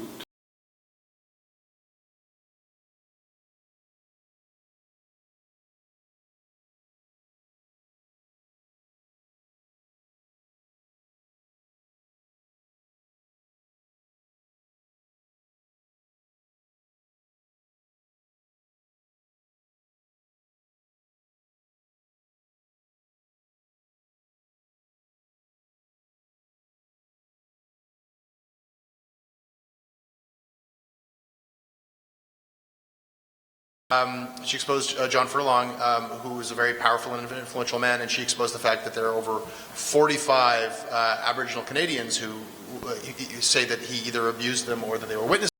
She exposed John Furlong, who is a very powerful and influential man, and she exposed the fact that there are over 45 Aboriginal Canadians who say that he either abused them or that they were witnesses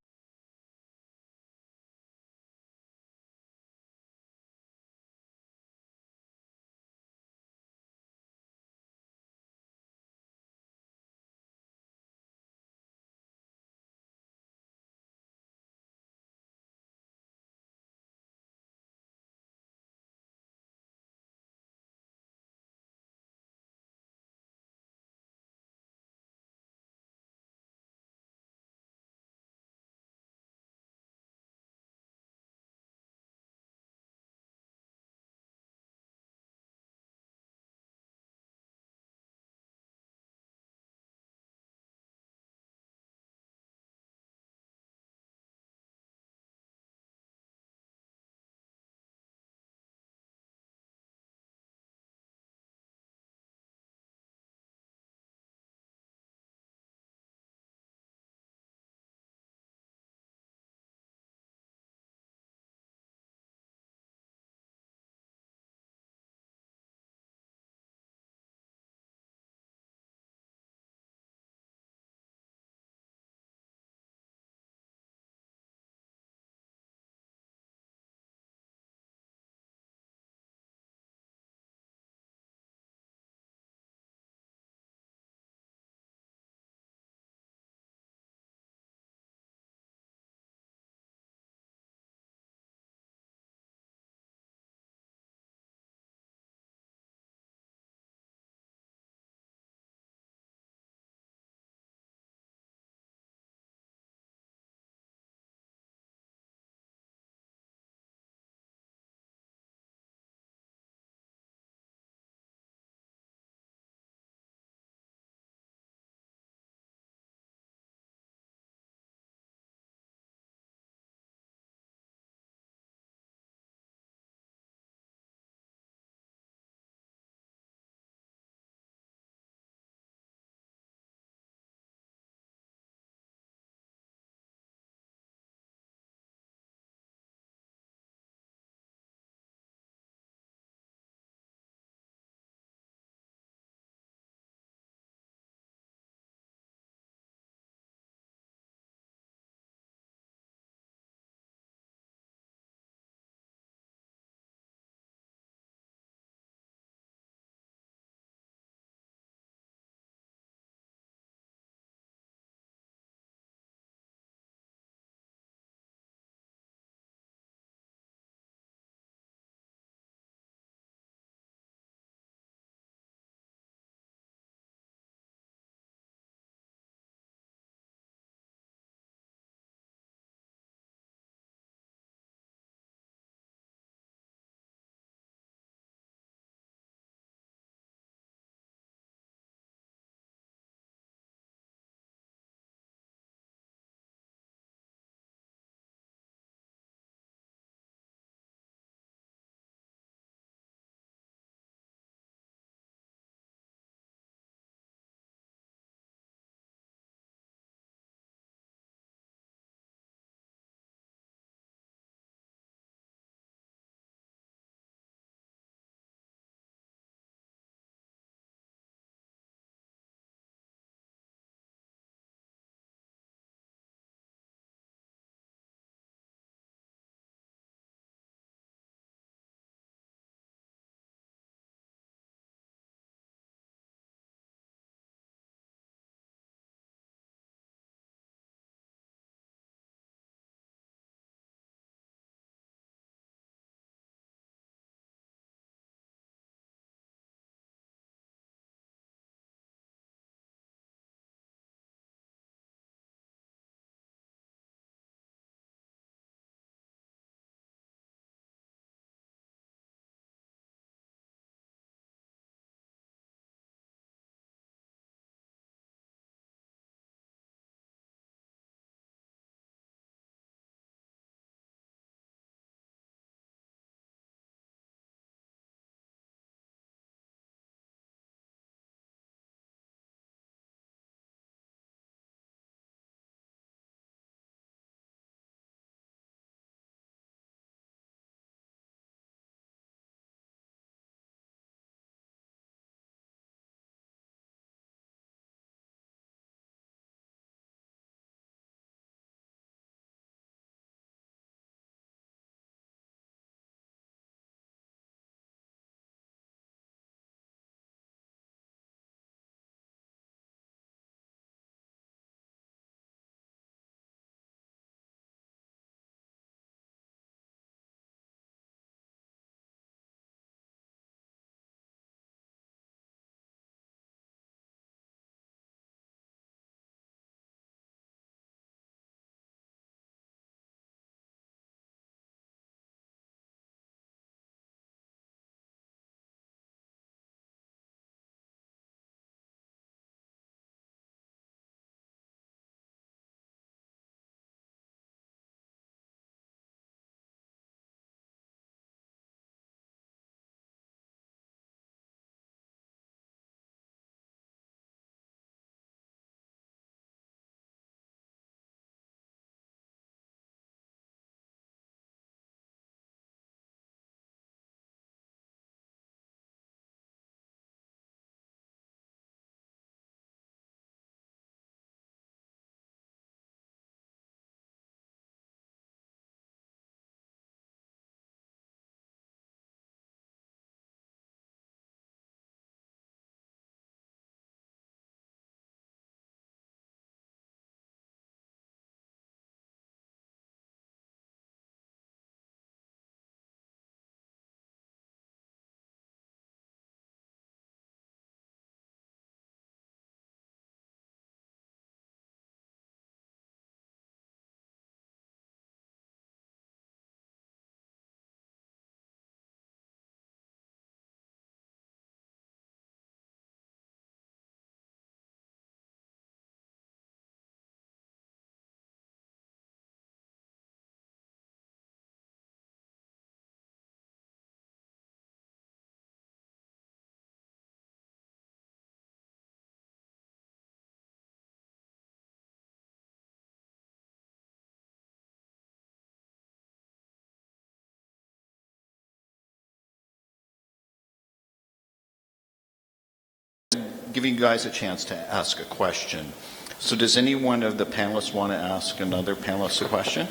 giving you guys a chance to ask a question. So does any one of the panelists want to ask another panelist a question?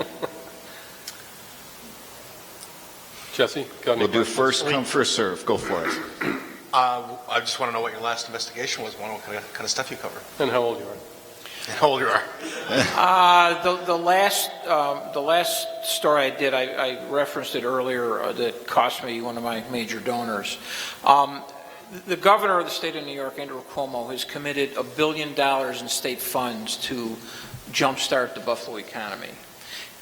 Jesse, got any We'll do questions? first come, first serve. Go for it. I just want to know what your last investigation was, what kind of stuff you covered. And how old you are. And how old you are. The last story I did, I referenced it earlier, that cost me one of my major donors. The governor of the state of New York, Andrew Cuomo, has committed $1 billion in state funds to jumpstart the Buffalo economy.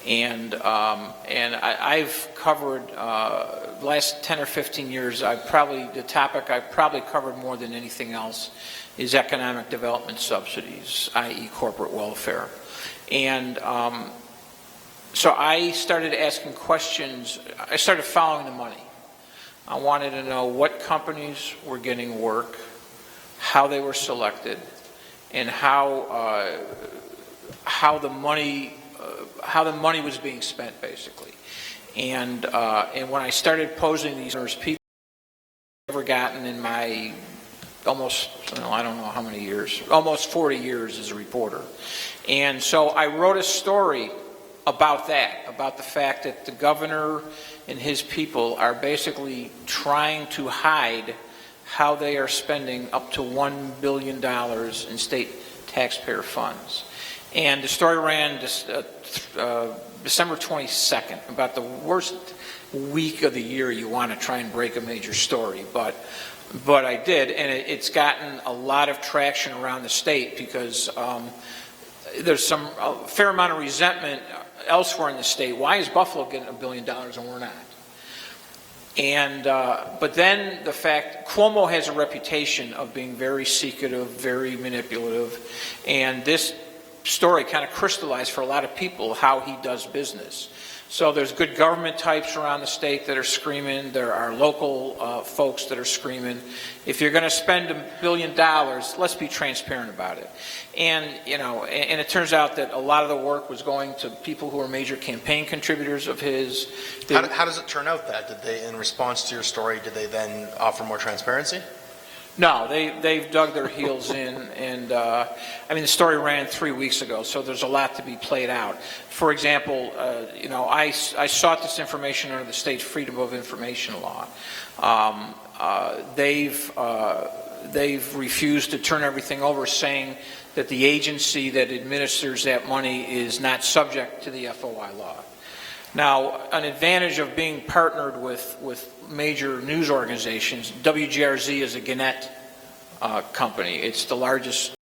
And I've covered the last 10 or 15 years. The topic I've probably covered more than anything else is economic development subsidies, i.e., corporate welfare. And so I started asking questions. I started following the money. I wanted to know what companies were getting work, how they were selected, and how the money was being spent, basically. And when I started posing these people I've ever gotten in my almost, I don't know how many years, almost 40 years as a reporter. And so I wrote a story about that, about the fact that the governor and his people are basically trying to hide how they are spending up to $1 billion in state taxpayer funds. And the story ran December 22nd, about the worst week of the year you want to try and break a major story. But I did, and it's gotten a lot of traction around the state because there's a fair amount of resentment elsewhere in the state. Why is Buffalo getting $1 billion and we're not? And but then the fact Cuomo has a reputation of being very secretive, very manipulative, and this story kind of crystallized for a lot of people how he does business. So there's good government types around the state that are screaming. There are local folks that are screaming. If you're going to spend $1 billion, let's be transparent about it. And and it turns out that a lot of the work was going to people who are major campaign contributors of his. How does it turn out that? Did they, in response to your story, did they then offer more transparency? No, they've dug their heels in, and the story ran 3 weeks ago, so there's a lot to be played out. For example, I sought this information under the state's Freedom of Information law. They've refused to turn everything over, saying that the agency that administers that money is not subject to the FOI law. Now, an advantage of being partnered with major news organizations, WGRZ is a Gannett company. It's the largest